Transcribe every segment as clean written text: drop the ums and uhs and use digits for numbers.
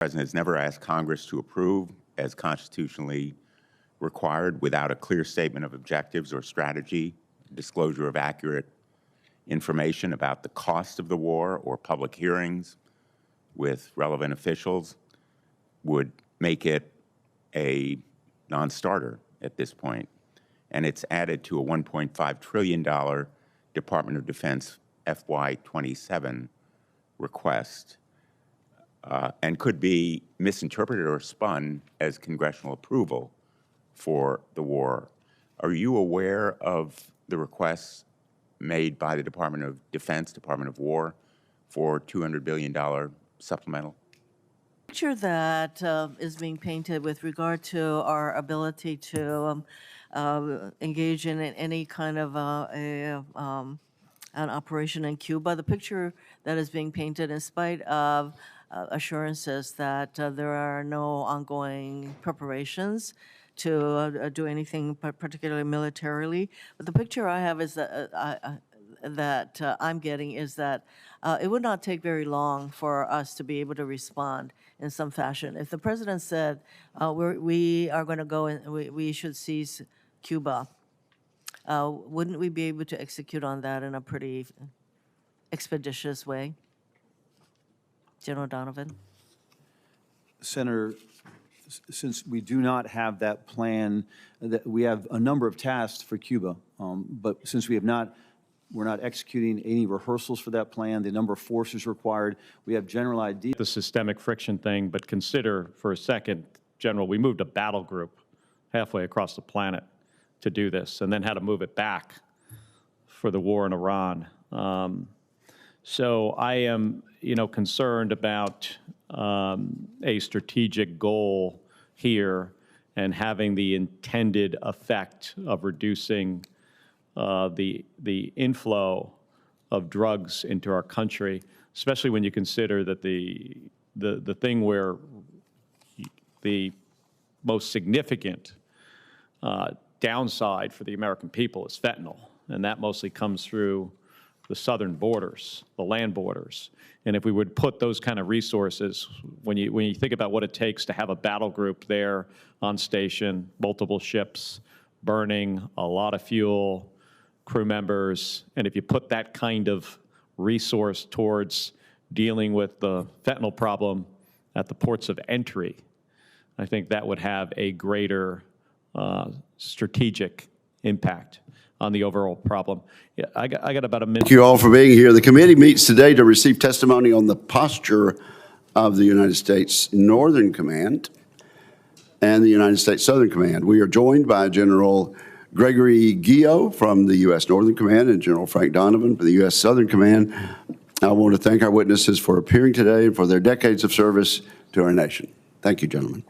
President has never asked Congress to approve as constitutionally required without a clear statement of objectives or strategy, disclosure of accurate information about the cost of the war, or public hearings with relevant officials would make it a non-starter at this point. And it's added to a $1.5 trillion Department of Defense FY27 request, and could be misinterpreted or spun as congressional approval for the war. Are you aware of the requests made by the Department of Defense, Department of War, for $200 billion supplemental? Picture that is being painted with regard to our ability to engage in any kind of an operation in Cuba. The picture that is being painted, in spite of assurances that there are no ongoing preparations to do anything particularly militarily, but the picture I have is that I'm getting is that it would not take very long for us to be able to respond in some fashion. If the president said we are going to go and we should seize Cuba, wouldn't we be able to execute on that in a pretty expeditious way? General Donovan? Senator, since we do not have that plan, that we have a number of tasks for Cuba, but since we're not executing any rehearsals for that plan, the number of forces required, we have general ideas. The systemic friction thing, but consider for a second, General, we moved a battle group halfway across the planet to do this, and then had to move it back for the war in Iran. So I am, concerned about a strategic goal here and having the intended effect of reducing the inflow of drugs into our country, especially when you consider that the thing where the most significant downside for the American people is fentanyl, and that mostly comes through the southern borders, the land borders. And if we would put those kind of resources, when you think about what it takes to have a battle group there on station, multiple ships, burning a lot of fuel, crew members, and if you put that kind of resource towards dealing with the fentanyl problem at the ports of entry, I think that would have a greater strategic impact on the overall problem. Yeah, I got about a minute. Thank you all for being here. The committee meets today to receive testimony on the posture of the United States Northern Command and the United States Southern Command. We are joined by General Gregory Guillot from the U.S. Northern Command and General Frank Donovan from the U.S. Southern Command. I want to thank our witnesses for appearing today and for their decades of service to our nation. Thank you, gentlemen.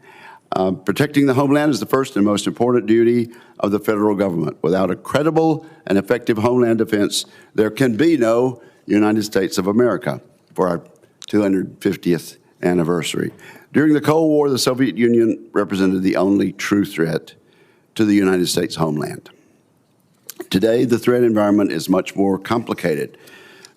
Protecting the homeland is the first and most important duty of the federal government. Without a credible and effective homeland defense, there can be no United States of America for our 250th anniversary. During the Cold War, the Soviet Union represented the only true threat to the United States homeland. Today, the threat environment is much more complicated.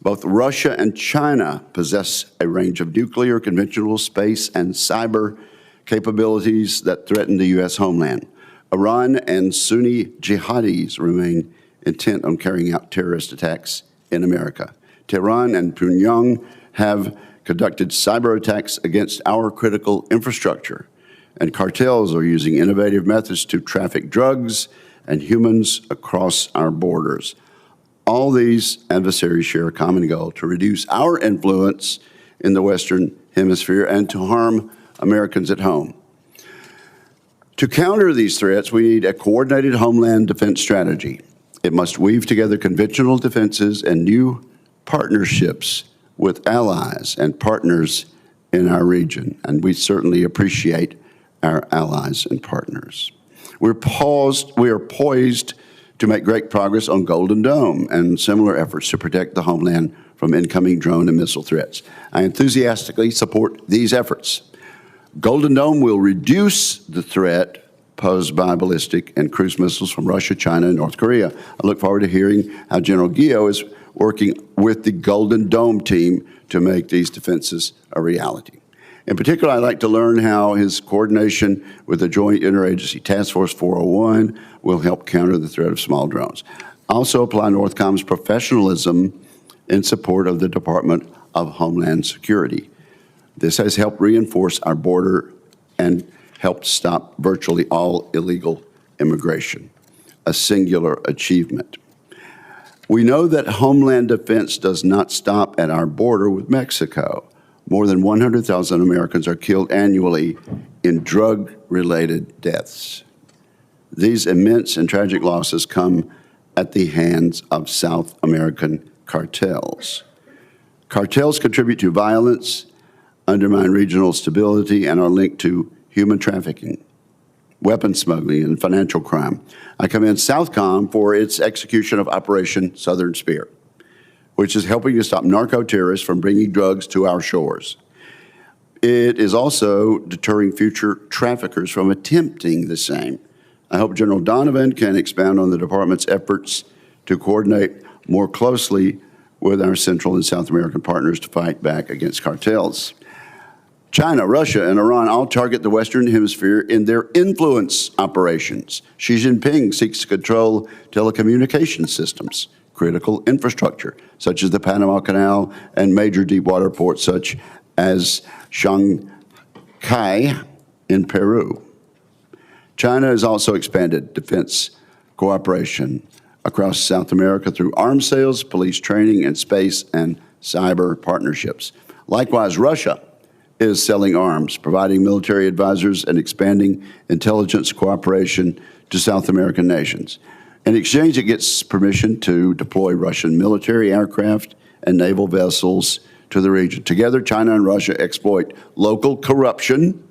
Both Russia and China possess a range of nuclear, conventional, space, and cyber capabilities that threaten the U.S. homeland. Iran and Sunni jihadis remain intent on carrying out terrorist attacks in America. Tehran and Pyongyang have conducted cyber attacks against our critical infrastructure, and cartels are using innovative methods to traffic drugs and humans across our borders. All these adversaries share a common goal: to reduce our influence in the Western Hemisphere and to harm Americans at home. To counter these threats, we need a coordinated homeland defense strategy. It must weave together conventional defenses and new partnerships with allies and partners in our region, and we certainly appreciate our allies and partners. We are poised to make great progress on Golden Dome and similar efforts to protect the homeland from incoming drone and missile threats. I enthusiastically support these efforts. Golden Dome will reduce the threat posed by ballistic and cruise missiles from Russia, China, and North Korea. I look forward to hearing how General Guillot is working with the Golden Dome team to make these defenses a reality. In particular, I'd like to learn how his coordination with the Joint Interagency Task Force 401 will help counter the threat of small drones. Also apply Northcom's professionalism in support of the Department of Homeland Security. This has helped reinforce our border and helped stop virtually all illegal immigration, a singular achievement. We know that Homeland Defense does not stop at our border with Mexico. More than 100,000 Americans are killed annually in drug-related deaths. These immense and tragic losses come at the hands of South American cartels. Cartels contribute to violence, undermine regional stability, and are linked to human trafficking, weapons smuggling, and financial crime. I commend Southcom for its execution of Operation Southern Spear, which is helping to stop narco-terrorists from bringing drugs to our shores. It is also deterring future traffickers from attempting the same. I hope General Donovan can expound on the department's efforts to coordinate more closely with our Central and South American partners to fight back against cartels. China, Russia, and Iran all target the Western Hemisphere in their influence operations. Xi Jinping seeks to control telecommunication systems, critical infrastructure, such as the Panama Canal, and major deepwater ports, such as Shanghai in Peru. China has also expanded defense cooperation across South America through arms sales, police training, and space and cyber partnerships. Likewise, Russia is selling arms, providing military advisors, and expanding intelligence cooperation to South American nations. In exchange, it gets permission to deploy Russian military aircraft and naval vessels to the region. Together, China and Russia exploit local corruption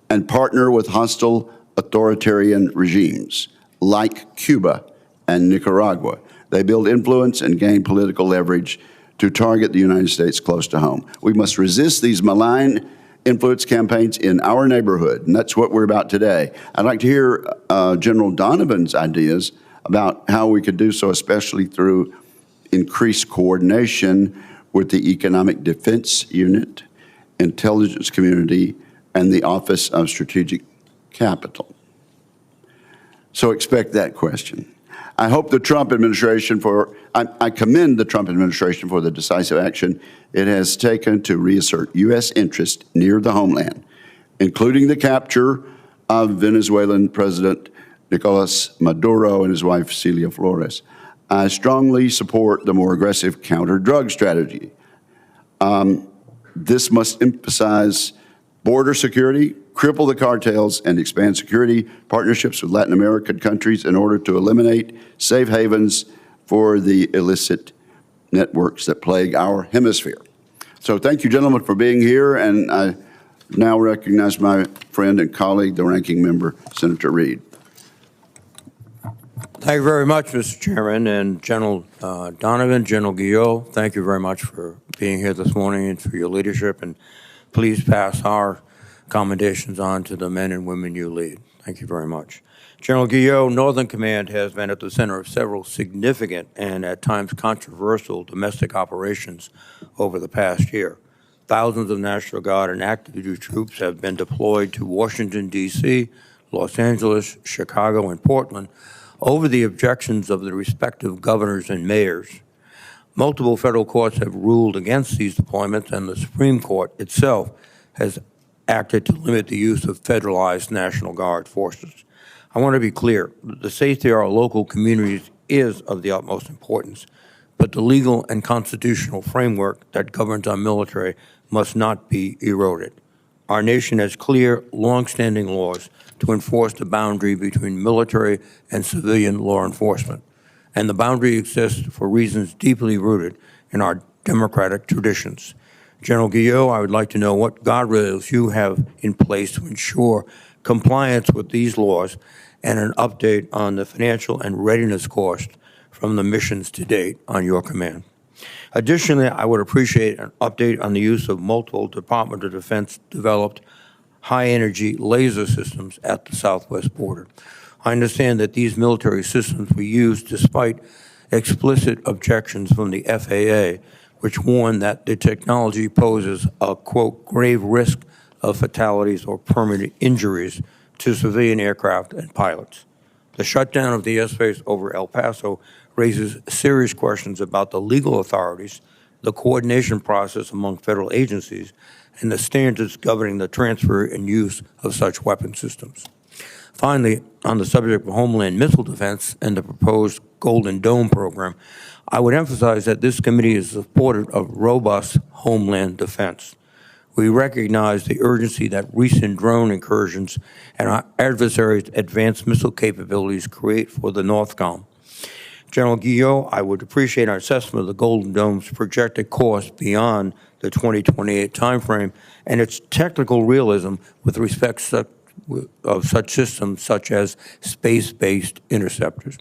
and partner with hostile authoritarian regimes like Cuba and Nicaragua. They build influence and gain political leverage to target the United States close to home. We must resist these malign influence campaigns in our neighborhood, and that's what we're about today. I'd like to hear General Donovan's ideas about how we could do so, especially through increased coordination with the Economic Defense Unit, Intelligence Community, and the Office of Strategic Capital. So expect that question. I hope the Trump administration I commend the Trump administration for the decisive action it has taken to reassert U.S. interest near the homeland, including the capture of Venezuelan President Nicolas Maduro and his wife, Celia Flores. I strongly support the more aggressive counter-drug strategy. This must emphasize border security, cripple the cartels, and expand security partnerships with Latin American countries in order to eliminate safe havens for the illicit networks that plague our hemisphere. So thank you, gentlemen, for being here, and I now recognize my friend and colleague, the ranking member, Senator Reid. Thank you very much, Mr. Chairman, and General Donovan, General Guillot, thank you very much for being here this morning and for your leadership, and please pass our commendations on to the men and women you lead. Thank you very much. General Guillot, Northern Command has been at the center of several significant and at times controversial domestic operations over the past year. Thousands of National Guard and active duty troops have been deployed to Washington, D.C., Los Angeles, Chicago, and Portland over the objections of the respective governors and mayors. Multiple federal courts have ruled against these deployments, and the Supreme Court itself has acted to limit the use of federalized National Guard forces. I want to be clear, the safety of our local communities is of the utmost importance, but the legal and constitutional framework that governs our military must not be eroded. Our nation has clear, long-standing laws to enforce the boundary between military and civilian law enforcement, and the boundary exists for reasons deeply rooted in our democratic traditions. General Guillot, I would like to know what guardrails you have in place to ensure compliance with these laws and an update on the financial and readiness cost from the missions to date on your command. Additionally, I would appreciate an update on the use of multiple Department of Defense developed high-energy laser systems at the southwest border. I understand that these military systems were used despite explicit objections from the FAA, which warned that the technology poses a, quote, grave risk of fatalities or permanent injuries to civilian aircraft and pilots. The shutdown of the airspace over El Paso raises serious questions about the legal authorities, the coordination process among federal agencies, and the standards governing the transfer and use of such weapon systems. Finally, on the subject of homeland missile defense and the proposed Golden Dome program, I would emphasize that this committee is supportive of robust homeland defense. We recognize the urgency that recent drone incursions and our adversaries' advanced missile capabilities create for the NORTHCOM. General Guillot, I would appreciate our assessment of the Golden Dome's projected cost beyond the 2028 timeframe and its technical realism with respect of such systems such as space-based interceptors.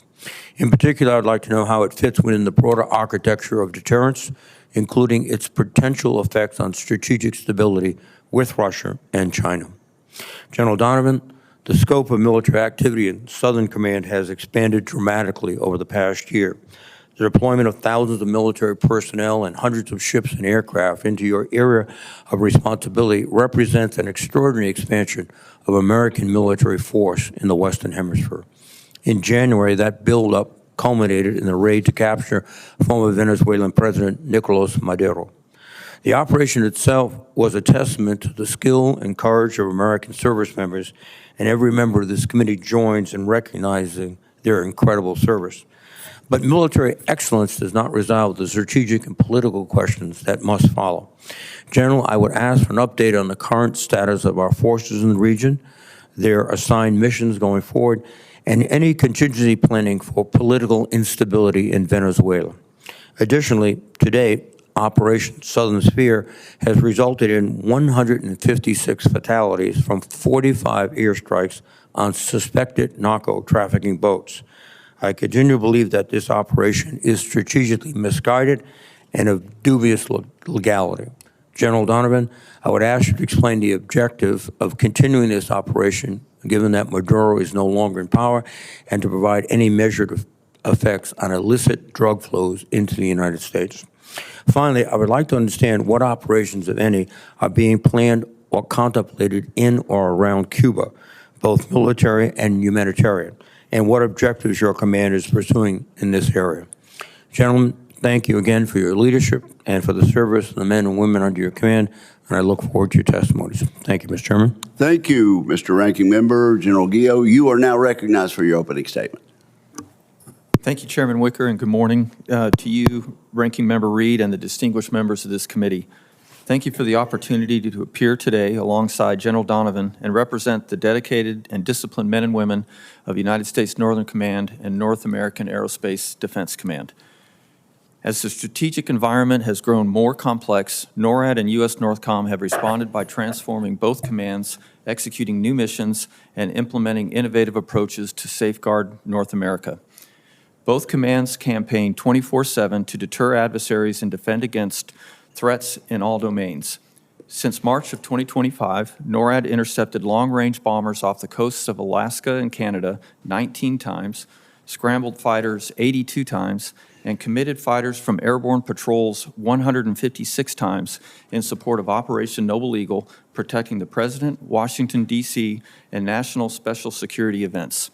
In particular, I'd like to know how it fits within the broader architecture of deterrence, including its potential effects on strategic stability with Russia and China. General Donovan, the scope of military activity in Southern Command has expanded dramatically over the past year. The deployment of thousands of military personnel and hundreds of ships and aircraft into your area of responsibility represents an extraordinary expansion of American military force in the Western Hemisphere. In January, that buildup culminated in the raid to capture former Venezuelan President Nicolas Maduro. The operation itself was a testament to the skill and courage of American service members, and every member of this committee joins in recognizing their incredible service. But military excellence does not resolve the strategic and political questions that must follow. General, I would ask for an update on the current status of our forces in the region, their assigned missions going forward, and any contingency planning for political instability in Venezuela. Additionally, today, Operation Southern Sphere has resulted in 156 fatalities from 45 airstrikes on suspected narco-trafficking boats. I continue to believe that this operation is strategically misguided and of dubious legality. General Donovan, I would ask you to explain the objective of continuing this operation, given that Maduro is no longer in power, and to provide any measured effects on illicit drug flows into the United States. Finally, I would like to understand what operations, if any, are being planned or contemplated in or around Cuba, both military and humanitarian, and what objectives your command is pursuing in this area. Gentlemen, thank you again for your leadership and for the service of the men and women under your command, and I look forward to your testimonies. Thank you, Mr. Chairman. Thank you, Mr. Ranking Member. General Guillot, you are now recognized for your opening statement. Thank you, Chairman Wicker, and good morning to you, Ranking Member Reed, and the distinguished members of this committee. Thank you for the opportunity to appear today alongside General Donovan and represent the dedicated and disciplined men and women of United States Northern Command and North American Aerospace Defense Command. As the strategic environment has grown more complex, NORAD and U.S. NORTHCOM have responded by transforming both commands, executing new missions, and implementing innovative approaches to safeguard North America. Both commands campaign 24/7 to deter adversaries and defend against threats in all domains. Since March of 2025, NORAD intercepted long-range bombers off the coasts of Alaska and Canada 19 times, scrambled fighters 82 times, and committed fighters from airborne patrols 156 times in support of Operation Noble Eagle, protecting the President, Washington, D.C., and national special security events.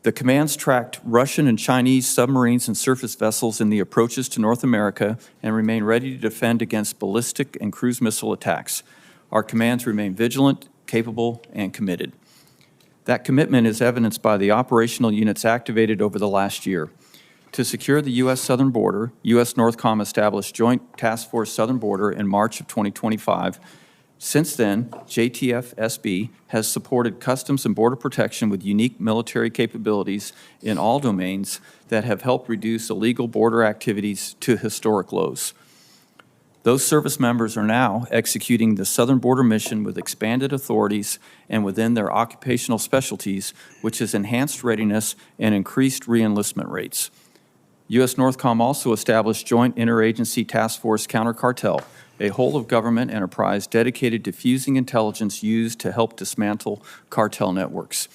The commands tracked Russian and Chinese submarines and surface vessels in the approaches to North America and remain ready to defend against ballistic and cruise missile attacks. Our commands remain vigilant, capable, and committed. That commitment is evidenced by the operational units activated over the last year. To secure the U.S. southern border, U.S. NORTHCOM established Joint Task Force Southern Border in March of 2025. Since then, JTF-SB has supported Customs and Border Protection with unique military capabilities in all domains that have helped reduce illegal border activities to historic lows. Those service members are now executing the Southern Border Mission with expanded authorities and within their occupational specialties, which has enhanced readiness and increased re-enlistment rates. U.S. NORTHCOM also established Joint Interagency Task Force Counter-Cartel, a whole-of-government enterprise dedicated to fusing intelligence used to help dismantle cartel networks.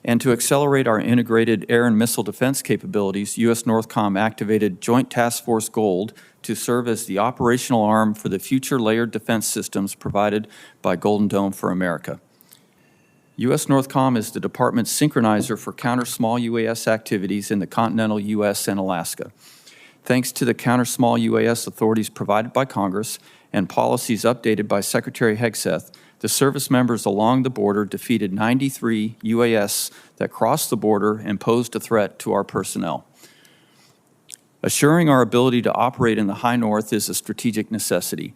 And to accelerate our integrated air and missile defense capabilities, U.S. Northcom activated Joint Task Force Gold to serve as the operational arm for the future layered defense systems provided by Golden Dome for America. U.S. Northcom is the department's synchronizer for counter-small UAS activities in the continental U.S. and Alaska. Thanks to the counter-small UAS authorities provided by Congress and policies updated by Secretary Hegseth, the service members along the border defeated 93 UAS that crossed the border and posed a threat to our personnel. Assuring our ability to operate in the high north is a strategic necessity.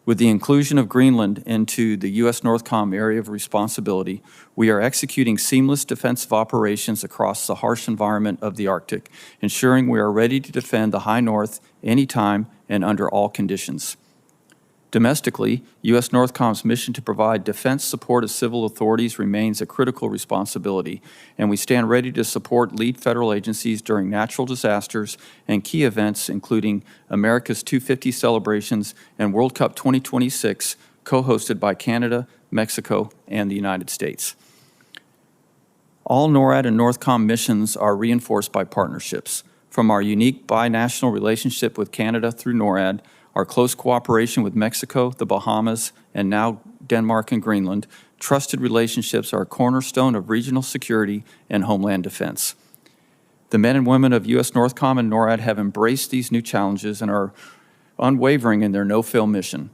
With the inclusion of Greenland into the U.S. Northcom area of responsibility, we are executing seamless defensive operations across the harsh environment of the Arctic, ensuring we are ready to defend the high north anytime and under all conditions. Domestically, U.S. Northcom's mission to provide defense support of civil authorities remains a critical responsibility, and we stand ready to support lead federal agencies during natural disasters and key events including America's 250 celebrations and World Cup 2026, co-hosted by Canada, Mexico, and the United States. All NORAD and Northcom missions are reinforced by partnerships. From our unique binational relationship with Canada through NORAD, our close cooperation with Mexico, the Bahamas, and now Denmark and Greenland, trusted relationships are a cornerstone of regional security and homeland defense. The men and women of U.S. Northcom and NORAD have embraced these new challenges and are unwavering in their no-fail mission.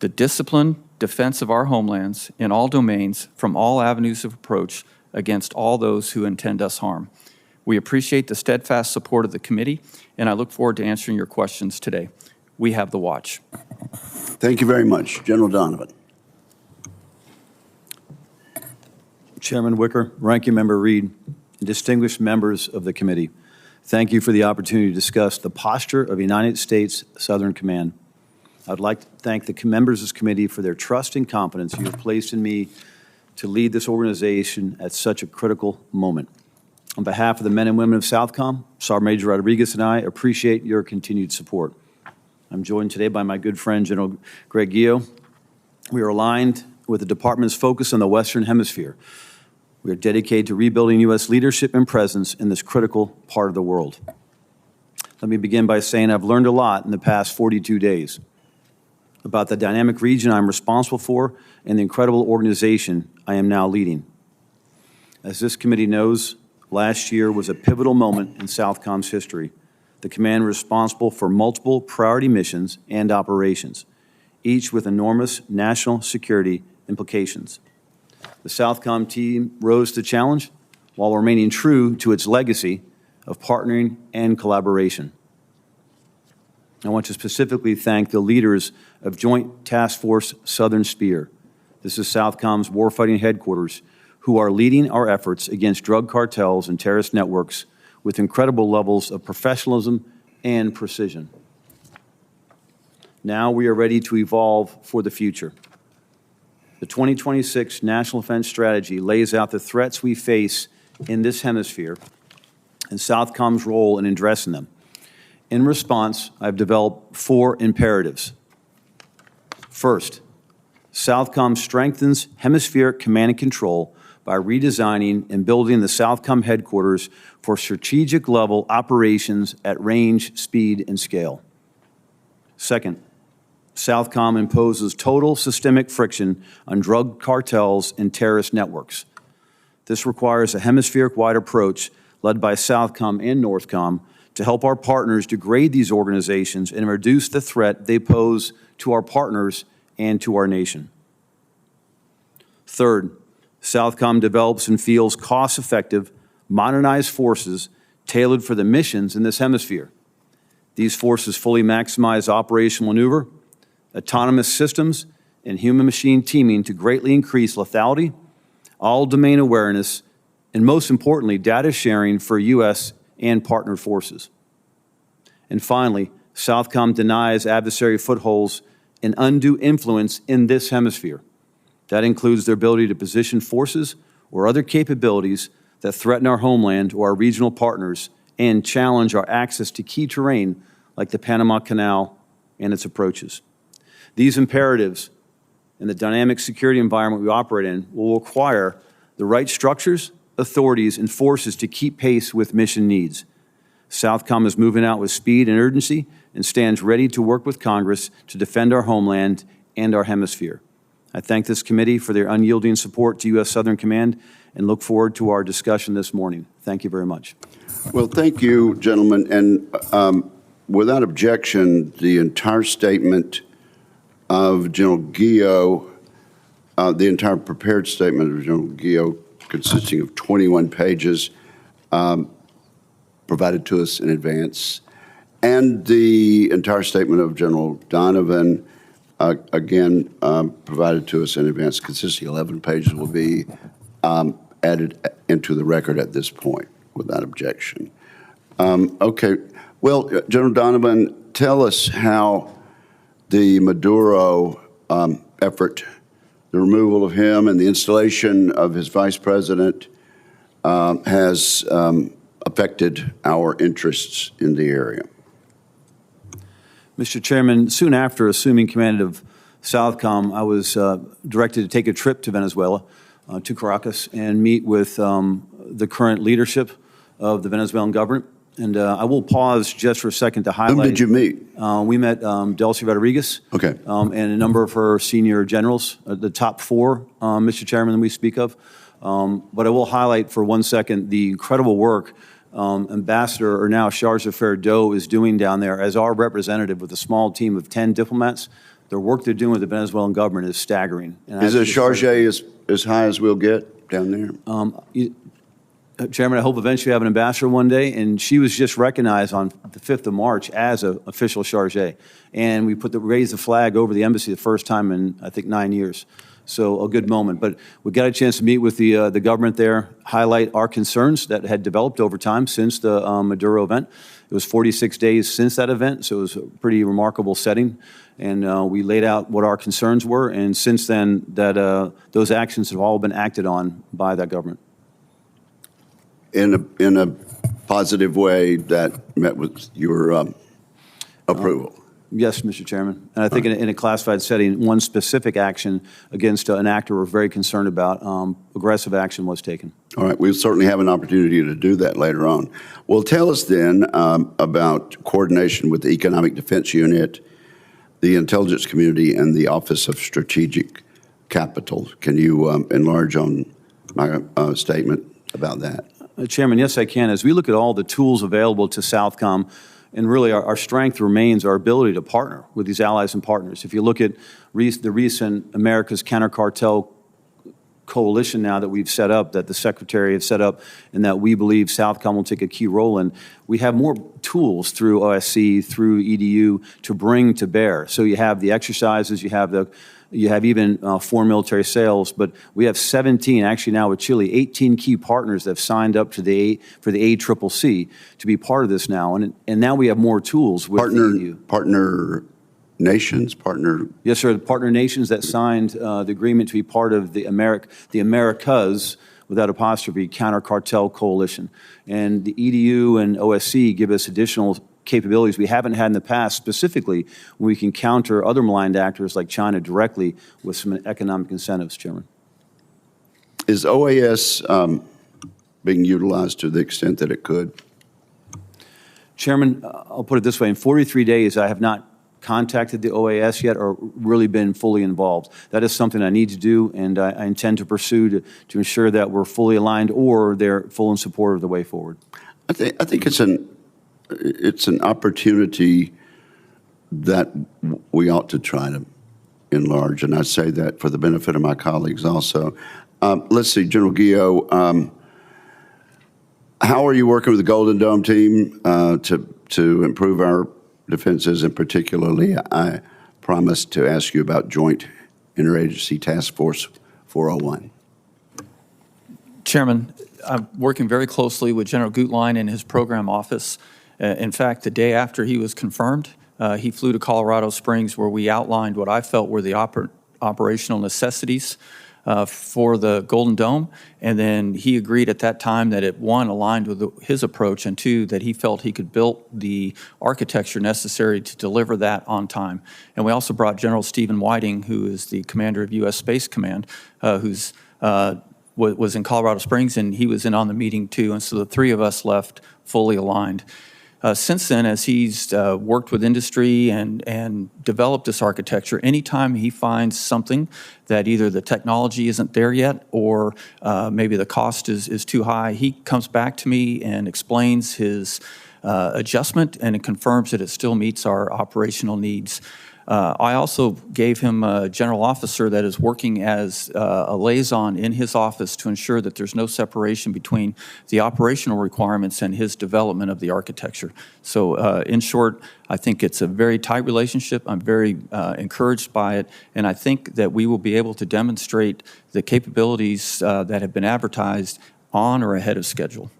The disciplined defense of our homelands in all domains from all avenues of approach against all those who intend us harm. We appreciate the steadfast support of the committee, and I look forward to answering your questions today. We have the watch. Thank you very much. General Donovan. Chairman Wicker, Ranking Member Reed, and distinguished members of the committee, thank you for the opportunity to discuss the posture of United States Southern Command. I'd like to thank the members of this committee for their trust and confidence you have placed in me to lead this organization at such a critical moment. On behalf of the men and women of Southcom, Sergeant Major Rodriguez and I appreciate your continued support. I'm joined today by my good friend, General Greg Guillot. We are aligned with the department's focus on the Western Hemisphere. We are dedicated to rebuilding U.S. leadership and presence in this critical part of the world. Let me begin by saying I've learned a lot in the past 42 days about the dynamic region I'm responsible for and the incredible organization I am now leading. As this committee knows, last year was a pivotal moment in Southcom's history. The command responsible for multiple priority missions and operations, each with enormous national security implications. The Southcom team rose to the challenge while remaining true to its legacy of partnering and collaboration. I want to specifically thank the leaders of Joint Task Force Southern Spear. This is Southcom's warfighting headquarters, who are leading our efforts against drug cartels and terrorist networks with incredible levels of professionalism and precision. Now we are ready to evolve for the future. The 2026 National Defense Strategy lays out the threats we face in this hemisphere and Southcom's role in addressing them. In response, I've developed 4 imperatives. First, Southcom strengthens hemispheric command and control by redesigning and building the Southcom headquarters for strategic level operations at range, speed, and scale. Second, Southcom imposes total systemic friction on drug cartels and terrorist networks. This requires a hemispheric-wide approach led by Southcom and Northcom to help our partners degrade these organizations and reduce the threat they pose to our partners and to our nation. Third, Southcom develops and fields cost-effective, modernized forces tailored for the missions in this hemisphere. These forces fully maximize operational maneuver, autonomous systems, and human-machine teaming to greatly increase lethality, all-domain awareness, and most importantly, data sharing for U.S. and partner forces. And finally, Southcom denies adversary footholds and undue influence in this hemisphere. That includes their ability to position forces or other capabilities that threaten our homeland or our regional partners and challenge our access to key terrain like the Panama Canal and its approaches. These imperatives and the dynamic security environment we operate in will require the right structures, authorities and forces to keep pace with mission needs. Southcom is moving out with speed and urgency and stands ready to work with Congress to defend our homeland and our hemisphere. I thank this committee for their unyielding support to U.S. Southern Command and look forward to our discussion this morning. Thank you very much. Well, thank you, gentlemen. And without objection, the entire statement of General Guillot, the entire prepared statement of General Guillot, consisting of 21 pages, provided to us in advance, and the entire statement of General Donovan, again, provided to us in advance, consisting of 11 pages, will be added into the record at this point without objection. Okay. Well, General Donovan, tell us how the Maduro effort, the removal of him and the installation of his vice president has affected our interests in the area. Mr. Chairman, soon after assuming command of Southcom, I was directed to take a trip to Venezuela, to Caracas, and meet with the current leadership of the Venezuelan government. And I will pause just for a second to highlight. Whom did you meet? We met Delcy Rodriguez. Okay. And a number of her senior generals, the top four, Mr. Chairman, that we speak of. But I will highlight for 1 second the incredible work Ambassador, or now Charge d'Affaires Doe, is doing down there as our representative with a small team of 10 diplomats. The work they're doing with the Venezuelan government is staggering. And is the charge as high as we'll get down there? Chairman, I hope eventually we have an ambassador one day, and she was just recognized on the 5th of March as an official charge. And we raised the flag over the embassy the first time in, I think, 9 years. So a good moment. But we got a chance to meet with the government there, highlight our concerns that had developed over time since the Maduro event. It was 46 days since that event, so it was a pretty remarkable setting. And we laid out what our concerns were, and since then, those actions have all been acted on by that government. In a positive way that met with your approval? Yes, Mr. Chairman. And I think in a classified setting, one specific action against an actor we're very concerned about, aggressive action was taken. All right. We'll certainly have an opportunity to do that later on. Well, tell us then about coordination with the Economic Defense Unit, the intelligence community, and the Office of Strategic Capital. Can you enlarge on my statement about that? Chairman, yes, I can. As we look at all the tools available to Southcom, and really our strength remains our ability to partner with these allies and partners. If you look at the recent America's Counter-Cartel Coalition now that we've set up, that the Secretary has set up, and that we believe Southcom will take a key role in, we have more tools through OSC, through EDU to bring to bear. So you have the exercises, you have even foreign military sales, but we have 17, actually now with Chile, 18 key partners that have signed up to for the ACCC to be part of this now. And now we have more tools with the EU. Partner nations, Yes, sir, the partner nations that signed the agreement to be part of the Americas, without apostrophe, Counter-Cartel Coalition. And the EDU and OSC give us additional capabilities we haven't had in the past, specifically when we can counter other maligned actors like China directly with some economic incentives, Chairman. Is OAS being utilized to the extent that it could? Chairman, I'll put it this way. In 43 days, I have not contacted the OAS yet or really been fully involved. That is something I need to do, and I intend to pursue to ensure that we're fully aligned or they're full in support of the way forward. I think it's an opportunity that we ought to try to enlarge, and I say that for the benefit of my colleagues also. Let's see, General Guillot, how are you working with the Golden Dome team to improve our defenses, and particularly I promised to ask you about Joint Interagency Task Force 401. Chairman, I'm working very closely with General Gutlein in his program office. In fact, the day after he was confirmed, he flew to Colorado Springs, where we outlined what I felt were the operational necessities for the Golden Dome. And then he agreed at that time that it, one, aligned with his approach, and two, that he felt he could build the architecture necessary to deliver that on time. And we also brought General Stephen Whiting, who is the commander of U.S. Space Command, who's was in Colorado Springs, and he was in on the meeting too, and so the three of us left fully aligned. Since then, as he's worked with industry and developed this architecture, anytime he finds something that either the technology isn't there yet or maybe the cost is too high, he comes back to me and explains his adjustment, and it confirms that it still meets our operational needs. I also gave him a general officer that is working as a liaison in his office to ensure that there's no separation between the operational requirements and his development of the architecture. So in short, I think it's a very tight relationship. I'm very encouraged by it, and I think that we will be able to demonstrate the capabilities that have been advertised on or ahead of schedule.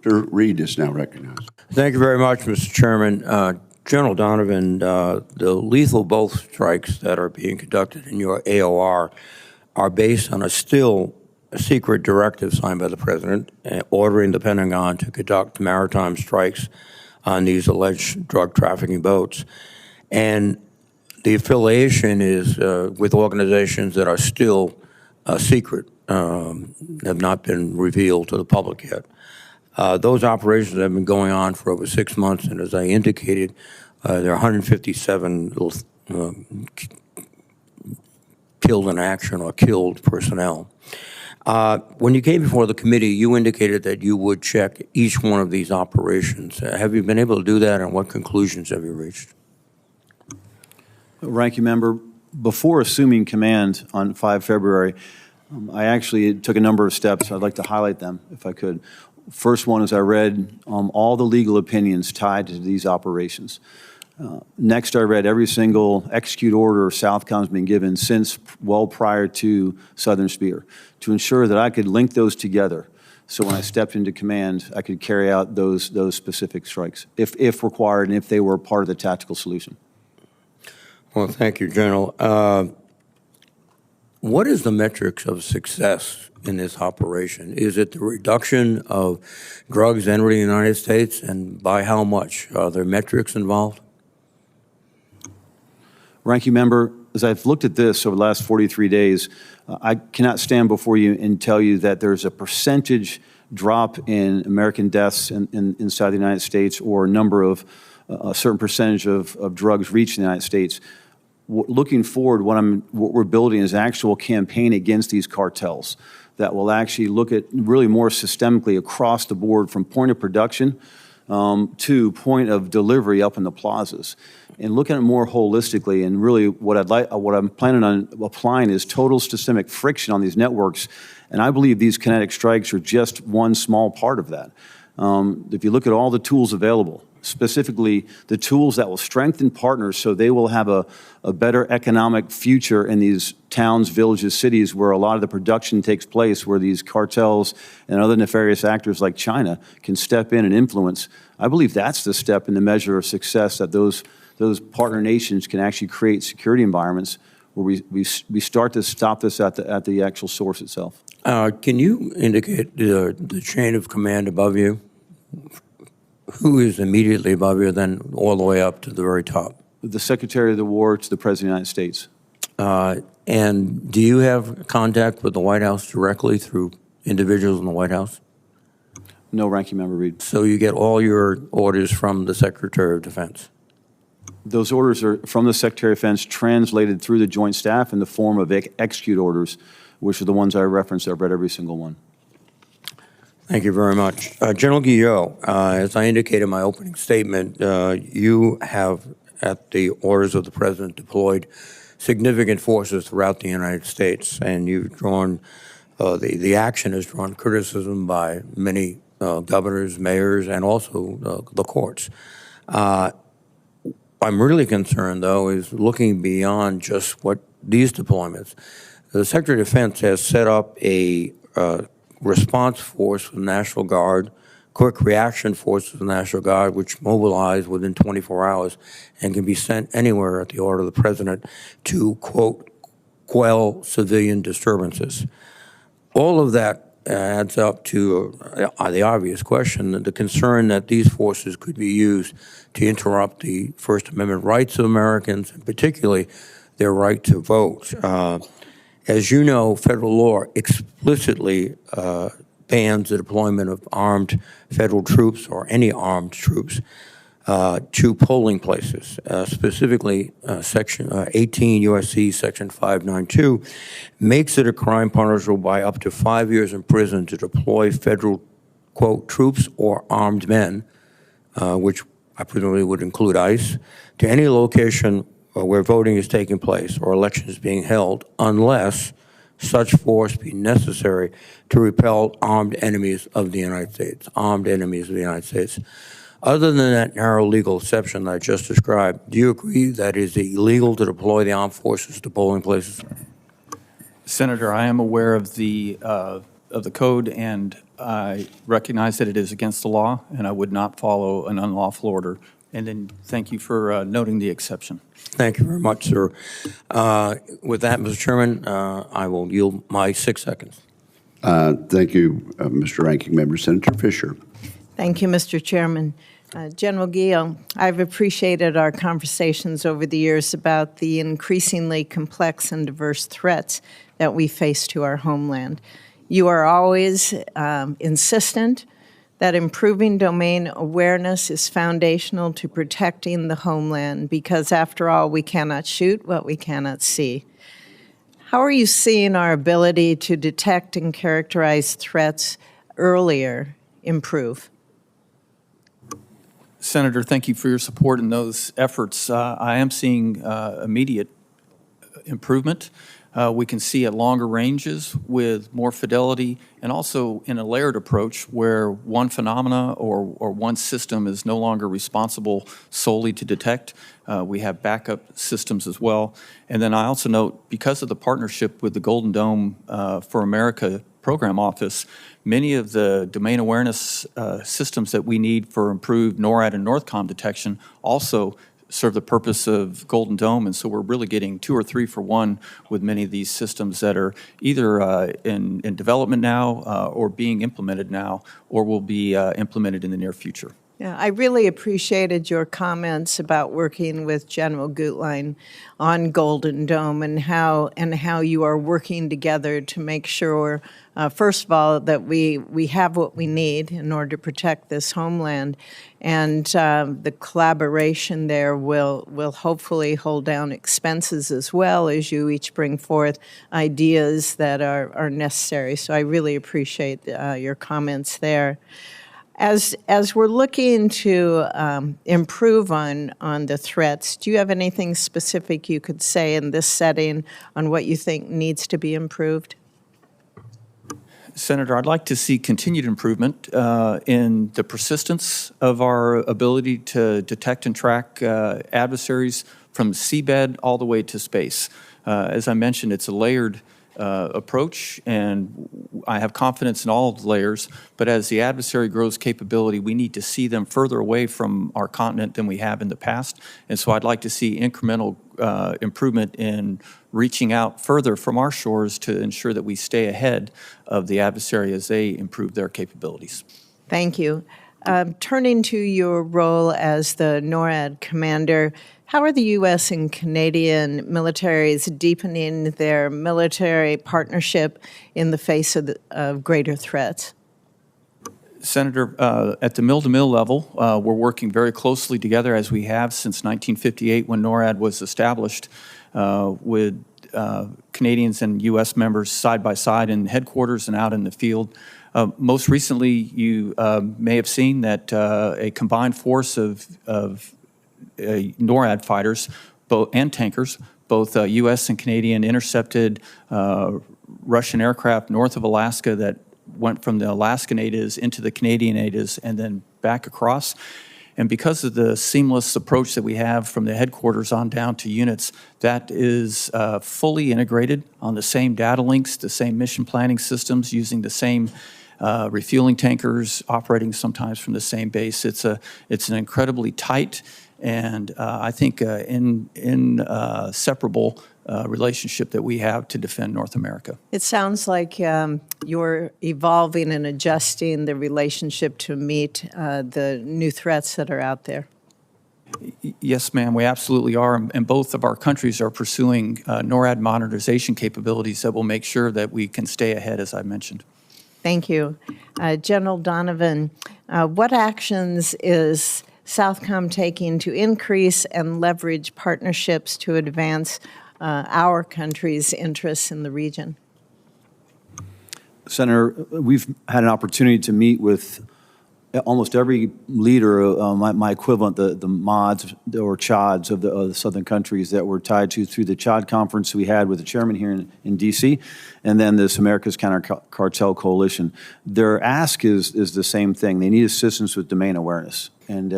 Mr. Reed is now recognized. Thank you very much, Mr. Chairman. General Donovan, the lethal bolt strikes that are being conducted in your AOR are based on a still secret directive signed by the President ordering the Pentagon to conduct maritime strikes on these alleged drug trafficking boats. And the affiliation is with organizations that are still secret, have not been revealed to the public yet. Those operations have been going on for over 6 months, and as I indicated, there are 157 killed in action or killed personnel. When you came before the committee, you indicated that you would check each one of these operations. Have you been able to do that, and what conclusions have you reached? Ranking Member, before assuming command on 5 February, I actually took a number of steps. I'd like to highlight them, if I could. First one is I read all the legal opinions tied to these operations. Next, I read every single execute order Southcom's been given since well prior to Southern Spear to ensure that I could link those together. So when I stepped into command, I could carry out those specific strikes, if required, and if they were part of the tactical solution. Well, thank you, General. What is the metrics of success in this operation? Is it the reduction of drugs entering the United States, and by how much? Are there metrics involved? Ranking Member, as I've looked at this over the last 43 days, I cannot stand before you and tell you that there's a percentage drop in American deaths inside the United States, or a number of a certain percentage of drugs reaching the United States. Looking forward, what we're building is an actual campaign against these cartels that will actually look at really more systemically across the board, from point of production to point of delivery up in the plazas, and looking at it more holistically. And really, what I'm planning on applying is total systemic friction on these networks. And I believe these kinetic strikes are just one small part of that. If you look at all the tools available, specifically the tools that will strengthen partners so they will have a better economic future in these towns, villages, cities where a lot of the production takes place, where these cartels and other nefarious actors like China can step in and influence. I believe that's the step in the measure of success, that those partner nations can actually create security environments where we start to stop this at the actual source itself. Can you indicate the chain of command above you? Who is immediately above you, then all the way up to the very top? The Secretary of the War to the President of the United States. And do you have contact with the White House directly through individuals in the White House? No, Ranking Member Reed. So you get all your orders from the Secretary of Defense? Those orders are from the Secretary of Defense, translated through the Joint Staff in the form of execute orders, which are the ones I referenced. I've read every single one. Thank you very much. General Guillot, as I indicated in my opening statement, you have, at the orders of the President, deployed significant forces throughout the United States, and you've drawn, the action has drawn criticism by many governors, mayors, and also the courts. I'm really concerned, though, is looking beyond just what these deployments. The Secretary of Defense has set up a response force for the National Guard, quick reaction force for the National Guard, which mobilize within 24 hours and can be sent anywhere at the order of the President to, quote, quell civilian disturbances. All of that adds up to the obvious question, the concern that these forces could be used to interrupt the First Amendment rights of Americans, and particularly their right to vote. As you know, federal law explicitly bans the deployment of armed federal troops or any armed troops to polling places. Specifically, Section 18 U.S.C. Section 592 makes it a crime punishable by up to 5 years in prison to deploy federal, quote, troops or armed men, which I presumably would include ICE, to any location where voting is taking place or election is being held, unless such force be necessary to repel armed enemies of the United States, armed enemies of the United States. Other than that narrow legal exception that I just described, do you agree that it is illegal to deploy the armed forces to polling places? Senator, I am aware of the code, and I recognize that it is against the law, and I would not follow an unlawful order. And then thank you for noting the exception. Thank you very much, sir. With that, Mr. Chairman, I will yield my 6 seconds. Thank you, Mr. Ranking Member. Senator Fisher. Thank you, Mr. Chairman. General Guillot, I've appreciated our conversations over the years about the increasingly complex and diverse threats that we face to our homeland. You are always insistent that improving domain awareness is foundational to protecting the homeland because, after all, we cannot shoot what we cannot see. How are you seeing our ability to detect and characterize threats earlier improve? Senator, thank you for your support in those efforts. I am seeing immediate improvement. We can see at longer ranges with more fidelity, and also in a layered approach where one phenomena or one system is no longer responsible solely to detect. We have backup systems as well. And then I also note, because of the partnership with the Golden Dome for America Program Office, many of the domain awareness systems that we need for improved NORAD and NORTHCOM detection also serve the purpose of Golden Dome, and so we're really getting 2 or 3 for 1 with many of these systems that are either in development now or being implemented now, or will be implemented in the near future. Yeah, I really appreciated your comments about working with General Gutlein on Golden Dome and how you are working together to make sure, first of all, that we have what we need in order to protect this homeland, and the collaboration there will hopefully hold down expenses as well as you each bring forth ideas that are necessary. So I really appreciate your comments there. As we're looking to improve on the threats, do you have anything specific you could say in this setting on what you think needs to be improved? Senator, I'd like to see continued improvement in the persistence of our ability to detect and track adversaries from seabed all the way to space. As I mentioned, it's a layered approach, and I have confidence in all of the layers, but as the adversary grows capability, we need to see them further away from our continent than we have in the past, and so I'd like to see incremental improvement in reaching out further from our shores to ensure that we stay ahead of the adversary as they improve their capabilities. Thank you. Turning to your role as the NORAD commander, how are the U.S. and Canadian militaries deepening their military partnership in the face of greater threats? Senator, at the mill-to-mill level, we're working very closely together, as we have since 1958 when NORAD was established, with Canadians and U.S. members side by side in headquarters and out in the field. Most recently, you may have seen that a combined force of NORAD fighters and tankers, both U.S. and Canadian, intercepted Russian aircraft north of Alaska that went from the Alaskan ATIS into the Canadian ATIS and then back across. And because of the seamless approach that we have from the headquarters on down to units, that is fully integrated on the same data links, the same mission planning systems, using the same refueling tankers, operating sometimes from the same base. It's an incredibly tight and I think inseparable relationship that we have to defend North America. It sounds like you're evolving and adjusting the relationship to meet the new threats that are out there. Yes, ma'am, we absolutely are, and both of our countries are pursuing NORAD modernization capabilities that will make sure that we can stay ahead, as I mentioned. Thank you. General Donovan, what actions is Southcom taking to increase and leverage partnerships to advance our country's interests in the region? Senator, we've had an opportunity to meet with almost every leader, my equivalent, the MODs or CHODs of the southern countries that we're tied to through the CHOD conference we had with the chairman here in D.C., and then this America's Counter-Cartel Coalition. Their ask is the same thing. They need assistance with domain awareness. And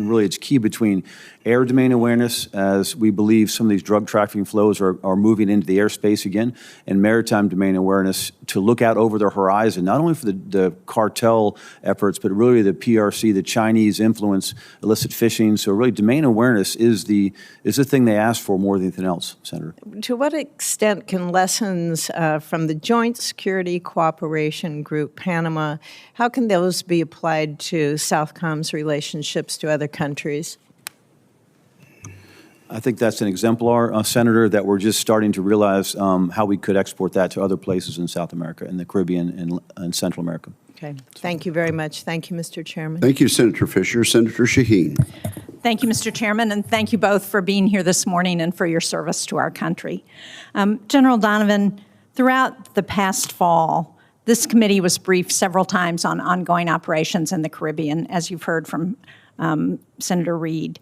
really it's key between air domain awareness, as we believe some of these drug trafficking flows are moving into the airspace again, and maritime domain awareness to look out over the horizon, not only for the cartel efforts, but really the PRC, the Chinese influence, illicit fishing. So really domain awareness is the thing they ask for more than anything else, Senator. To what extent can lessons from the Joint Security Cooperation Group, Panama, how can those be applied to Southcom's relationships to other countries? I think that's an exemplar, Senator, that we're just starting to realize how we could export that to other places in South America, in the Caribbean, and Central America. Okay. Thank you very much. Thank you, Mr. Chairman. Thank you, Senator Fisher. Senator Shaheen. Thank you, Mr. Chairman, and thank you both for being here this morning and for your service to our country. General Donovan, throughout the past fall, this committee was briefed several times on ongoing operations in the Caribbean, as you've heard from Senator Reid.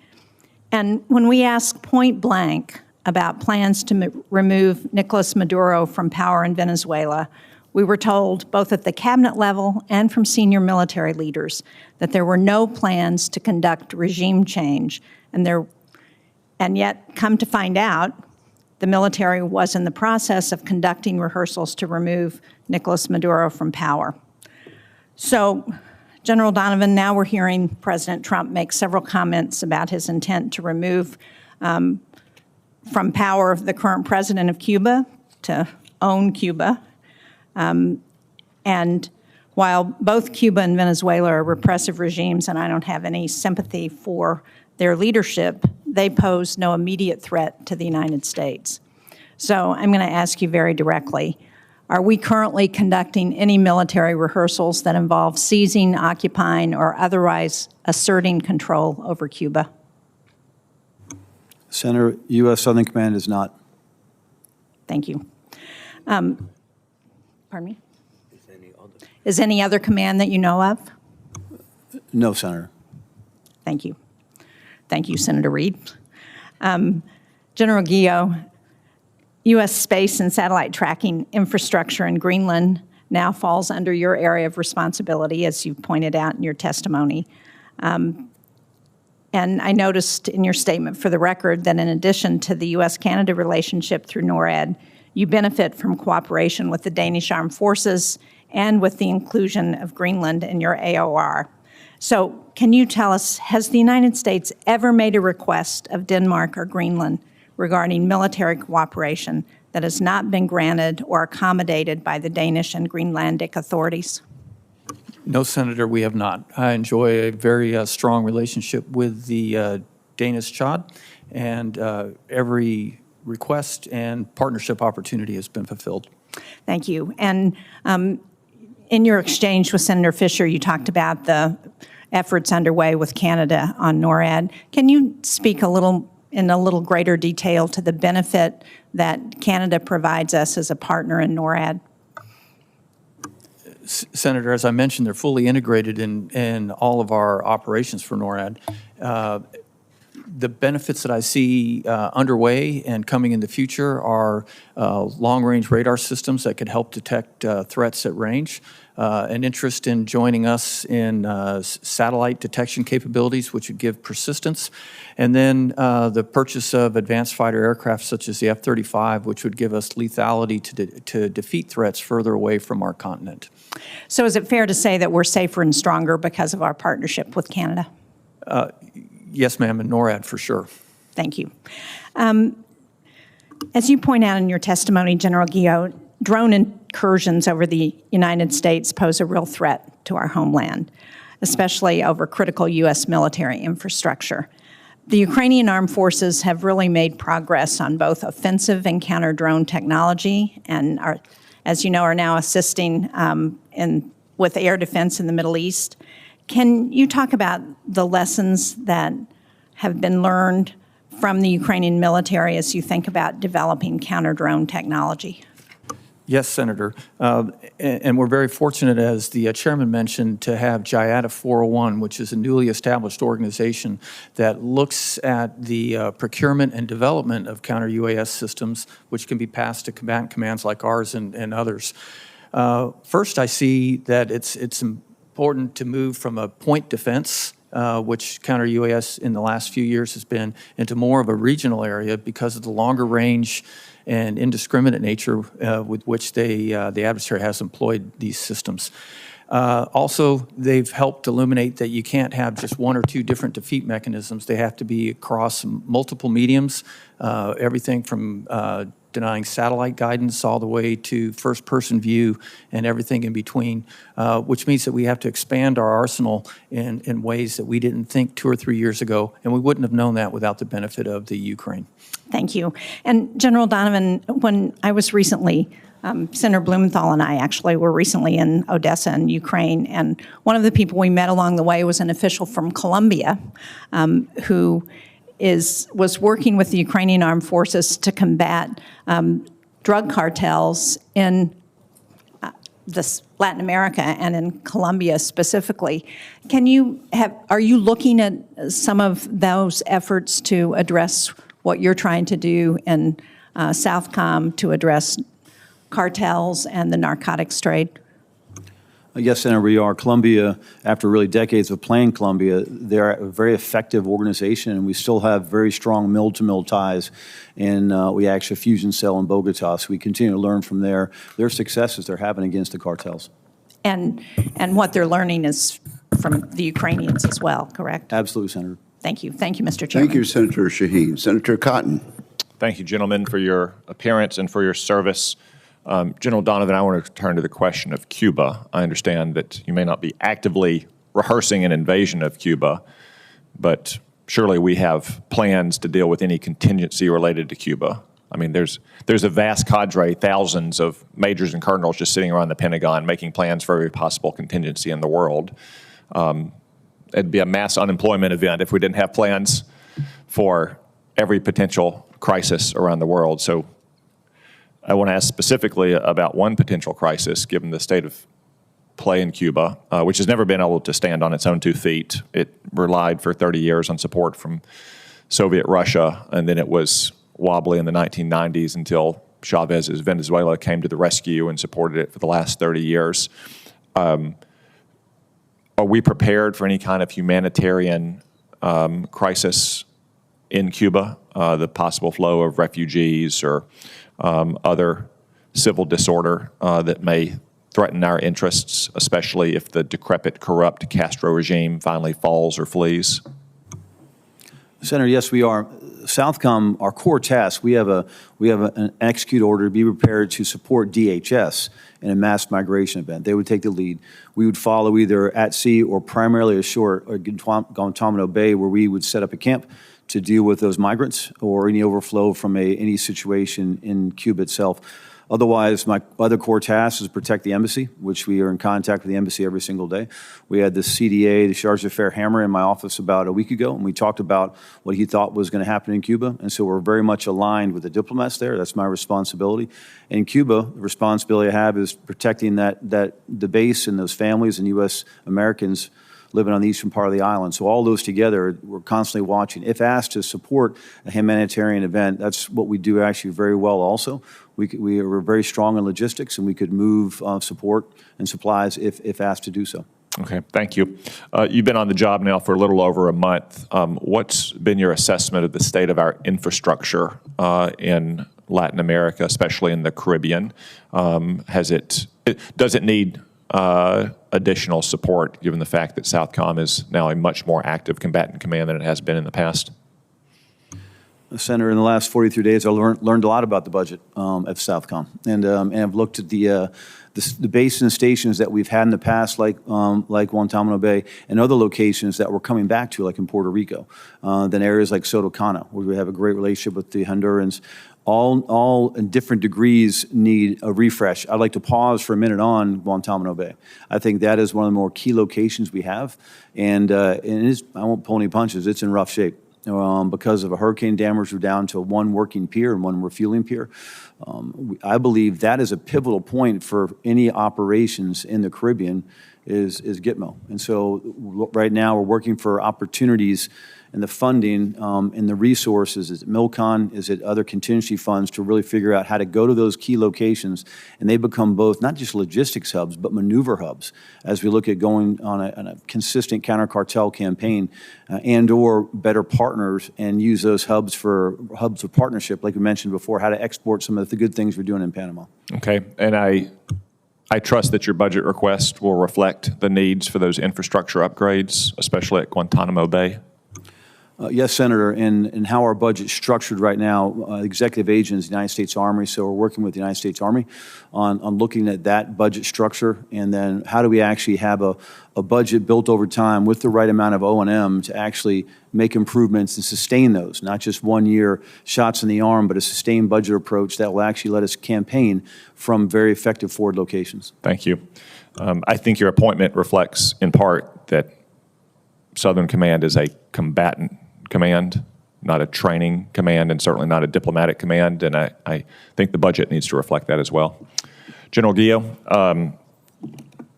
And when we asked point blank about plans to remove Nicolas Maduro from power in Venezuela, we were told, both at the cabinet level and from senior military leaders, that there were no plans to conduct regime change. And yet, come to find out, the military was in the process of conducting rehearsals to remove Nicolas Maduro from power. So, General Donovan, now we're hearing President Trump make several comments about his intent to remove from power the current president of Cuba, to own Cuba. And while both Cuba and Venezuela are repressive regimes, and I don't have any sympathy for their leadership, they pose no immediate threat to the United States. So I'm going to ask you very directly, are we currently conducting any military rehearsals that involve seizing, occupying, or otherwise asserting control over Cuba? Senator, U.S. Southern Command is not. Thank you. Pardon me? Is any other command that you know of? No, Senator. Thank you. Thank you, Senator Reid. General Guillot, U.S. space and satellite tracking infrastructure in Greenland now falls under your area of responsibility, as you pointed out in your testimony. And I noticed in your statement for the record that in addition to the U.S.-Canada relationship through NORAD, you benefit from cooperation with the Danish Armed Forces and with the inclusion of Greenland in your AOR. So can you tell us, has the United States ever made a request of Denmark or Greenland regarding military cooperation that has not been granted or accommodated by the Danish and Greenlandic authorities? No, Senator, we have not. I enjoy a very strong relationship with the Danish CHOD, and every request and partnership opportunity has been fulfilled. Thank you. And in your exchange with Senator Fisher, you talked about the efforts underway with Canada on NORAD. Can you speak in a little greater detail to the benefit that Canada provides us as a partner in NORAD? Senator, as I mentioned, they're fully integrated in all of our operations for NORAD. The benefits that I see underway and coming in the future are long-range radar systems that could help detect threats at range, an interest in joining us in satellite detection capabilities, which would give persistence, and then the purchase of advanced fighter aircraft such as the F-35, which would give us lethality to defeat threats further away from our continent. So is it fair to say that we're safer and stronger because of our partnership with Canada? Yes, ma'am, and NORAD for sure. Thank you. As you point out in your testimony, General Guillot, drone incursions over the United States pose a real threat to our homeland, especially over critical U.S. military infrastructure. The Ukrainian armed forces have really made progress on both offensive and counter-drone technology, and are, as you know, are now assisting with air defense in the Middle East. Can you talk about the lessons that have been learned from the Ukrainian military as you think about developing counter-drone technology? Yes, Senator. And we're very fortunate, as the chairman mentioned, to have GIATA 401, which is a newly established organization that looks at the procurement and development of counter-UAS systems, which can be passed to combatant commands like ours and others. First, I see that it's important to move from a point defense, which counter-UAS in the last few years has been, into more of a regional area because of the longer range and indiscriminate nature with which the adversary has employed these systems. Also, they've helped illuminate that you can't have just one or two different defeat mechanisms. They have to be across multiple mediums, everything from denying satellite guidance all the way to first-person view and everything in between, which means that we have to expand our arsenal in ways that we didn't think 2 or 3 years ago, and we wouldn't have known that without the benefit of the Ukraine. Thank you. And General Donovan, when I was recently, Senator Blumenthal and I actually were recently in Odessa in Ukraine, and one of the people we met along the way was an official from Colombia who was working with the Ukrainian armed forces to combat drug cartels in Latin America and in Colombia specifically. Are you looking at some of those efforts to address what you're trying to do in Southcom to address cartels and the narcotics trade? Yes, Senator, we are. Colombia, after really decades of playing Colombia, they're a very effective organization, and we still have very strong mill-to-mill ties. And we actually fusion cell in Bogota, so we continue to learn from their successes they're having against the cartels. And what they're learning is from the Ukrainians as well, correct? Absolutely, Senator. Thank you. Thank you, Mr. Chairman. Thank you, Senator Shaheen. Senator Cotton. Thank you, gentlemen, for your appearance and for your service. General Donovan, I want to turn to the question of Cuba. I understand that you may not be actively rehearsing an invasion of Cuba, but surely we have plans to deal with any contingency related to Cuba. I mean, there's a vast cadre, thousands of majors and colonels just sitting around the Pentagon making plans for every possible contingency in the world. It'd be a mass unemployment event if we didn't have plans for every potential crisis around the world. So I want to ask specifically about one potential crisis, given the state of play in Cuba, which has never been able to stand on its own 2 feet. It relied for 30 years on support from Soviet Russia, and then it was wobbly in the 1990s until Chavez's Venezuela came to the rescue and supported it for the last 30 years. Are we prepared for any kind of humanitarian crisis in Cuba, the possible flow of refugees or other civil disorder that may threaten our interests, especially if the decrepit, corrupt Castro regime finally falls or flees? Senator, yes, we are. Southcom, our core task, we have an execute order to be prepared to support DHS in a mass migration event. They would take the lead. We would follow either at sea or primarily ashore at Guantanamo Bay, where we would set up a camp to deal with those migrants or any overflow from any situation in Cuba itself. Otherwise, my other core task is protect the embassy, which we are in contact with the embassy every single day. We had the CDA, the Charge d'Affaires Hammer, in my office about a week ago, and we talked about what he thought was going to happen in Cuba. And so we're very much aligned with the diplomats there. That's my responsibility. In Cuba, the responsibility I have is protecting the base and those families and U.S. Americans living on the eastern part of the island. So all those together, we're constantly watching. If asked to support a humanitarian event, that's what we do actually very well also. We are very strong in logistics, and we could move support and supplies if asked to do so. Okay, thank you. You've been on the job now for a little over a month. What's been your assessment of the state of our infrastructure in Latin America, especially in the Caribbean? Does it need additional support, given the fact that Southcom is now a much more active combatant command than it has been in the past? Senator, in the last 43 days, I learned a lot about the budget at Southcom, and I've looked at the basin stations that we've had in the past, like Guantanamo Bay, and other locations that we're coming back to, like in Puerto Rico, then areas like Soto Cana, where we have a great relationship with the Hondurans. All in different degrees need a refresh. I'd like to pause for a minute on Guantanamo Bay. I think that is one of the more key locations we have, and it is, I won't pull any punches, it's in rough shape. Because of a hurricane damage, we're down to one working pier and one refueling pier. I believe that is a pivotal point for any operations in the Caribbean is Gitmo. And so right now we're working for opportunities and the funding and the resources. Is it MILCON? Is it other contingency funds to really figure out how to go to those key locations, and they become both not just logistics hubs but maneuver hubs as we look at going on a consistent counter-cartel campaign and or better partners and use those hubs of partnership, like we mentioned before, how to export some of the good things we're doing in Panama. Okay, and I trust that your budget request will reflect the needs for those infrastructure upgrades, especially at Guantanamo Bay. Yes, Senator, and how our budget's structured right now, executive agent is the United States Army, so we're working with the United States Army on looking at that budget structure, and then how do we actually have a budget built over time with the right amount of O&M to actually make improvements and sustain those, not just 1 year shots in the arm, but a sustained budget approach that will actually let us campaign from very effective forward locations. Thank you. I think your appointment reflects in part that Southern Command is a combatant command, not a training command, and certainly not a diplomatic command, and I think the budget needs to reflect that as well. General Guillot,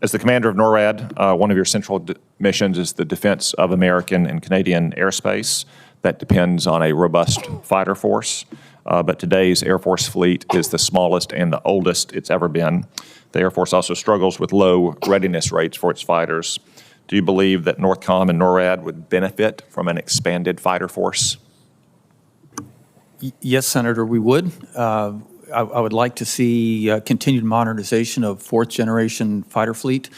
as the commander of NORAD, one of your central missions is the defense of American and Canadian airspace. That depends on a robust fighter force, but today's Air Force fleet is the smallest and the oldest it's ever been. The Air Force also struggles with low readiness rates for its fighters. Do you believe that NORTHCOM and NORAD would benefit from an expanded fighter force? Yes, Senator, we would. I would like to see continued modernization of fourth-generation fighter fleet.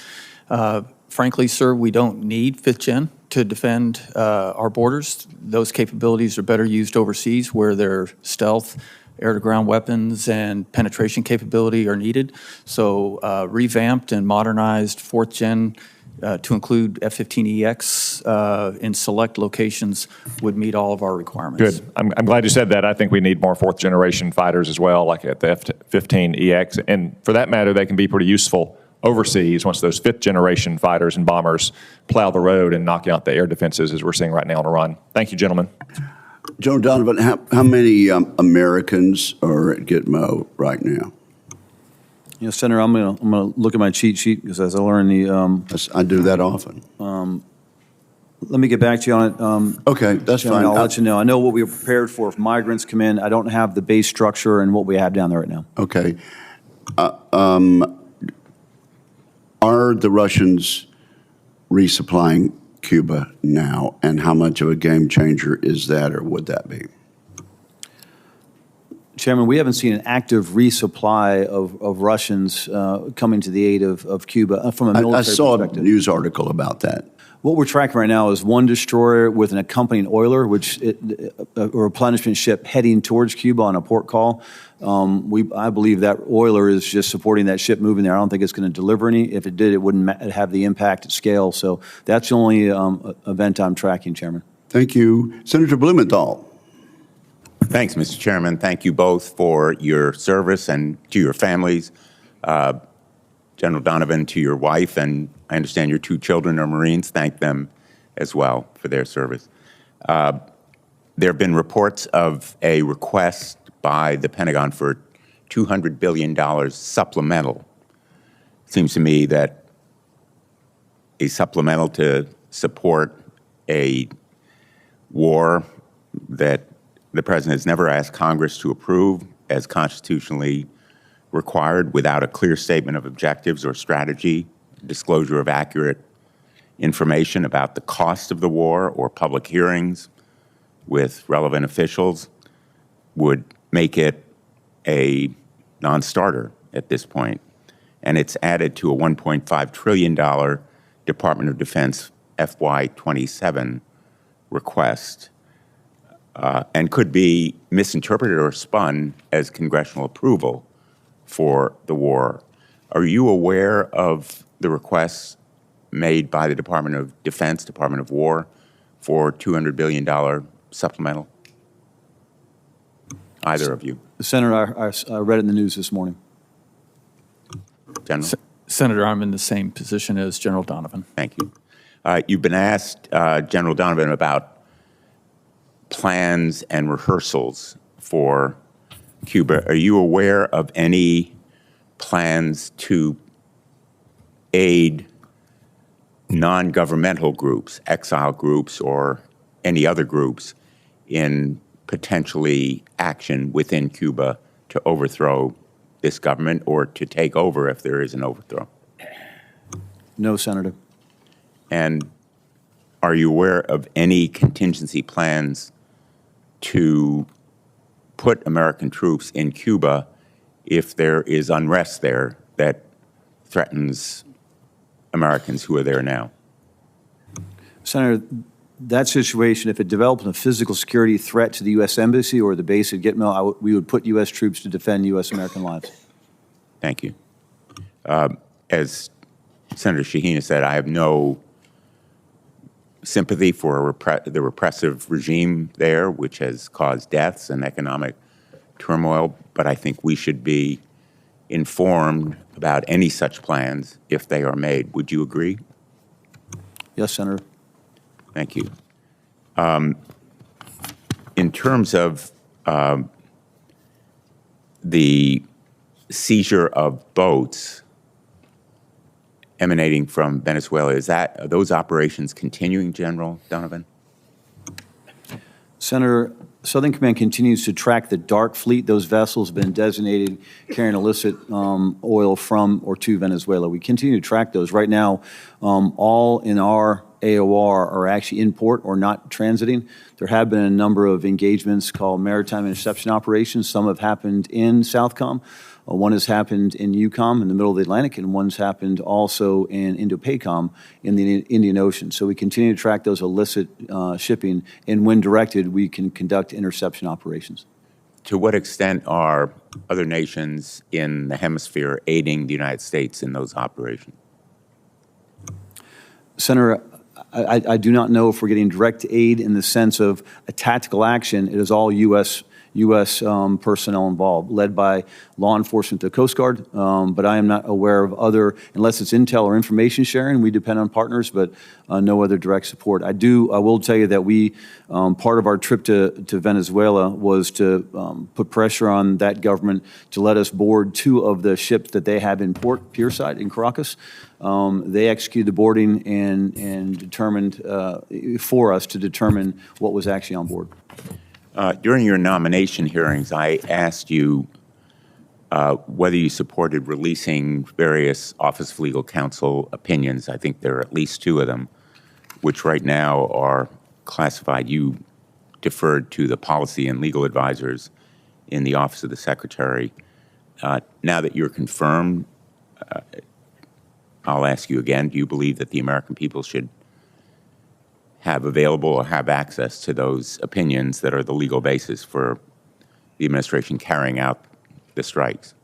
Frankly, sir, we don't need fifth-gen to defend our borders. Those capabilities are better used overseas where their stealth, air-to-ground weapons, and penetration capability are needed. So revamped and modernized fourth-gen to include F-15EX in select locations would meet all of our requirements. Good. I'm glad you said that. I think we need more fourth-generation fighters as well, like at the F-15EX. And for that matter, they can be pretty useful overseas once those fifth-generation fighters and bombers plow the road and knock out the air defenses as we're seeing right now on Iran. Thank you, gentlemen. General Donovan, how many Americans are at Gitmo right now? You know, Senator, I'm gonna look at my cheat sheet because as I learn the I do that often. let me get back to you on it. Okay, that's Chairman, fine. I'll let you know. I know what we were prepared for if migrants come in. I don't have the base structure and what we have down there right now. Okay. Are the Russians resupplying Cuba now, and how much of a game changer is that, or would that be? Chairman, we haven't seen an active resupply of Russians coming to the aid of Cuba from a military I saw perspective. a news article about that. What we're tracking right now is one destroyer with an accompanying oiler, which a replenishment ship heading towards Cuba on a port call. I believe that oiler is just supporting that ship moving there. I don't think it's going to deliver any. If it did, it wouldn't have the impact at scale. So that's the only event I'm tracking, Chairman. Thank you. Senator Blumenthal. Thanks, Mr. Chairman. Thank you both for your service and to your families. General Donovan, to your wife, and I understand your 2 children are Marines. Thank them as well for their service. There have been reports of a request by the Pentagon for $200 billion supplemental. It seems to me that a supplemental to support a war that the President has never asked Congress to approve as constitutionally required without a clear statement of objectives or strategy, disclosure of accurate information about the cost of the war or public hearings with relevant officials would make it a non-starter at this point. And it's added to a $1.5 trillion Department of Defense FY27 request. and could be misinterpreted or spun as congressional approval for the war. Are you aware of the requests made by the Department of Defense, Department of War, for $200 billion supplemental? Either of you? Senator, I read it in the news this morning. General? Senator, I'm in the same position as General Donovan. Thank you. You've been asked, General Donovan, about plans and rehearsals for Cuba. Are you aware of any plans to aid non-governmental groups, exile groups, or any other groups in potentially action within Cuba to overthrow this government or to take over if there is an overthrow? No, Senator. And are you aware of any contingency plans to put American troops in Cuba if there is unrest there that threatens Americans who are there now? Senator, that situation, if it developed a physical security threat to the U.S. Embassy or the base at Gitmo, we would put U.S. troops to defend U.S. American lives. Thank you. As Senator Shaheen said, I have no sympathy for the repressive regime there, which has caused deaths and economic turmoil, but I think we should be informed about any such plans if they are made. Would you agree? Yes, Senator. Thank you. In terms of the seizure of boats emanating from Venezuela, are those operations continuing, General Donovan? Senator, Southern Command continues to track the dark fleet. Those vessels have been designated carrying illicit oil from or to Venezuela. We continue to track those. Right now, all in our AOR are actually in port or not transiting. There have been a number of engagements called maritime interception operations. Some have happened in Southcom. One has happened in EUCOM in the middle of the Atlantic, and one's happened also in Indo-PACOM in the Indian Ocean. So we continue to track those illicit shipping, and when directed, we can conduct interception operations. To what extent are other nations in the hemisphere aiding the United States in those operations? Senator, I do not know if we're getting direct aid in the sense of a tactical action. It is all U.S. Personnel involved, led by law enforcement, the Coast Guard, but I am not aware of other, unless it's intel or information sharing, we depend on partners, but no other direct support. I will tell you that we, part of our trip to Venezuela was to put pressure on that government to let us board 2 of the ships that they have in port, Pierside in Caracas. They executed the boarding and determined for us to determine what was actually on board. During your nomination hearings, I asked you whether you supported releasing various Office of Legal Counsel opinions. I think there are at least 2 of them, which right now are classified. You deferred to the policy and legal advisors in the Office of the Secretary. Now that you're confirmed, I'll ask you again, do you believe that the American people should have available or have access to those opinions that are the legal basis for the administration carrying out the strikes?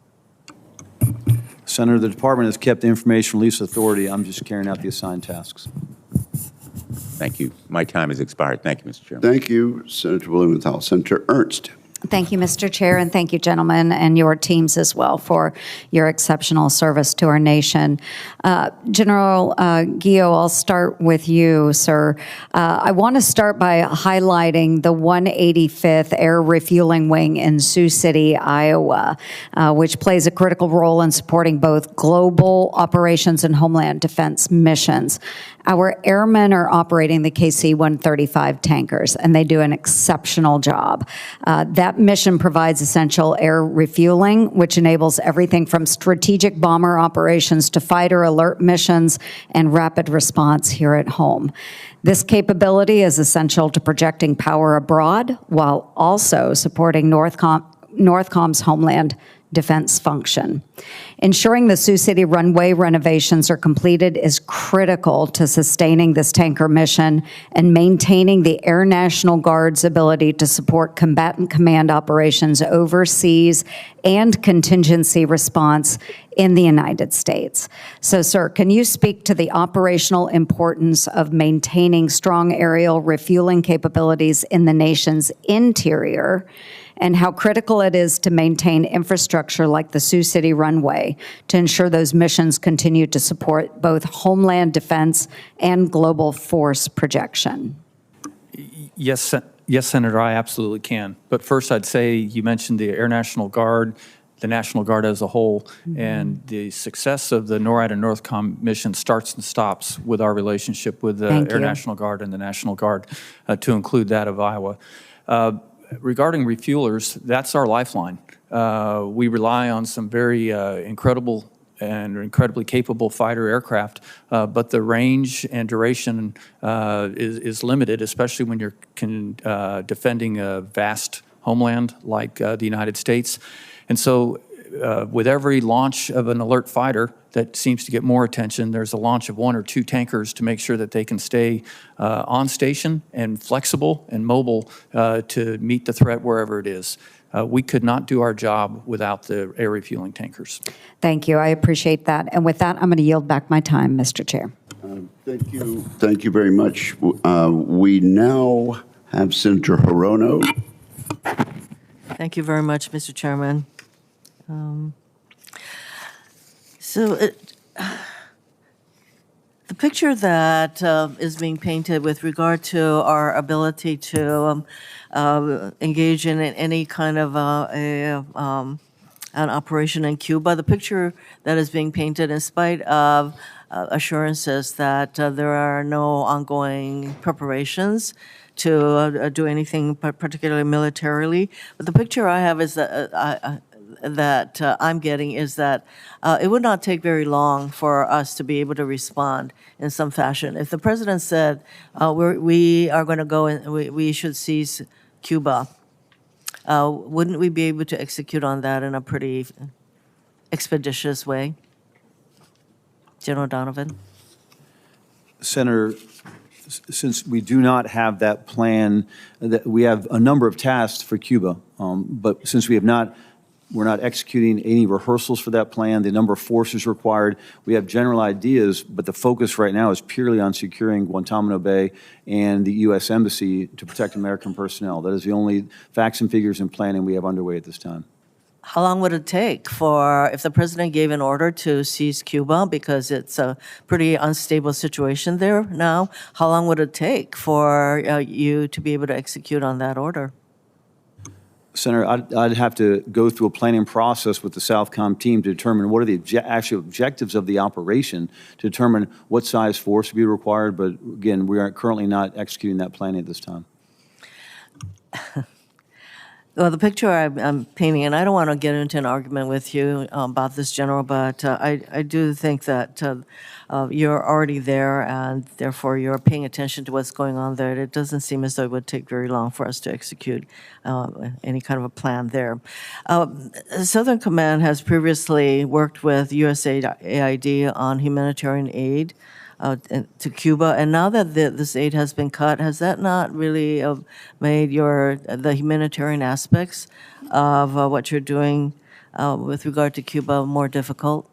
Senator, the Department has kept the information release authority. I'm just carrying out the assigned tasks. Thank you. My time has expired. Thank you, Mr. Chairman. Thank you, Senator Blumenthal. Senator Ernst. Thank you, Mr. Chair, and thank you, gentlemen, and your teams as well for your exceptional service to our nation. General Guillot, I'll start with you, sir. I want to start by highlighting the 185th Air Refueling Wing in Sioux City, Iowa, which plays a critical role in supporting both global operations and homeland defense missions. Our airmen are operating the KC-135 tankers, and they do an exceptional job. That mission provides essential air refueling, which enables everything from strategic bomber operations to fighter alert missions and rapid response here at home. This capability is essential to projecting power abroad while also supporting Northcom's homeland defense function. Ensuring the Sioux City runway renovations are completed is critical to sustaining this tanker mission and maintaining the Air National Guard's ability to support combatant command operations overseas and contingency response in the United States. So, sir, can you speak to the operational importance of maintaining strong aerial refueling capabilities in the nation's interior, and how critical it is to maintain infrastructure like the Sioux City runway to ensure those missions continue to support both homeland defense and global force projection? Yes, Senator, I absolutely can. But first, I'd say you mentioned the Air National Guard, the National Guard as a whole, and the success of the NORAD and NORTHCOM mission starts and stops with our relationship with the Air National Guard and the National Guard, to include that of Iowa. Regarding refuelers, that's our lifeline. We rely on some very incredible and incredibly capable fighter aircraft, but the range and duration is limited, especially when you're defending a vast homeland like the United States. And so with every launch of an alert fighter that seems to get more attention, there's a launch of 1 or 2 tankers to make sure that they can stay on station and flexible and mobile to meet the threat wherever it is. We could not do our job without the air refueling tankers. Thank you. I appreciate that. And with that, I'm going to yield back my time, Mr. Chair. Thank you. Thank you very much. We now have Senator Hirono. Thank you very much, Mr. Chairman. The picture that is being painted with regard to our ability to engage in any kind of an operation in Cuba, the picture that is being painted in spite of assurances that there are no ongoing preparations to do anything particularly militarily. But the picture I have is that I'm getting is that it would not take very long for us to be able to respond in some fashion. If the president said we are going to go and we should seize Cuba, wouldn't we be able to execute on that in a pretty expeditious way? General Donovan? Senator, since we do not have that plan, that we have a number of tasks for Cuba, but since we're not executing any rehearsals for that plan, the number of forces required, we have general ideas, but the focus right now is purely on securing Guantanamo Bay and the U.S. Embassy to protect American personnel. That is the only facts and figures and planning we have underway at this time. How long would it take for, if the president gave an order to seize Cuba, because it's a pretty unstable situation there now, how long would it take for you to be able to execute on that order? Senator, I'd have to go through a planning process with the Southcom team to determine what are the actual objectives of the operation, to determine what size force would be required. But again, we are currently not executing that planning at this time. Well, the picture I'm painting, and I don't want to get into an argument with you about this, General, but I do think that you're already there, and therefore you're paying attention to what's going on there. It doesn't seem as though it would take very long for us to execute any kind of a plan there. Southern Command has previously worked with USAID on humanitarian aid to Cuba, and now that this aid has been cut, has that not really made the humanitarian aspects of what you're doing with regard to Cuba more difficult?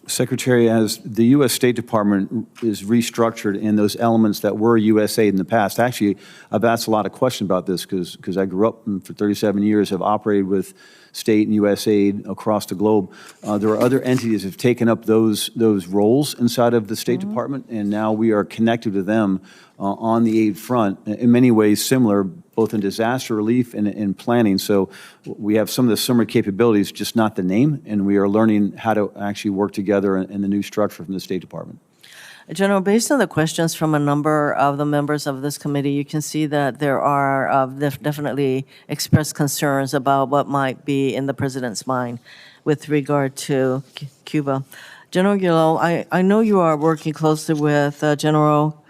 Secretary, as the U.S. State Department is restructured in those elements that were USAID in the past, actually, I've asked a lot of questions about this because I grew up and for 37 years have operated with state and USAID across the globe. There are other entities that have taken up those roles inside of the State Department, and now we are connected to them on the aid front, in many ways similar, both in disaster relief and in planning. So we have some of the similar capabilities, just not the name, and we are learning how to actually work together in the new structure from the State Department. General, based on the questions from a number of the members of this committee, you can see that there are definitely expressed concerns about what might be in the president's mind with regard to Cuba. General Guillot, I know you are working closely with General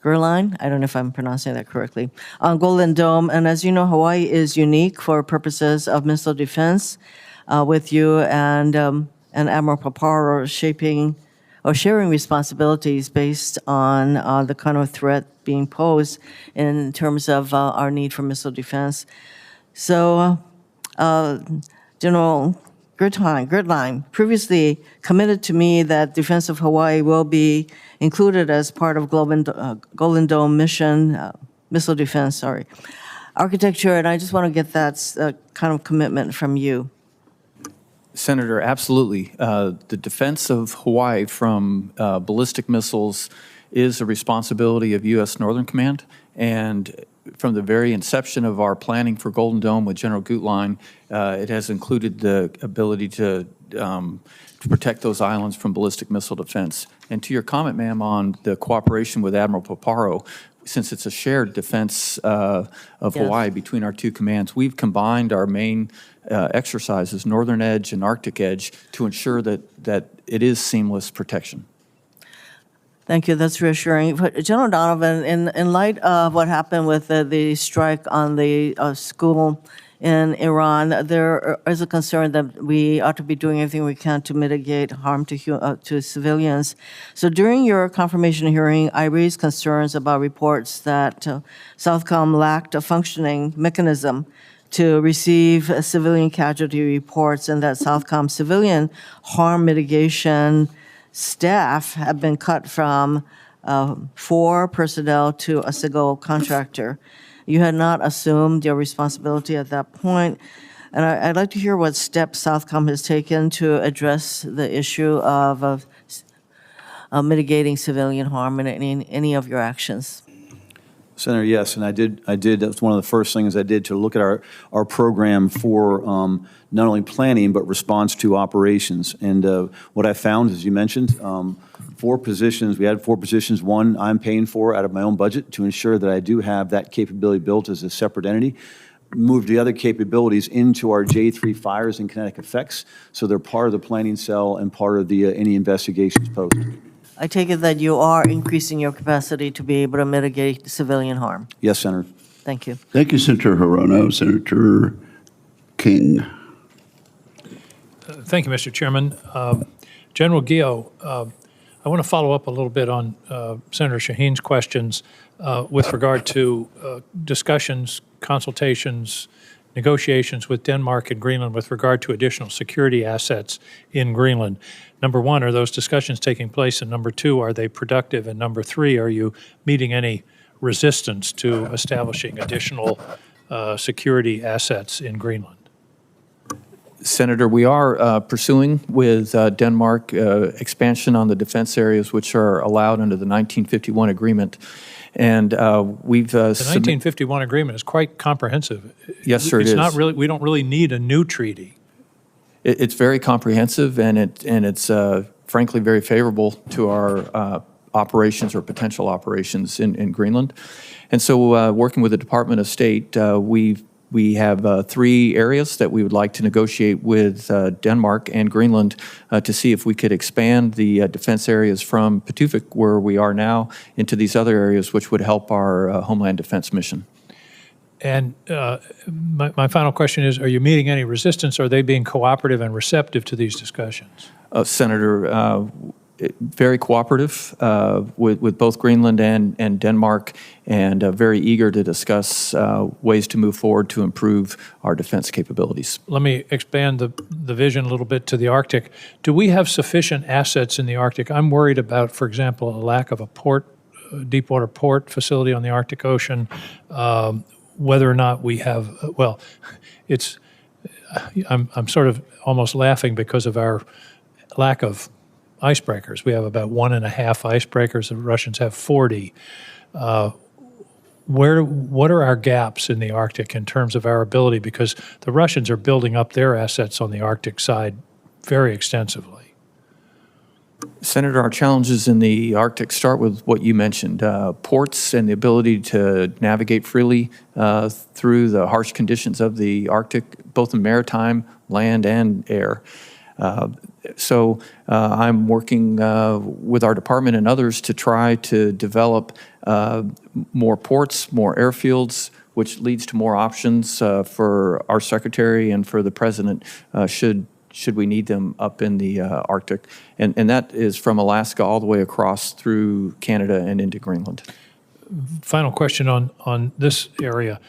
Gerline, I don't know if I'm pronouncing that correctly, on Golden Dome. And as you know, Hawaii is unique for purposes of missile defense, with you and Admiral Paparo sharing responsibilities based on the kind of threat being posed in terms of our need for missile defense. So General Gridline previously committed to me that defense of Hawaii will be included as part of Golden Dome mission, missile defense, architecture, and I just want to get that kind of commitment from you. Senator, absolutely. The defense of Hawaii from ballistic missiles is a responsibility of U.S. Northern Command, and from the very inception of our planning for Golden Dome with General Gutlein, it has included the ability to protect those islands from ballistic missile defense. And to your comment, ma'am, on the cooperation with Admiral Paparo, since it's a shared defense of Hawaii between our two commands, we've combined our main exercises, Northern Edge and Arctic Edge, to ensure that it is seamless protection. Thank you. That's reassuring. But General Donovan, in light of what happened with the strike on the school in Iran, there is a concern that we ought to be doing everything we can to mitigate harm to civilians. So during your confirmation hearing, I raised concerns about reports that Southcom lacked a functioning mechanism to receive civilian casualty reports, and that Southcom civilian harm mitigation staff have been cut from 4 personnel to a single contractor. You had not assumed your responsibility at that point, and I'd like to hear what steps Southcom has taken to address the issue of mitigating civilian harm in any of your actions. Senator, yes, and I did. That's one of the first things I did to look at our program for not only planning but response to operations. And what I found, as you mentioned, 4 positions. We had 4 positions. One I'm paying for out of my own budget to ensure that I do have that capability built as a separate entity. Moved the other capabilities into our J3 fires and kinetic effects, so they're part of the planning cell and part of the any investigations post. I take it that you are increasing your capacity to be able to mitigate civilian harm. Yes, Senator. Thank you. Thank you, Senator Hirono. Senator King. Thank you, Mr. Chairman. General Guillot, I want to follow up a little bit on Senator Shaheen's questions with regard to discussions, consultations, negotiations with Denmark and Greenland with regard to additional security assets in Greenland. Number 1, are those discussions taking place? And number 2, are they productive? And number 3, are you meeting any resistance to establishing additional security assets in Greenland? Senator, we are pursuing with Denmark expansion on the defense areas which are allowed under the 1951 agreement. And we've the 1951 agreement is quite comprehensive. Yes, sir, it is. Not really. We don't really need a new treaty. It's very comprehensive, and it's frankly very favorable to our operations or potential operations in Greenland. And so, working with the Department of State, we have 3 areas that we would like to negotiate with Denmark and Greenland to see if we could expand the defense areas from Patuxent, where we are now, into these other areas, which would help our Homeland Defense mission. And my final question is, are you meeting any resistance? Are they being cooperative and receptive to these discussions? Senator, very cooperative with both Greenland and Denmark, and very eager to discuss ways to move forward to improve our defense capabilities. Let me expand the vision a little bit to the Arctic. Do we have sufficient assets in the Arctic? I'm worried about, for example, a lack of a port, deepwater port facility on the Arctic Ocean, whether or not we have, well, I'm sort of almost laughing because of our lack of icebreakers. We have about 1.5 icebreakers. The Russians have 40. What are our gaps in the Arctic in terms of our ability? Because the Russians are building up their assets on the Arctic side very extensively. Senator, our challenges in the Arctic start with what you mentioned, ports and the ability to navigate freely through the harsh conditions of the Arctic, both in maritime, land, and air. So I'm working with our department and others to try to develop more ports, more airfields, which leads to more options for our secretary and for the president should we need them up in the Arctic. And that is from Alaska all the way across through Canada and into Greenland. Final question on this area.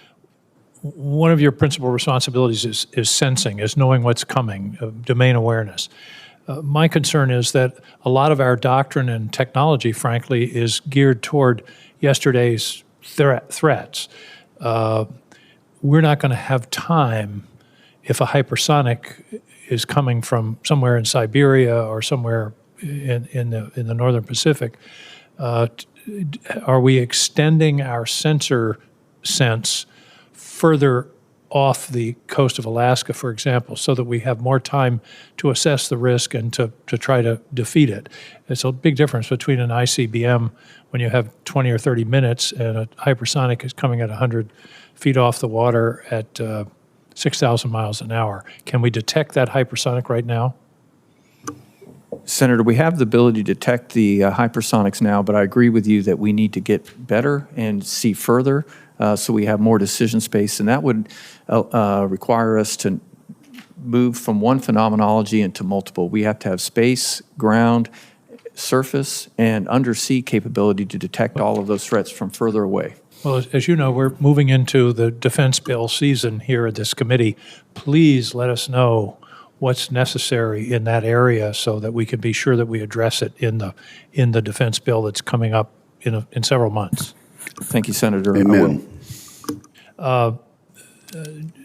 One of your principal responsibilities is sensing, is knowing what's coming, domain awareness. My concern is that a lot of our doctrine and technology, frankly, is geared toward yesterday's threats. We're not going to have time if a hypersonic is coming from somewhere in Siberia or somewhere in the northern Pacific. Are we extending our sensor sense further off the coast of Alaska, for example, so that we have more time to assess the risk and to try to defeat it? It's a big difference between an ICBM when you have 20 or 30 minutes and a hypersonic is coming at 100 feet off the water at 6,000 miles an hour. Can we detect that hypersonic right now? Senator, we have the ability to detect the hypersonics now, but I agree with you that we need to get better and see further so we have more decision space, and that would require us to move from one phenomenology into multiple. We have to have space, ground, surface, and undersea capability to detect all of those threats from further away. Well, as you know, we're moving into the defense bill season here at this committee. Please let us know what's necessary in that area so that we can be sure that we address it in the defense bill that's coming up in several months. Thank you, Senator. Amen. I will.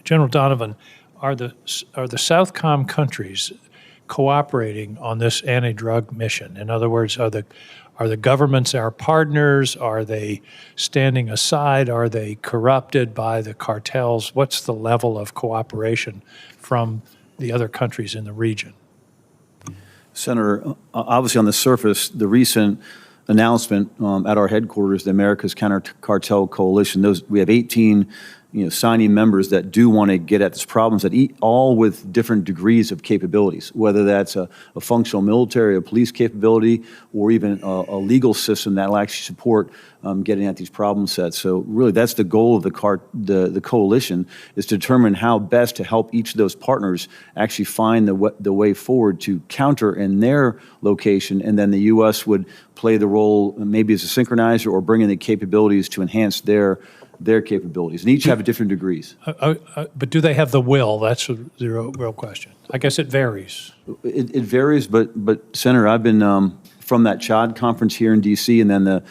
General Donovan, are the Southcom countries cooperating on this anti-drug mission? In other words, are the governments our partners? Are they standing aside? Are they corrupted by the cartels? What's the level of cooperation from the other countries in the region? Senator, obviously on the surface, the recent announcement at our headquarters, the America's Counter-Cartel Coalition, we have 18 signing members that do want to get at these problems, all with different degrees of capabilities, whether that's a functional military, a police capability, or even a legal system that will actually support getting at these problem sets. So really, that's the goal of the coalition, is to determine how best to help each of those partners actually find the way forward to counter in their location, and then the U.S. would play the role maybe as a synchronizer or bring in the capabilities to enhance their capabilities, and each have different degrees. But do they have the will? That's the real question. I guess it varies. It varies, but Senator, I've been from that CHOD conference here in D.C. and then the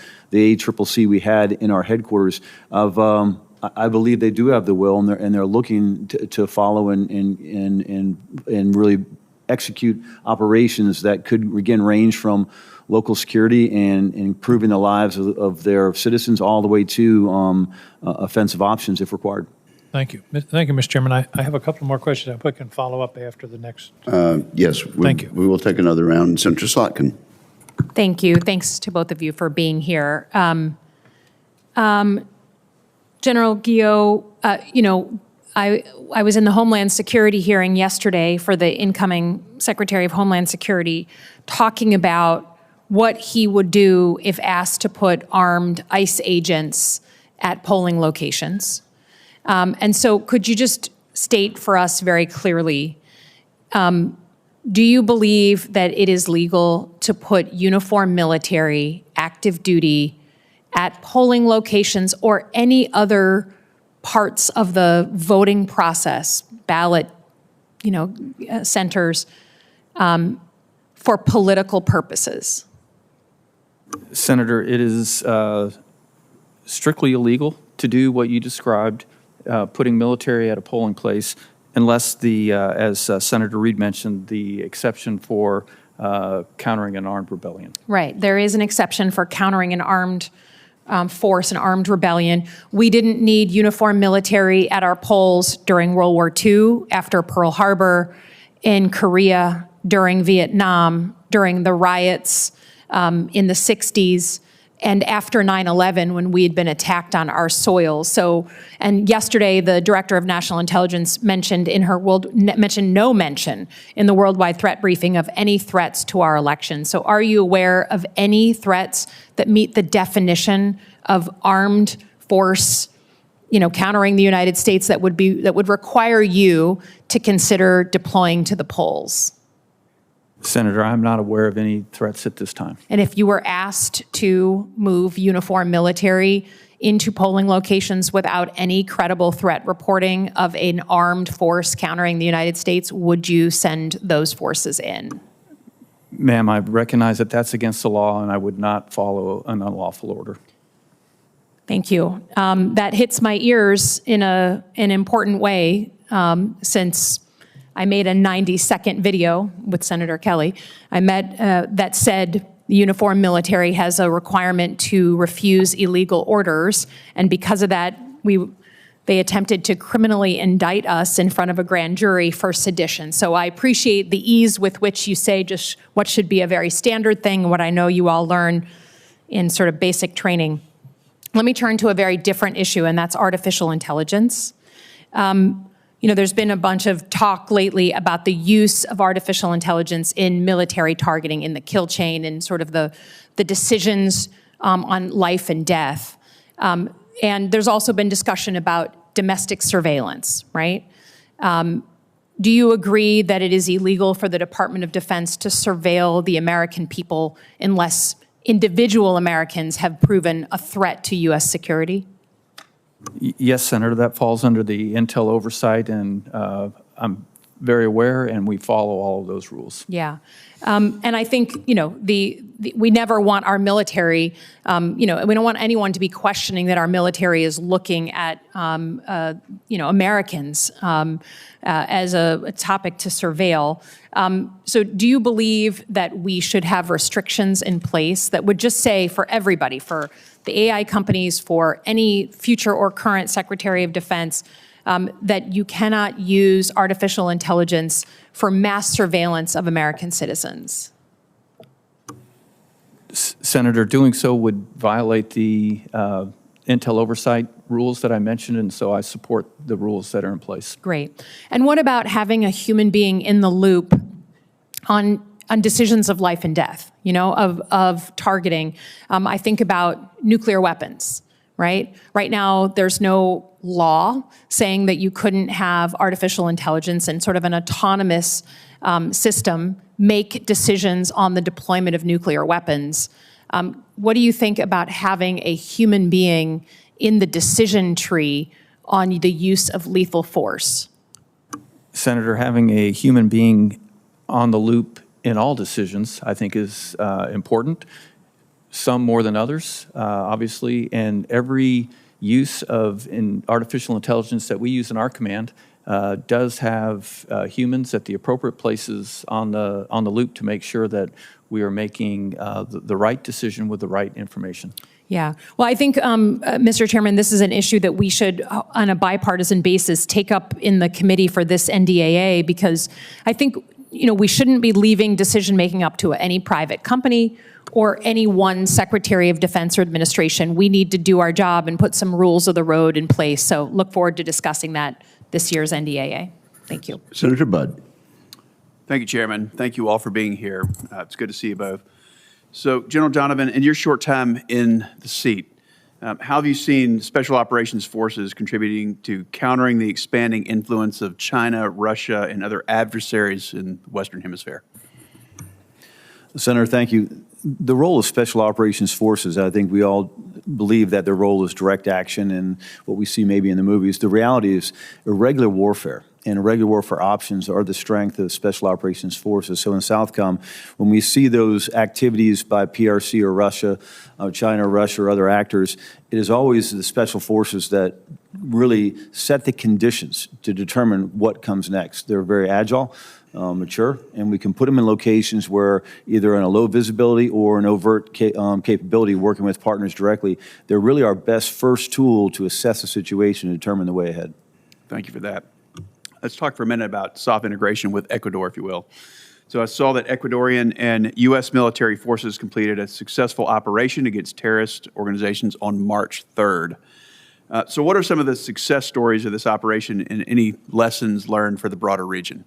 ACCC we had in our headquarters. I believe they do have the will, and they're looking to follow and really execute operations that could again range from local security and improving the lives of their citizens all the way to offensive options if required. Thank you. Thank you, Mr. Chairman. I have a couple more questions. I hope I can follow up after the next. Yes. Thank you. We will take another round. Senator Slotkin. Thank you. Thanks to both of you for being here. General Guillot, I was in the Homeland Security hearing yesterday for the incoming Secretary of Homeland Security talking about what he would do if asked to put armed ICE agents at polling locations. And so could you just state for us very clearly, do you believe that it is legal to put uniformed military, active duty, at polling locations or any other parts of the voting process, ballot, centers, for political purposes? Senator, it is strictly illegal to do what you described, putting military at a polling place, unless as Senator Reed mentioned, the exception for countering an armed rebellion. Right. There is an exception for countering an armed force, an armed rebellion. We didn't need uniformed military at our polls during World War II, after Pearl Harbor, in Korea, during Vietnam, during the riots in the 60s. and after 9/11, when we had been attacked on our soil. And yesterday, the Director of National Intelligence mentioned no mention in the worldwide threat briefing of any threats to our elections. So are you aware of any threats that meet the definition of armed force, countering the United States that would require you to consider deploying to the polls? Senator, I'm not aware of any threats at this time. And if you were asked to move uniformed military into polling locations without any credible threat reporting of an armed force countering the United States, would you send those forces in? Ma'am, I recognize that that's against the law, and I would not follow an unlawful order. Thank you. That hits my ears in an important way, since I made a 90-second video with Senator Kelly. That said the uniformed military has a requirement to refuse illegal orders, and because of that, they attempted to criminally indict us in front of a grand jury for sedition. So I appreciate the ease with which you say just what should be a very standard thing, what I know you all learn in sort of basic training. Let me turn to a very different issue, and that's artificial intelligence. There's been a bunch of talk lately about the use of artificial intelligence in military targeting, in the kill chain, and sort of the decisions on life and death. And there's also been discussion about domestic surveillance, right? Do you agree that it is illegal for the Department of Defense to surveil the American people unless individual Americans have proven a threat to U.S. security? Yes, Senator, that falls under the intel oversight, and I'm very aware, and we follow all of those rules. Yeah. And I think, we never want our military, we don't want anyone to be questioning that our military is looking at, Americans as a topic to surveil. So do you believe that we should have restrictions in place that would just say for everybody, for the AI companies, for any future or current Secretary of Defense, that you cannot use artificial intelligence for mass surveillance of American citizens? Senator, doing so would violate the intel oversight rules that I mentioned, and so I support the rules that are in place. Great. And what about having a human being in the loop on decisions of life and death, of targeting? I think about nuclear weapons, right? Right now, there's no law saying that you couldn't have artificial intelligence and sort of an autonomous system make decisions on the deployment of nuclear weapons. What do you think about having a human being in the decision tree on the use of lethal force? Senator, having a human being on the loop in all decisions, I think, is important. Some more than others, obviously, and every use of artificial intelligence that we use in our command does have humans at the appropriate places on the loop to make sure that we are making the right decision with the right information. Yeah. Well, I think, Mr. Chairman, this is an issue that we should, on a bipartisan basis, take up in the committee for this NDAA, because I think, we shouldn't be leaving decision-making up to any private company or any one Secretary of Defense or administration. We need to do our job and put some rules of the road in place. So look forward to discussing that this year's NDAA. Thank you. Senator Budd. Thank you, Chairman. Thank you all for being here. It's good to see you both. So, General Donovan, in your short time in the seat, how have you seen Special Operations Forces contributing to countering the expanding influence of China, Russia, and other adversaries in the Western Hemisphere? Senator, thank you. The role of Special Operations Forces, I think we all believe that their role is direct action and what we see maybe in the movies. The reality is irregular warfare and irregular warfare options are the strength of Special Operations Forces. So in Southcom, when we see those activities by PRC or Russia, China, Russia, or other actors, it is always the Special Forces that really set the conditions to determine what comes next. They're very agile, mature, and we can put them in locations where either in a low visibility or an overt capability working with partners directly, they're really our best first tool to assess the situation and determine the way ahead. Thank you for that. Let's talk for a minute about soft integration with Ecuador, if you will. So I saw that Ecuadorian and U.S. military forces completed a successful operation against terrorist organizations on March 3rd. So what are some of the success stories of this operation and any lessons learned for the broader region?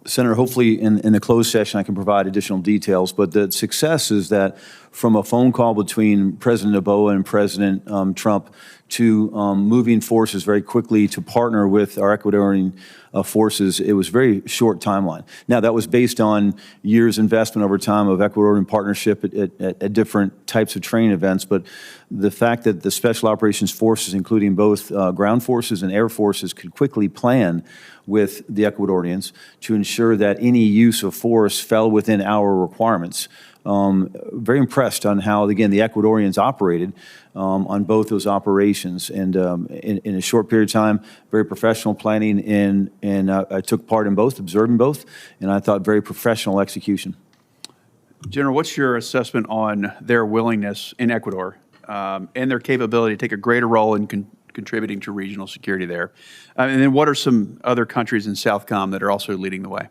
Senator, hopefully in the closed session I can provide additional details, but the success is that from a phone call between President Noboa and President Trump to moving forces very quickly to partner with our Ecuadorian forces, it was a very short timeline. Now, that was based on years investment over time of Ecuadorian partnership at different types of training events, but the fact that the Special Operations Forces, including both ground forces and air forces, could quickly plan with the Ecuadorians to ensure that any use of force fell within our requirements. Very impressed on how, again, the Ecuadorians operated on both those operations. And in a short period of time, very professional planning, and I took part in both, observing both, and I thought very professional execution. General, what's your assessment on their willingness in Ecuador and their capability to take a greater role in contributing to regional security there? And then what are some other countries in Southcom that are also leading the way?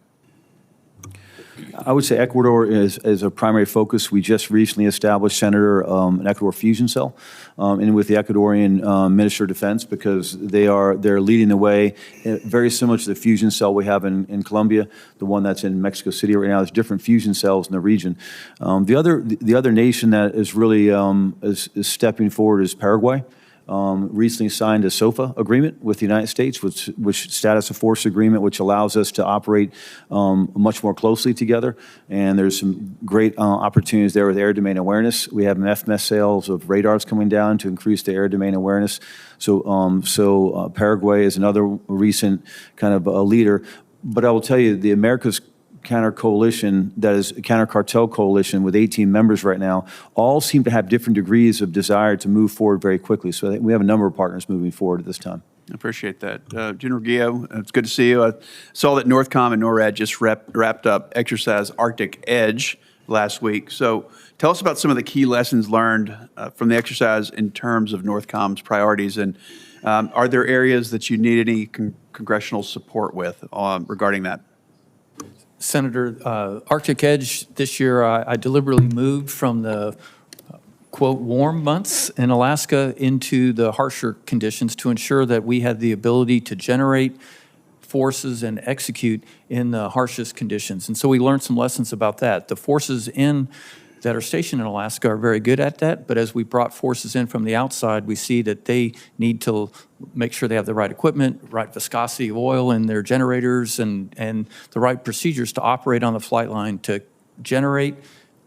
I would say Ecuador is a primary focus. We just recently established, Senator, an Ecuador fusion cell, and with the Ecuadorian Minister of Defense, because they're leading the way, very similar to the fusion cell we have in Colombia, the one that's in Mexico City right now. There's different fusion cells in the region. The other nation that is really is stepping forward is Paraguay. Recently signed a SOFA agreement with the United States, which status of force agreement, which allows us to operate much more closely together. And there's some great opportunities there with air domain awareness. We have FMS sales of radars coming down to increase the air domain awareness. So Paraguay is another recent kind of a leader. But I will tell you, the America's counter coalition, that is a counter cartel coalition with 18 members right now, all seem to have different degrees of desire to move forward very quickly. So I think we have a number of partners moving forward at this time. I appreciate that. General Guillot, it's good to see you. I saw that NORTHCOM and NORAD just wrapped up Exercise Arctic Edge last week. So tell us about some of the key lessons learned from the exercise in terms of NORTHCOM's priorities, and are there areas that you need any congressional support with regarding that? Senator, Arctic Edge this year, I deliberately moved from the quote warm months in Alaska into the harsher conditions to ensure that we had the ability to generate forces and execute in the harshest conditions. And so we learned some lessons about that. The forces that are stationed in Alaska are very good at that, but as we brought forces in from the outside, we see that they need to make sure they have the right equipment, right viscosity of oil in their generators, and the right procedures to operate on the flight line to generate,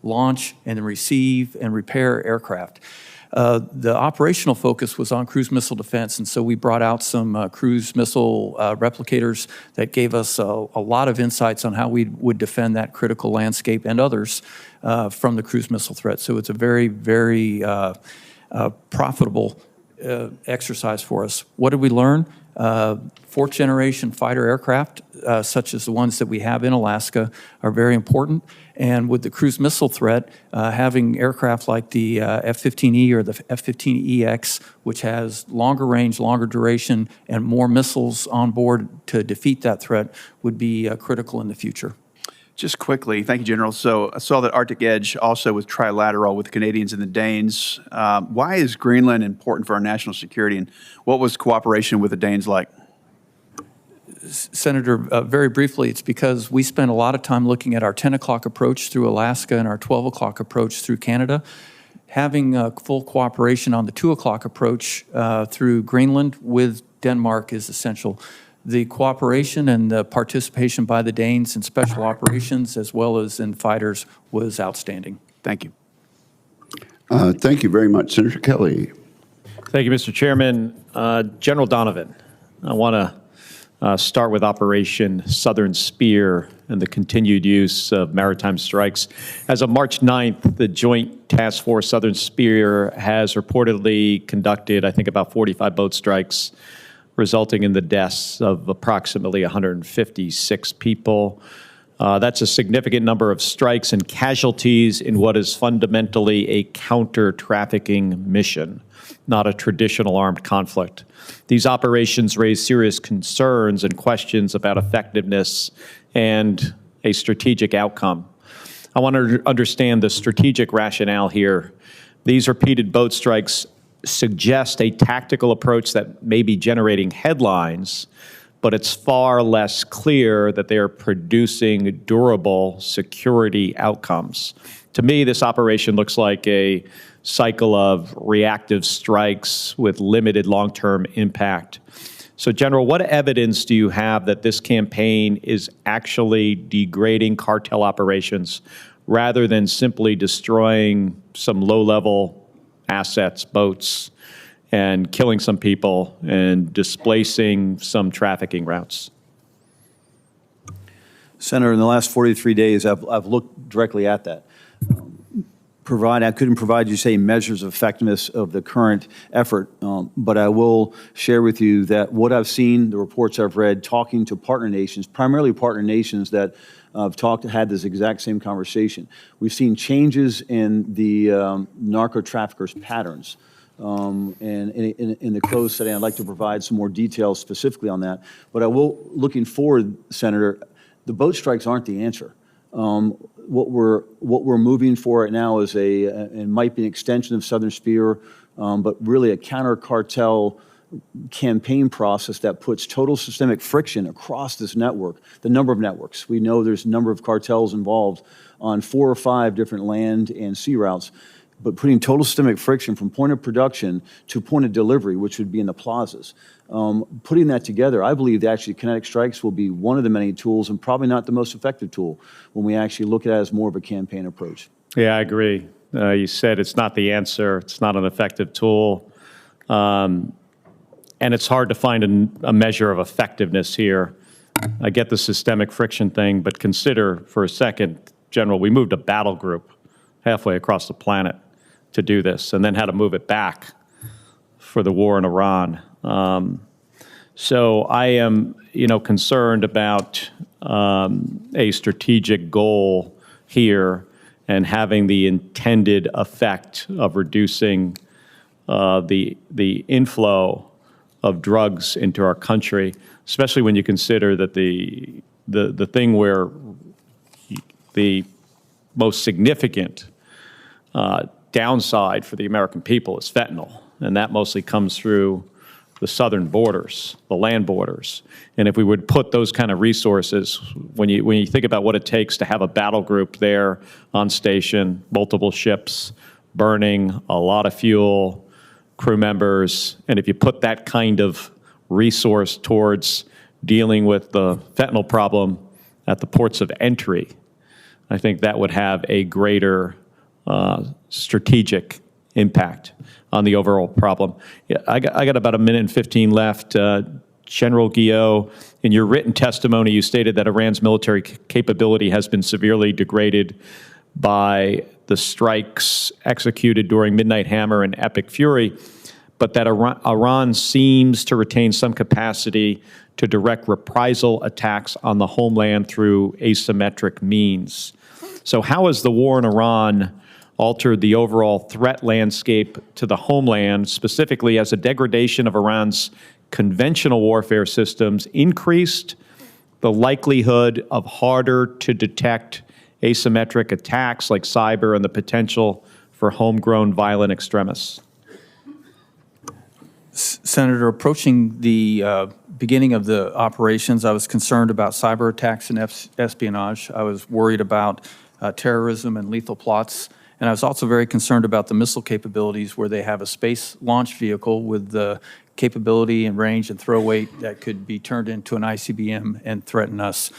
launch, and receive and repair aircraft. The operational focus was on cruise missile defense, and so we brought out some cruise missile replicators that gave us a lot of insights on how we would defend that critical landscape and others from the cruise missile threat. So it's a very, very profitable exercise for us. What did we learn? Fourth generation fighter aircraft, such as the ones that we have in Alaska, are very important. And with the cruise missile threat, having aircraft like the F-15E or the F-15EX, which has longer range, longer duration, and more missiles on board to defeat that threat, would be critical in the future. Just quickly, thank you, General. So I saw that Arctic Edge also was trilateral with the Canadians and the Danes. Why is Greenland important for our national security, and what was cooperation with the Danes like? Senator, very briefly, it's because we spent a lot of time looking at our 10 o'clock approach through Alaska and our 12 o'clock approach through Canada. Having full cooperation on the 2 o'clock approach through Greenland with Denmark is essential. The cooperation and the participation by the Danes in special operations as well as in fighters was outstanding. Thank you. Thank you very much. Senator Kelly. Thank you, Mr. Chairman. General Donovan, I want to start with Operation Southern Spear and the continued use of maritime strikes. As of March 9th, the Joint Task Force Southern Spear has reportedly conducted, I think, about 45 boat strikes, resulting in the deaths of approximately 156 people. That's a significant number of strikes and casualties in what is fundamentally a counter-trafficking mission, not a traditional armed conflict. These operations raise serious concerns and questions about effectiveness and a strategic outcome. I want to understand the strategic rationale here. These repeated boat strikes suggest a tactical approach that may be generating headlines, but it's far less clear that they are producing durable security outcomes. To me, this operation looks like a cycle of reactive strikes with limited long-term impact. So, General, what evidence do you have that this campaign is actually degrading cartel operations rather than simply destroying some low-level assets, boats, and killing some people and displacing some trafficking routes? Senator, in the last 43 days, I've looked directly at that. I couldn't provide you, say, measures of effectiveness of the current effort, but I will share with you that what I've seen, the reports I've read, talking to partner nations, primarily partner nations that have had this exact same conversation. We've seen changes in the narco-traffickers' patterns. And in the closed setting, I'd like to provide some more details specifically on that. But looking forward, Senator, the boat strikes aren't the answer. What we're moving for right now is it might be an extension of Southern Spear, but really a counter-cartel campaign process that puts total systemic friction across this network, the number of networks. We know there's a number of cartels involved on 4 or 5 different land and sea routes, but putting total systemic friction from point of production to point of delivery, which would be in the plazas. Putting that together, I believe that actually kinetic strikes will be one of the many tools and probably not the most effective tool when we actually look at it as more of a campaign approach. Yeah, I agree. You said it's not the answer. It's not an effective tool. And it's hard to find a measure of effectiveness here. I get the systemic friction thing, but consider for a second, General, we moved a battle group halfway across the planet to do this and then had to move it back for the war in Iran. So I am, concerned about a strategic goal here and having the intended effect of reducing the inflow of drugs into our country, especially when you consider that the thing where the most significant downside for the American people is fentanyl, and that mostly comes through the southern borders, the land borders. And if we would put those kind of resources, when you think about what it takes to have a battle group there on station, multiple ships, burning a lot of fuel, crew members, and if you put that kind of resource towards dealing with the fentanyl problem at the ports of entry, I think that would have a greater strategic impact on the overall problem. Yeah, I got about a minute and 15 left. General Guillot, in your written testimony, you stated that Iran's military capability has been severely degraded by the strikes executed during Midnight Hammer and Epic Fury, but that Iran seems to retain some capacity to direct reprisal attacks on the homeland through asymmetric means. So how has the war in Iran altered the overall threat landscape to the homeland, specifically as a degradation of Iran's conventional warfare systems increased the likelihood of harder to detect asymmetric attacks like cyber and the potential for homegrown violent extremists? Senator, approaching the beginning of the operations, I was concerned about cyber attacks and espionage. I was worried about terrorism and lethal plots. And I was also very concerned about the missile capabilities where they have a space launch vehicle with the capability and range and throw weight that could be turned into an ICBM and threaten us.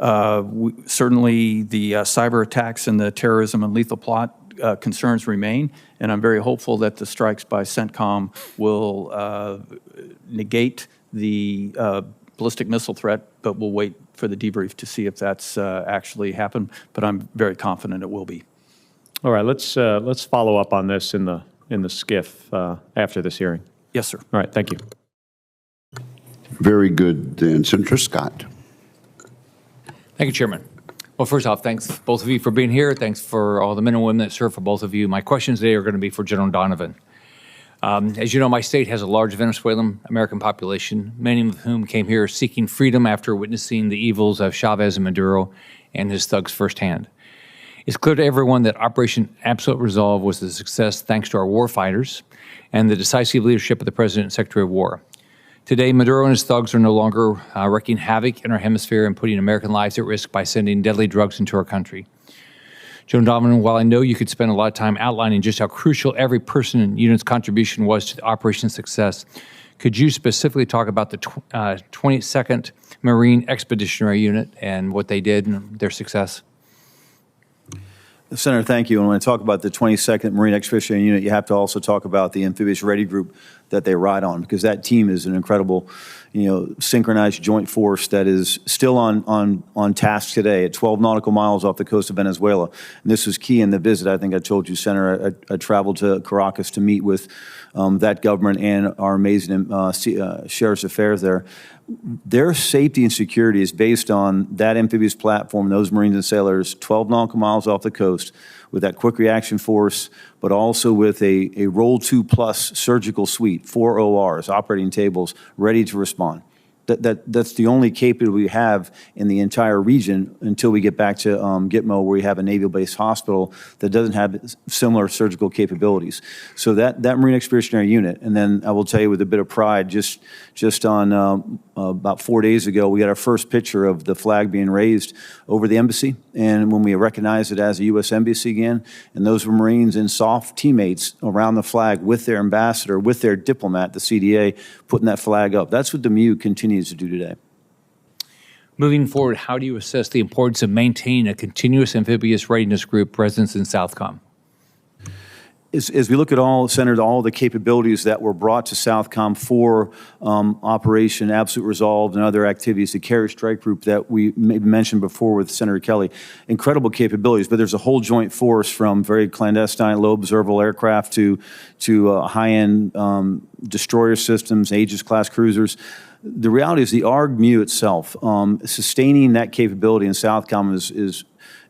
Certainly the cyber attacks and the terrorism and lethal plot concerns remain, and I'm very hopeful that the strikes by CENTCOM will negate the ballistic missile threat, but we'll wait for the debrief to see if that's actually happened, but I'm very confident it will be. All right, let's follow up on this in the SCIF after this hearing. Yes, sir. All right, thank you. Very good. Then Senator Scott. Thank you, Chairman. Well, first off, thanks both of you for being here. Thanks for all the men and women that serve for both of you. My questions today are going to be for General Donovan. As you know, my state has a large Venezuelan American population, many of whom came here seeking freedom after witnessing the evils of Chavez and Maduro and his thugs firsthand. It's clear to everyone that Operation Absolute Resolve was a success thanks to our war fighters and the decisive leadership of the President and Secretary of War. Today, Maduro and his thugs are no longer wreaking havoc in our hemisphere and putting American lives at risk by sending deadly drugs into our country. General Donovan, while I know you could spend a lot of time outlining just how crucial every person and unit's contribution was to the operation's success, could you specifically talk about the 22nd Marine Expeditionary Unit and what they did and their success? Senator, thank you. And when I talk about the 22nd Marine Expeditionary Unit, you have to also talk about the amphibious ready group that they ride on, because that team is an incredible, synchronized joint force that is still on task today at 12 nautical miles off the coast of Venezuela. And this was key in the visit. I think I told you, Senator, I traveled to Caracas to meet with that government and our amazing sheriff's affairs there. Their safety and security is based on that amphibious platform, those Marines and sailors 12 nautical miles off the coast with that quick reaction force, but also with a Roll 2 Plus surgical suite, 4 ORs, operating tables, ready to respond. That's the only capability we have in the entire region until we get back to Gitmo, where we have a naval-based hospital that doesn't have similar surgical capabilities. So that Marine Expeditionary Unit, and then I will tell you with a bit of pride, just on about 4 days ago, we got our first picture of the flag being raised over the embassy, and when we recognized it as a U.S. embassy again, and those were Marines and soft teammates around the flag with their ambassador, with their diplomat, the CDA, putting that flag up. That's what the MU continues to do today. Moving forward, how do you assess the importance of maintaining a continuous amphibious readiness group presence in SOUTHCOM? As we look at all the capabilities that were brought to SOUTHCOM for Operation Absolute Resolve and other activities, the Carrier Strike Group that we maybe mentioned before with Senator Kelly, incredible capabilities, but there's a whole joint force from very clandestine, low observable aircraft to high-end destroyer systems, Aegis-class cruisers. The reality is the ARG-MU itself, sustaining that capability in SOUTHCOM is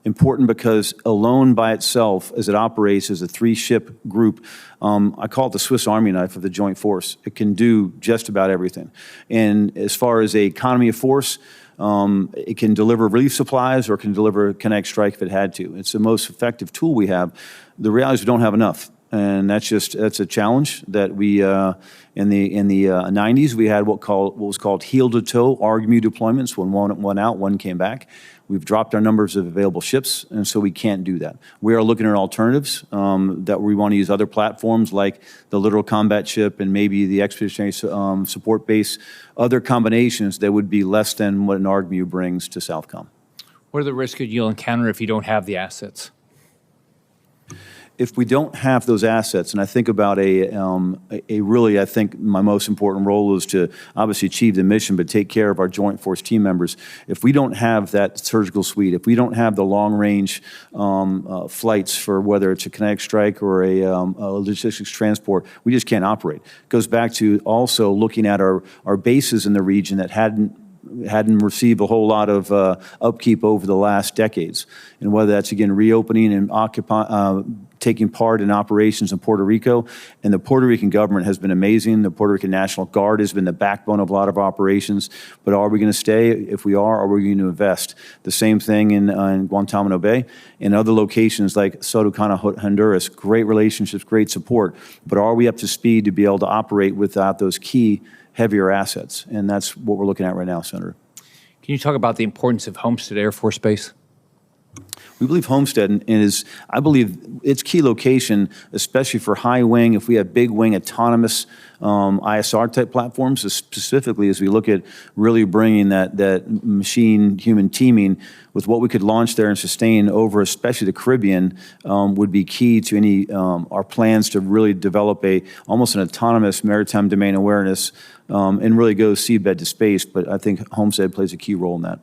important because alone by itself, as it operates as a 3-ship group, I call it the Swiss Army knife of the joint force. It can do just about everything. And as far as a economy of force, it can deliver relief supplies or can deliver kinetic strike if it had to. It's the most effective tool we have. The reality is we don't have enough. And that's a challenge that we, in the 90s, we had what was called heel-to-toe ARG-MU deployments. When one went out, one came back. We've dropped our numbers of available ships, and so we can't do that. We are looking at alternatives that we want to use other platforms like the littoral combat ship and maybe the expeditionary support base, other combinations that would be less than what an ARG-MU brings to SOUTHCOM. What are the risks that you'll encounter if you don't have the assets? If we don't have those assets, and I think about really, I think my most important role is to obviously achieve the mission, but take care of our joint force team members. If we don't have that surgical suite, if we don't have the long-range flights for whether it's a kinetic strike or a logistics transport, we just can't operate. It goes back to also looking at our bases in the region that hadn't received a whole lot of upkeep over the last decades. And whether that's, again, reopening and taking part in operations in Puerto Rico. And the Puerto Rican government has been amazing. The Puerto Rican National Guard has been the backbone of a lot of operations. But are we going to stay? If we are we going to invest? The same thing in Guantanamo Bay and other locations like Sotocana, Honduras. Great relationships, great support. But are we up to speed to be able to operate without those key heavier assets? And that's what we're looking at right now, Senator. Can you talk about the importance of Homestead Air Force Base? We believe Homestead is, I believe, its key location, especially for high wing, if we have big wing autonomous ISR type platforms, specifically as we look at really bringing that machine-human teaming with what we could launch there and sustain over, especially the Caribbean, would be key to any our plans to really develop almost an autonomous maritime domain awareness and really go seabed to space. But I think Homestead plays a key role in that.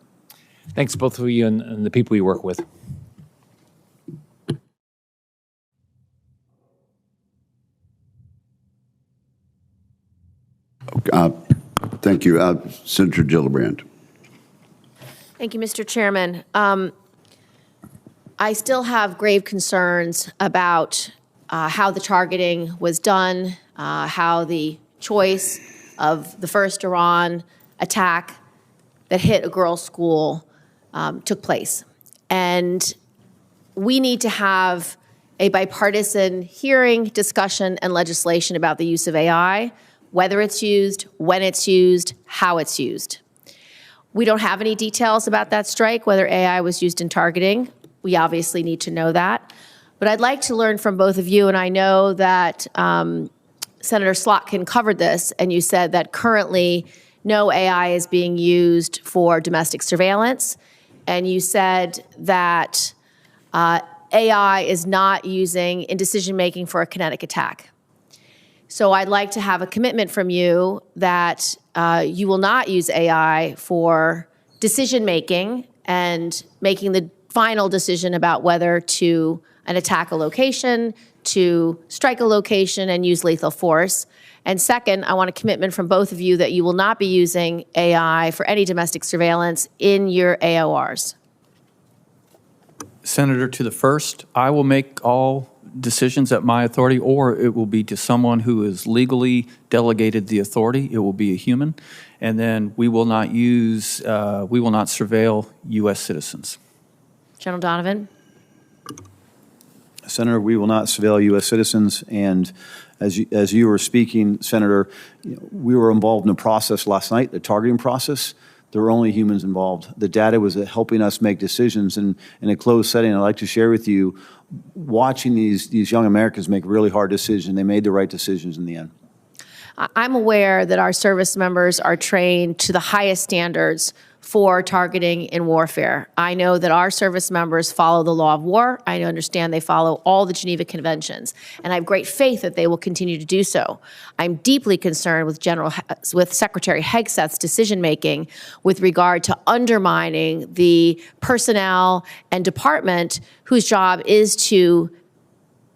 Thanks, both of you and the people you work with. Thank you. Senator Gillibrand. Thank you, Mr. Chairman. I still have grave concerns about how the targeting was done, how the choice of the first Iran attack that hit a girls' school took place. And we need to have a bipartisan hearing, discussion, and legislation about the use of AI, whether it's used, when it's used, how it's used. We don't have any details about that strike, whether AI was used in targeting. We obviously need to know that. But I'd like to learn from both of you, and I know that Senator Slotkin covered this, and you said that currently no AI is being used for domestic surveillance, and you said that AI is not using in decision-making for a kinetic attack. So I'd like to have a commitment from you that you will not use AI for decision-making and making the final decision about whether to attack a location, to strike a location and use lethal force. And second, I want a commitment from both of you that you will not be using AI for any domestic surveillance in your AORs. Senator, to the first, I will make all decisions at my authority, or it will be to someone who is legally delegated the authority. It will be a human. And then we will not surveil U.S. citizens. General Donovan? Senator, we will not surveil U.S. citizens. And as you were speaking, Senator, we were involved in a process last night, the targeting process. There were only humans involved. The data was helping us make decisions. And in a closed setting, I'd like to share with you, watching these young Americans make really hard decisions, they made the right decisions in the end. I'm aware that our service members are trained to the highest standards for targeting in warfare. I know that our service members follow the law of war. I understand they follow all the Geneva Conventions, and I have great faith that they will continue to do so. I'm deeply concerned with Secretary Hegseth's decision-making with regard to undermining the personnel and department whose job is to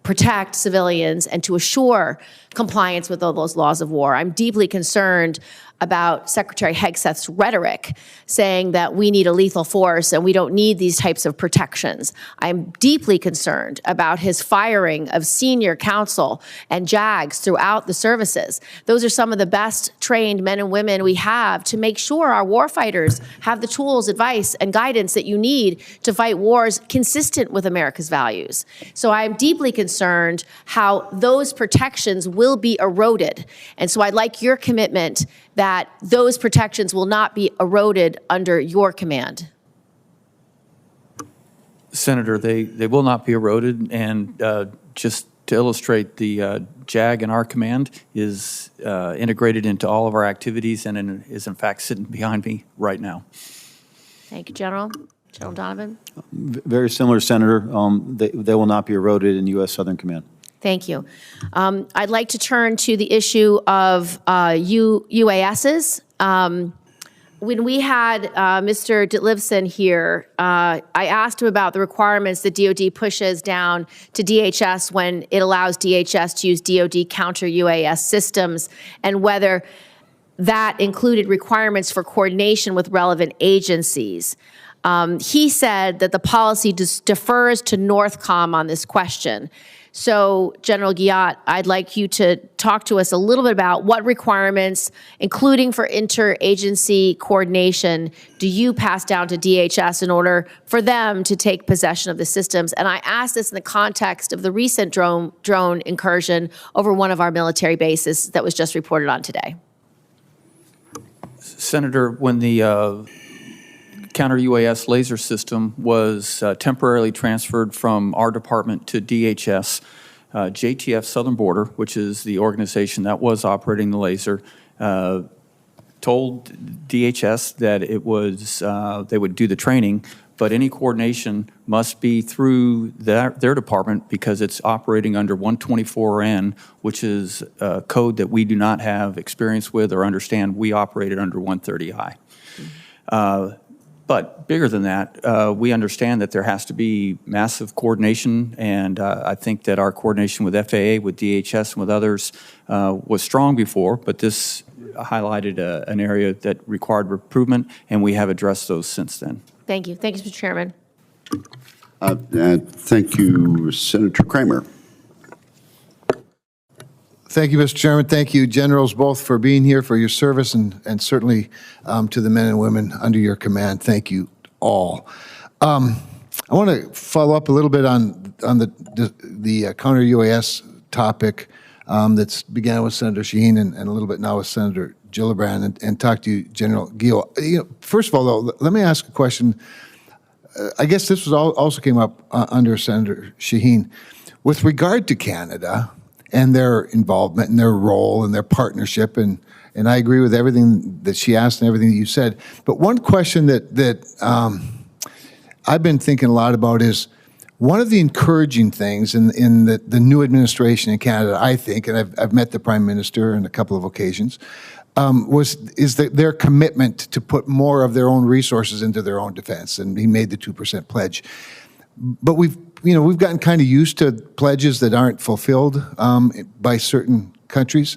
protect civilians and to assure compliance with all those laws of war. I'm deeply concerned about Secretary Hegseth's rhetoric saying that we need a lethal force and we don't need these types of protections. I'm deeply concerned about his firing of senior counsel and JAGs throughout the services. Those are some of the best trained men and women we have to make sure our warfighters have the tools, advice, and guidance that you need to fight wars consistent with America's values. So I'm deeply concerned how those protections will be eroded. And so I'd like your commitment that those protections will not be eroded under your command. Senator, they will not be eroded. And just to illustrate, the JAG in our command is integrated into all of our activities and is in fact sitting behind me right now. Thank you, General. General Donovan? Very similar, Senator. They will not be eroded in U.S. Southern Command. Thank you. I'd like to turn to the issue of UASs. When we had Mr. Ditlevson here, I asked him about the requirements that DoD pushes down to DHS when it allows DHS to use DoD counter-UAS systems, and whether that included requirements for coordination with relevant agencies. He said that the policy defers to NORTHCOM on this question. So, General Guillot, I'd like you to talk to us a little bit about what requirements, including for interagency coordination, do you pass down to DHS in order for them to take possession of the systems? And I ask this in the context of the recent drone incursion over one of our military bases that was just reported on today. Senator, when the counter-UAS laser system was temporarily transferred from our department to DHS, JTF Southern Border, which is the organization that was operating the laser, told DHS that it was they would do the training, but any coordination must be through their department because it's operating under 124N, which is a code that we do not have experience with or understand. We operated under 130I. But bigger than that, we understand that there has to be massive coordination, and I think that our coordination with FAA, with DHS, and with others was strong before, but this highlighted an area that required improvement, and we have addressed those since then. Thank you. Thank you, Mr. Chairman. Thank you, Senator Kramer. Thank you, Mr. Chairman. Thank you, generals, both for being here, for your service, and certainly to the men and women under your command. Thank you all. I want to follow up a little bit on the counter UAS topic that's began with Senator Shaheen and a little bit now with Senator Gillibrand, and talk to you, General Guillot. First of all, though, let me ask a question. I guess this was also came up under Senator Shaheen with regard to Canada and their involvement and their role and their partnership, and I agree with everything that she asked and everything that you said. But one question that I've been thinking a lot about is one of the encouraging things in the new administration in Canada, I think, and I've met the Prime Minister on a couple of occasions, is their commitment to put more of their own resources into their own defense, and he made the 2% pledge. But we've gotten kind of used to pledges that aren't fulfilled by certain countries.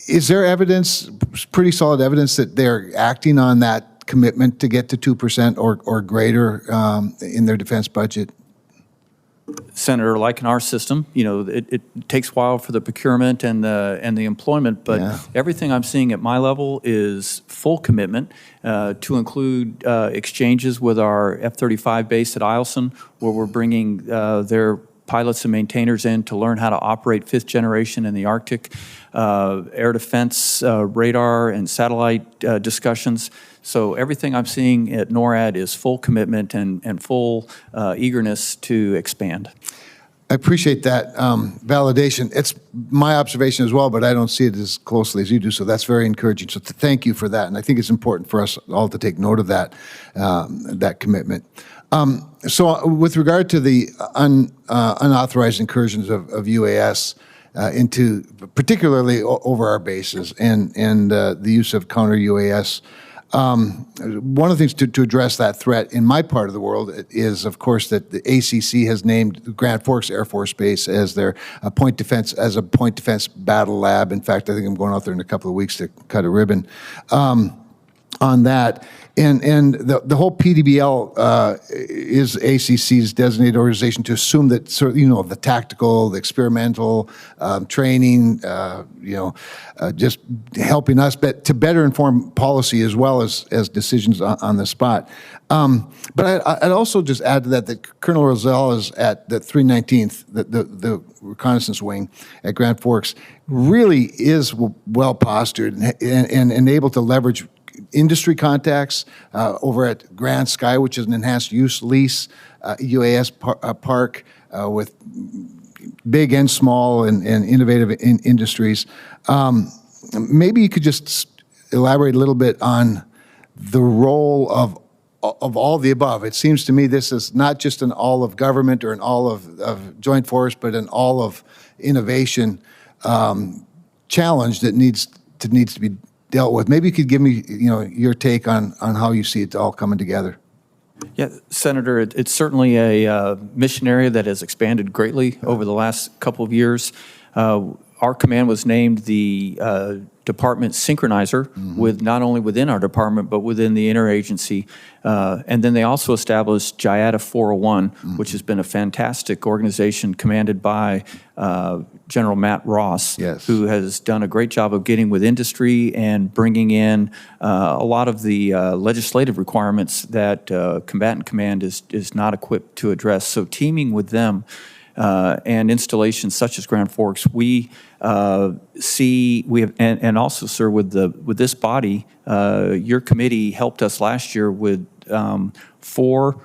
Is there evidence, pretty solid evidence, that they're acting on that commitment to get to 2% or greater in their defense budget? Senator, like in our system, it takes a while for the procurement and the employment, but everything I'm seeing at my level is full commitment to include exchanges with our F-35 base at Eielson, where we're bringing their pilots and maintainers in to learn how to operate fifth generation in the Arctic, air defense, radar and satellite discussions. So everything I'm seeing at NORAD is full commitment and full eagerness to expand. I appreciate that validation. It's my observation as well, but I don't see it as closely as you do, so that's very encouraging. So thank you for that, and I think it's important for us all to take note of that, that commitment. So with regard to the unauthorized incursions of UAS into, particularly over our bases, and the use of counter UAS, one of the things to address that threat in my part of the world is, of course, that the ACC has named Grand Forks Air Force Base as their point defense battle lab. In fact, I think I'm going out there in a couple of weeks to cut a ribbon on that. And the whole PDBL is ACC's designated organization to assume that the tactical, the experimental training, just helping us to better inform policy as well as decisions on the spot. But I'd also just add to that Colonel Rosell is at the 319th, the reconnaissance wing at Grand Forks, really is well postured and able to leverage industry contacts over at Grand Sky, which is an enhanced use lease UAS park with big and small and innovative industries. Maybe you could just elaborate a little bit on the role of all the above. It seems to me this is not just an all of government or an all of joint force, but an all of innovation challenge that needs to be dealt with. Maybe you could give me, your take on how you see it all coming together. Yeah, Senator, it's certainly a mission area that has expanded greatly over the last couple of years. Our command was named the department synchronizer with not only within our department, but within the interagency. And then they also established GIATA 401, which has been a fantastic organization commanded by General Matt Ross, who has done a great job of getting with industry and bringing in a lot of the legislative requirements that Combatant Command is not equipped to address. So teaming with them and installations such as Grand Forks, we see, and also, sir, with this body, your committee helped us last year with 4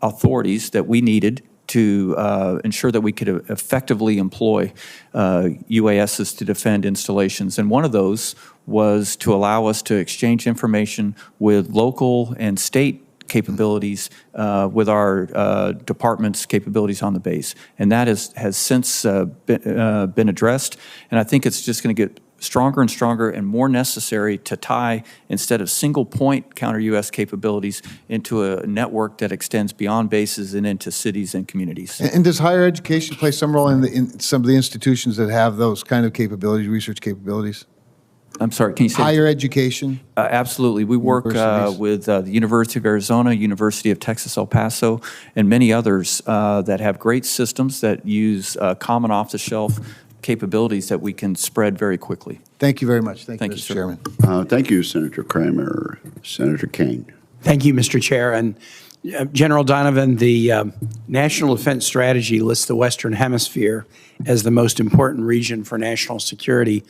authorities that we needed to ensure that we could effectively employ UASs to defend installations. And one of those was to allow us to exchange information with local and state capabilities with our department's capabilities on the base. And that has since been addressed. And I think it's just going to get stronger and stronger and more necessary to tie, instead of single point counter US capabilities, into a network that extends beyond bases and into cities and communities. And does higher education play some role in some of the institutions that have those kind of capabilities, research capabilities? I'm sorry, can you say? Higher education? Absolutely. We work Universities. with the University of Arizona, University of Texas El Paso, and many others that have great systems that use common off-the-shelf capabilities that we can spread very quickly. Thank you very much. Thank you, Thank you, Mr. sir. Chairman. Thank you, Senator Kramer. Senator Kane. Thank you, Mr. Chair. And General Donovan, the National Defense Strategy lists the Western Hemisphere as the most important region for national security,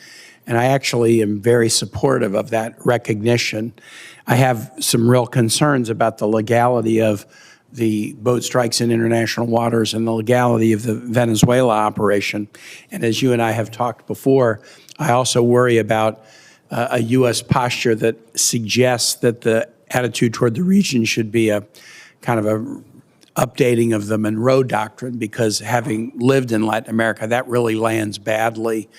and I actually am very supportive of that recognition. I have some real concerns about the legality of the boat strikes in international waters and the legality of the Venezuela operation. And as you and I have talked before, I also worry about a U.S. posture that suggests that the attitude toward the region should be a kind of a updating of the Monroe Doctrine, because having lived in Latin America, that really lands badly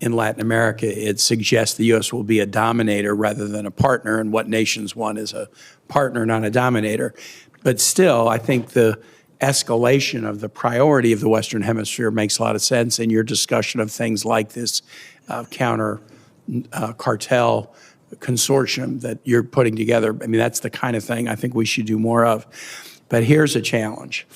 in Latin America. It suggests the U.S. will be a dominator rather than a partner, and what nations want is a partner, not a dominator. But still, I think the escalation of the priority of the Western Hemisphere makes a lot of sense, and your discussion of things like this counter cartel consortium that you're putting together, I mean, that's the kind of thing I think we should do more of. But here's a challenge.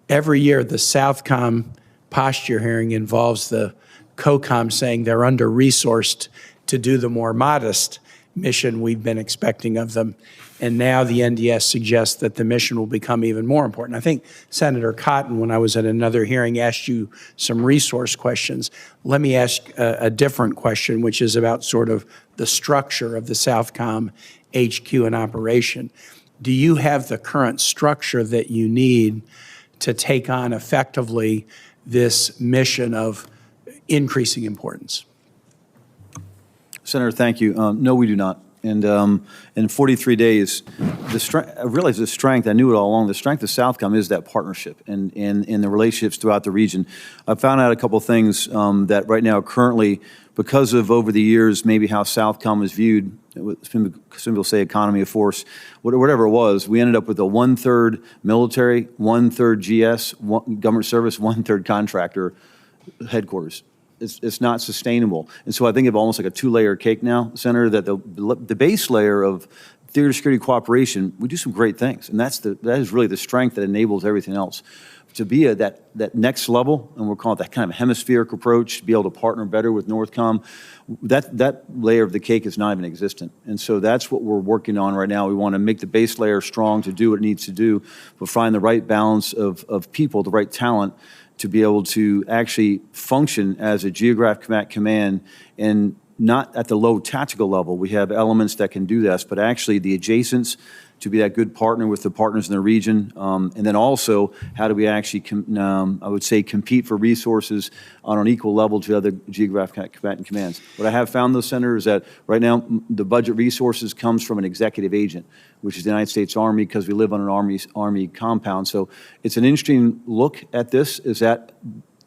Every year, the Southcom posture hearing involves the COCOM saying they're under-resourced to do the more modest mission we've been expecting of them. And now the NDS suggests that the mission will become even more important. I think Senator Cotton, when I was at another hearing, asked you some resource questions. Let me ask a different question, which is about sort of the structure of the Southcom HQ and operation. Do you have the current structure that you need to take on effectively this mission of increasing importance? Senator, thank you. No, we do not. And in 43 days, I realized the strength, I knew it all along, the strength of Southcom is that partnership and the relationships throughout the region. I found out a couple of things that right now currently, because of over the years, maybe how Southcom is viewed, some people say economy of force, whatever it was, we ended up with a 1/3 military, 1/3 GS, government service, 1/3 contractor headquarters. It's not sustainable. And so I think of almost like a two-layer cake now, Senator, that the base layer of theater security cooperation, we do some great things. And that is really the strength that enables everything else. To be at that next level, and we're calling it that kind of hemispheric approach, to be able to partner better with NORTHCOM, that layer of the cake is not even existent. And so that's what we're working on right now. We want to make the base layer strong to do what it needs to do, but find the right balance of people, the right talent, to be able to actually function as a geographic command, and not at the low tactical level. We have elements that can do this, but actually the adjacents, to be that good partner with the partners in the region. And then also, how do we actually, I would say, compete for resources on an equal level to other geographic combatant commands. What I have found, though, Senator, is that right now the budget resources comes from an executive agent, which is the United States Army, because we live on an Army compound. So it's an interesting look at this, is that,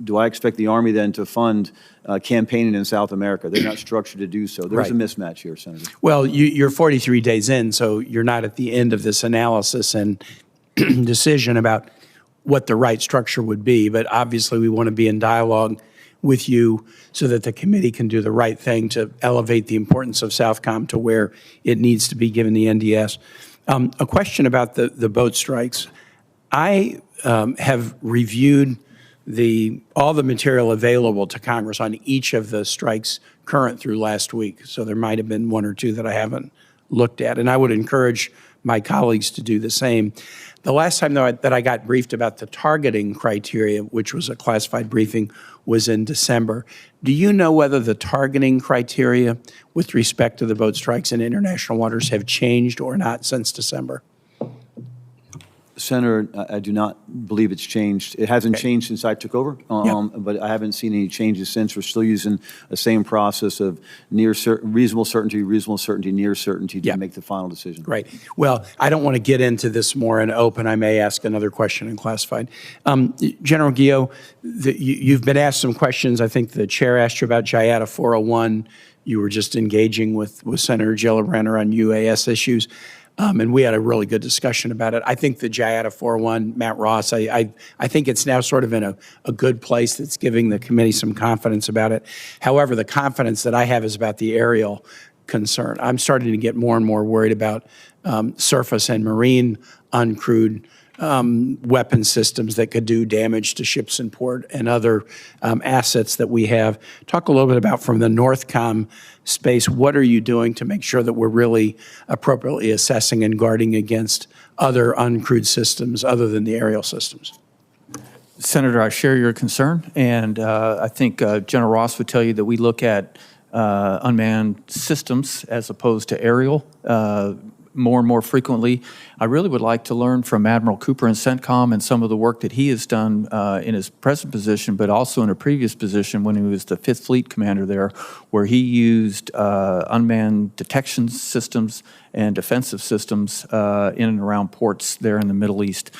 do I expect the Army then to fund campaigning in South America? They're not structured to do so. There's a mismatch here, Senator. Well, you're 43 days in, so you're not at the end of this analysis and decision about what the right structure would be. But obviously, we want to be in dialogue with you so that the committee can do the right thing to elevate the importance of Southcom to where it needs to be given the NDS. A question about the boat strikes. I have reviewed all the material available to Congress on each of the strikes current through last week. So there might have been one or two that I haven't looked at. And I would encourage my colleagues to do the same. The last time that I got briefed about the targeting criteria, which was a classified briefing, was in December. Do you know whether the targeting criteria with respect to the boat strikes in international waters have changed or not since December? Senator, I do not believe it's changed. It hasn't changed since I took over, but I haven't seen any changes since. We're still using the same process of reasonable certainty, near certainty to make the final decision. Right. Well, I don't want to get into this more in open. I may ask another question in classified. General Guillot, you've been asked some questions. I think the chair asked you about JIATA 401. You were just engaging with Senator Gillibrand on UAS issues. And we had a really good discussion about it. I think the JIATA 401, Matt Ross, I think it's now sort of in a good place that's giving the committee some confidence about it. However, the confidence that I have is about the aerial concern. I'm starting to get more and more worried about surface and marine uncrewed weapon systems that could do damage to ships in port and other assets that we have. Talk a little bit about, from the NORTHCOM space, what are you doing to make sure that we're really appropriately assessing and guarding against other uncrewed systems other than the aerial systems? Senator, I share your concern, and I think General Ross would tell you that we look at unmanned systems as opposed to aerial more and more frequently. I really would like to learn from Admiral Cooper and CENTCOM and some of the work that he has done in his present position, but also in a previous position when he was the 5th Fleet Commander there, where he used unmanned detection systems and defensive systems in and around ports there in the Middle East.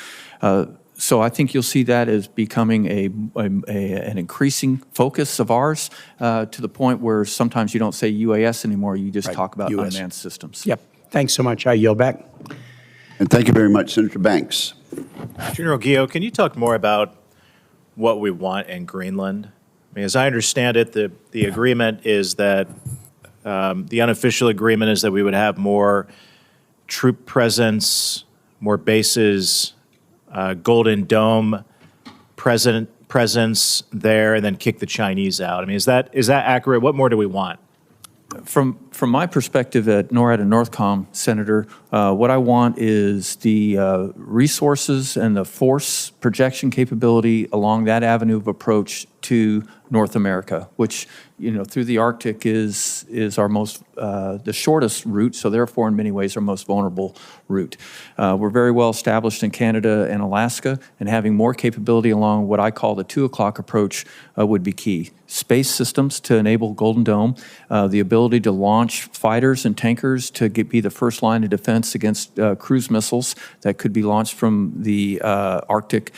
So I think you'll see that as becoming an increasing focus of ours to the point where sometimes you don't say UAS anymore, you just talk about US. unmanned systems. Yep. Thanks so much. I yield back. And thank you very much, Senator Banks. General Guillot, can you talk more about what we want in Greenland? I mean, as I understand it, the agreement is that, the unofficial agreement is that we would have more troop presence, more bases, Golden Dome presence there, and then kick the Chinese out. I mean, is that accurate? What more do we want? From my perspective at NORAD and NORTHCOM, Senator, what I want is the resources and the force projection capability along that avenue of approach to North America, which, you know, through the Arctic is our most, the shortest route, so therefore in many ways our most vulnerable route. We're very well established in Canada and Alaska, and having more capability along what I call the 2 o'clock approach would be key. Space systems to enable Golden Dome, the ability to launch fighters and tankers to be the first line of defense against cruise missiles that could be launched from the Arctic,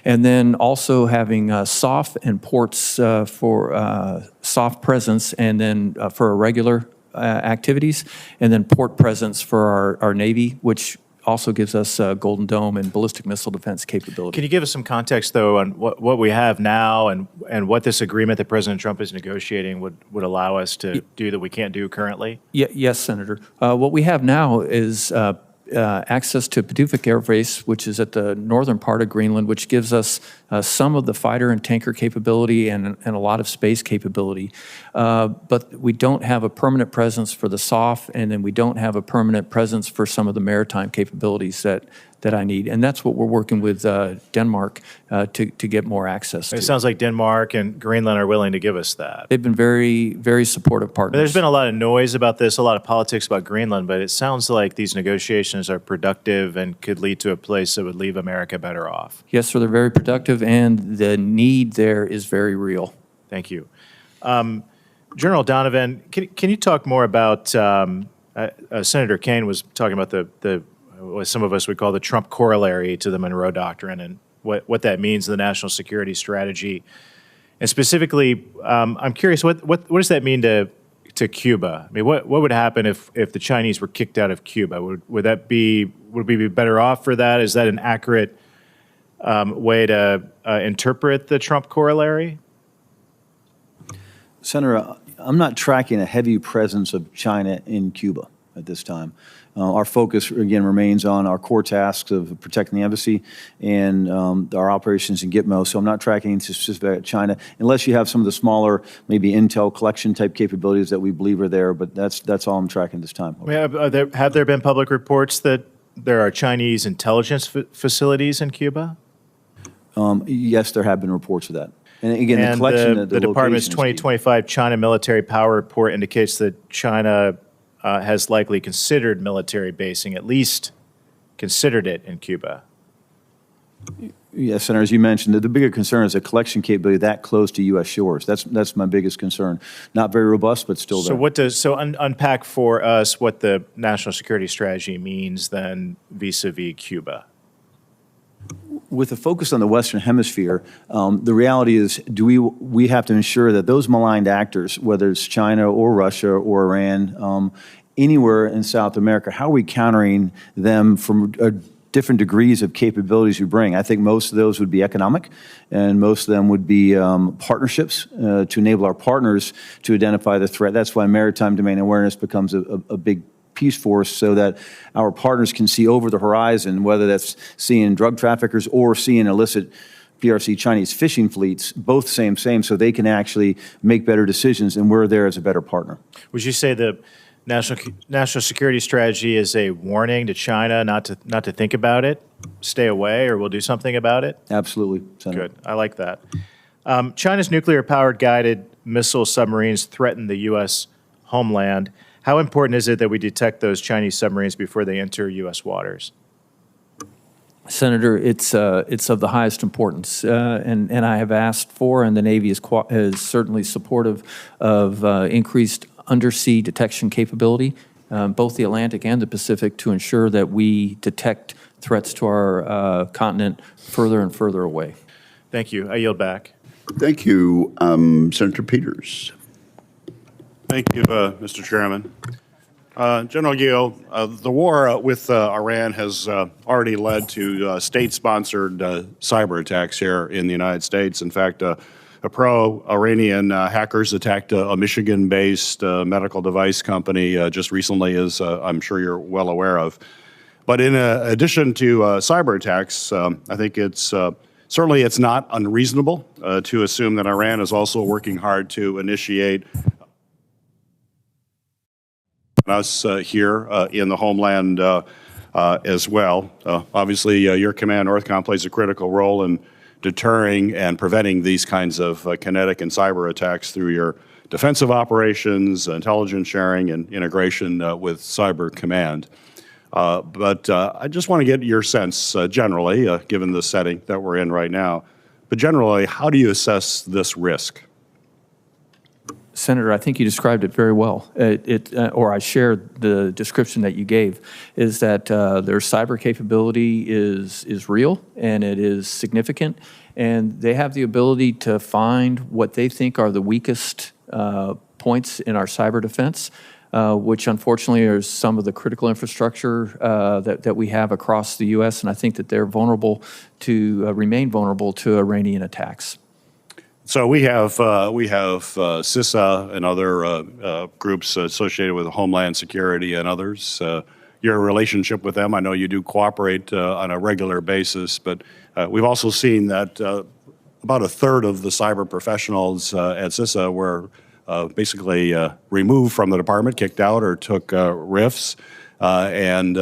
and then also having SOF and ports for soft presence, and then for irregular activities, and then port presence for our Navy, which also gives us Golden Dome and ballistic missile defense capability. Can you give us some context, though, on what we have now and what this agreement that President Trump is negotiating would allow us to do that we can't do currently? Yes, Senator. What we have now is access to Pacific Air Base, which is at the northern part of Greenland, which gives us some of the fighter and tanker capability and a lot of space capability. But we don't have a permanent presence for the SOF, and then we don't have a permanent presence for some of the maritime capabilities that I need. And that's what we're working with Denmark to get more access to. It sounds like Denmark and Greenland are willing to give us that. They've been very, very supportive partners. There's been a lot of noise about this, a lot of politics about Greenland, but it sounds like these negotiations are productive and could lead to a place that would leave America better off. Yes, sir, they're very productive, and the need there is very real. Thank you. General Donovan, can you talk more about, Senator Kaine was talking about what some of us would call the Trump corollary to the Monroe Doctrine and what that means in the national security strategy. And specifically, I'm curious, what does that mean to Cuba? I mean, what would happen if the Chinese were kicked out of Cuba? Would we be better off for that? Is that an accurate way to interpret the Trump corollary? Senator, I'm not tracking a heavy presence of China in Cuba at this time. Our focus, again, remains on our core tasks of protecting the embassy and our operations in Gitmo. So I'm not tracking anything specific at China, unless you have some of the smaller, maybe intel collection type capabilities that we believe are there. But that's all I'm tracking this time. Have there been public reports that there are Chinese intelligence facilities in Cuba? Yes, there have been reports of that. And again, the collection, the Department's 2025 China military power report indicates that China has likely considered military basing, at least considered it in Cuba. Yes, Senator, as you mentioned, the bigger concern is a collection capability that close to U.S. shores. That's my biggest concern. Not very robust, but still there. So unpack for us what the national security strategy means then vis-a-vis Cuba. With a focus on the Western Hemisphere, the reality is, we have to ensure that those maligned actors, whether it's China or Russia or Iran, anywhere in South America, how are we countering them from different degrees of capabilities we bring? I think most of those would be economic, and most of them would be partnerships to enable our partners to identify the threat. That's why maritime domain awareness becomes a big piece for us, so that our partners can see over the horizon, whether that's seeing drug traffickers or seeing illicit PRC Chinese fishing fleets, both same, so they can actually make better decisions, and we're there as a better partner. Would you say the national security strategy is a warning to China not to think about it, stay away, or we'll do something about it? Absolutely, Senator. Good. I like that. China's nuclear-powered guided missile submarines threaten the U.S. homeland. How important is it that we detect those Chinese submarines before they enter U.S. waters? Senator, it's of the highest importance, and I have asked for, and the Navy is certainly supportive of increased undersea detection capability, both the Atlantic and the Pacific, to ensure that we detect threats to our continent further and further away. Thank you. I yield back. Thank you. Senator Peters. Thank you, Mr. Chairman. General Guillot, the war with Iran has already led to state-sponsored cyber attacks here in the United States. In fact, pro-Iranian hackers attacked a Michigan-based medical device company just recently, as I'm sure you're well aware of. But in addition to cyber attacks, I think it's certainly it's not unreasonable to assume that Iran is also working hard to initiate us here in the homeland as well. Obviously, your command, NORTHCOM, plays a critical role in deterring and preventing these kinds of kinetic and cyber attacks through your defensive operations, intelligence sharing, and integration with Cyber Command. But I just want to get your sense generally, given the setting that we're in right now, but generally, how do you assess this risk? Senator, I think you described it very well. Or I shared the description that you gave, is that their cyber capability is real and it is significant, and they have the ability to find what they think are the weakest points in our cyber defense, which unfortunately are some of the critical infrastructure that we have across the U.S., and I think that they're vulnerable to remain vulnerable to Iranian attacks. So we have CISA and other groups associated with Homeland Security and others. Your relationship with them, I know you do cooperate on a regular basis, but we've also seen that about a third of the cyber professionals at CISA were basically removed from the department, kicked out, or took RIFs, and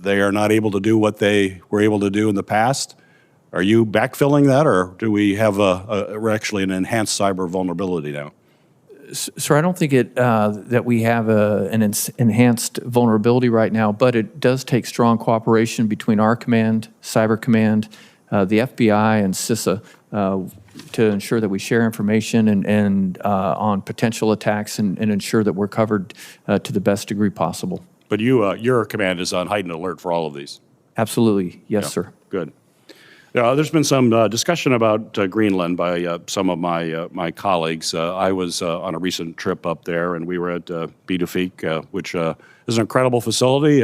they are not able to do what they were able to do in the past. Are you backfilling that, or do we have actually an enhanced cyber vulnerability now? Sir, I don't think that we have an enhanced vulnerability right now, but it does take strong cooperation between our command, Cyber Command, the FBI, and CISA to ensure that we share information and on potential attacks and ensure that we're covered to the best degree possible. But your command is on heightened alert for all of these? Absolutely. Yes, yeah. Sir. Good. There's been some discussion about Greenland by some of my colleagues. I was on a recent trip up there, and we were at Bidefik, which is an incredible facility,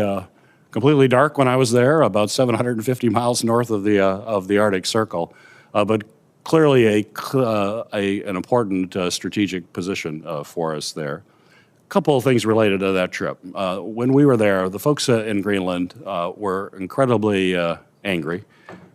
completely dark when I was there, about 750 miles north of the Arctic Circle, but clearly an important strategic position for us there. A couple of things related to that trip. When we were there, the folks in Greenland were incredibly angry.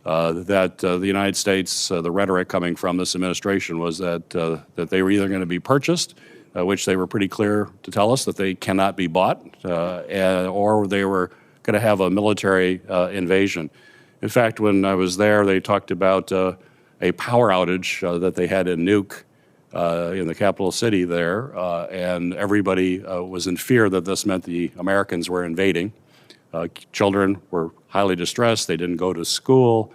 That the United States, the rhetoric coming from this administration was that they were either going to be purchased, which they were pretty clear to tell us that they cannot be bought, or they were going to have a military invasion. In fact, when I was there, they talked about a power outage that they had in Nuuk, in the capital city there, and everybody was in fear that this meant the Americans were invading. Children were highly distressed. They didn't go to school,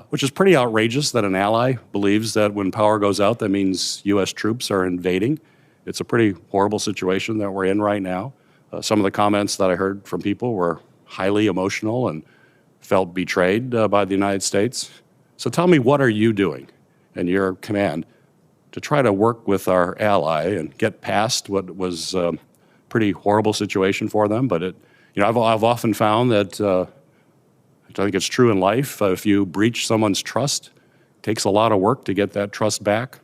which is pretty outrageous that an ally believes that when power goes out, that means U.S. troops are invading. It's a pretty horrible situation that we're in right now. Some of the comments that I heard from people were highly emotional and felt betrayed by the United States. So tell me, what are you doing in your command to try to work with our ally and get past what was pretty horrible situation for them. But I've often found that I think it's true in life. If you breach someone's trust, it takes a lot of work to get that trust back.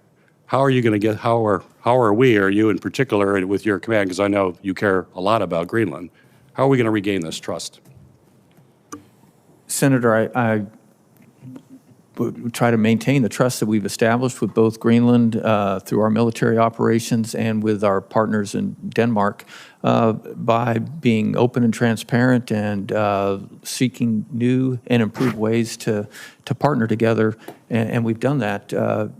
How are you going to get? How are we, or you in particular, with your command? Because I know you care a lot about Greenland. How are we going to regain this trust? Senator, I would try to maintain the trust that we've established with both Greenland through our military operations and with our partners in Denmark by being open and transparent and seeking new and improved ways to partner together. And we've done that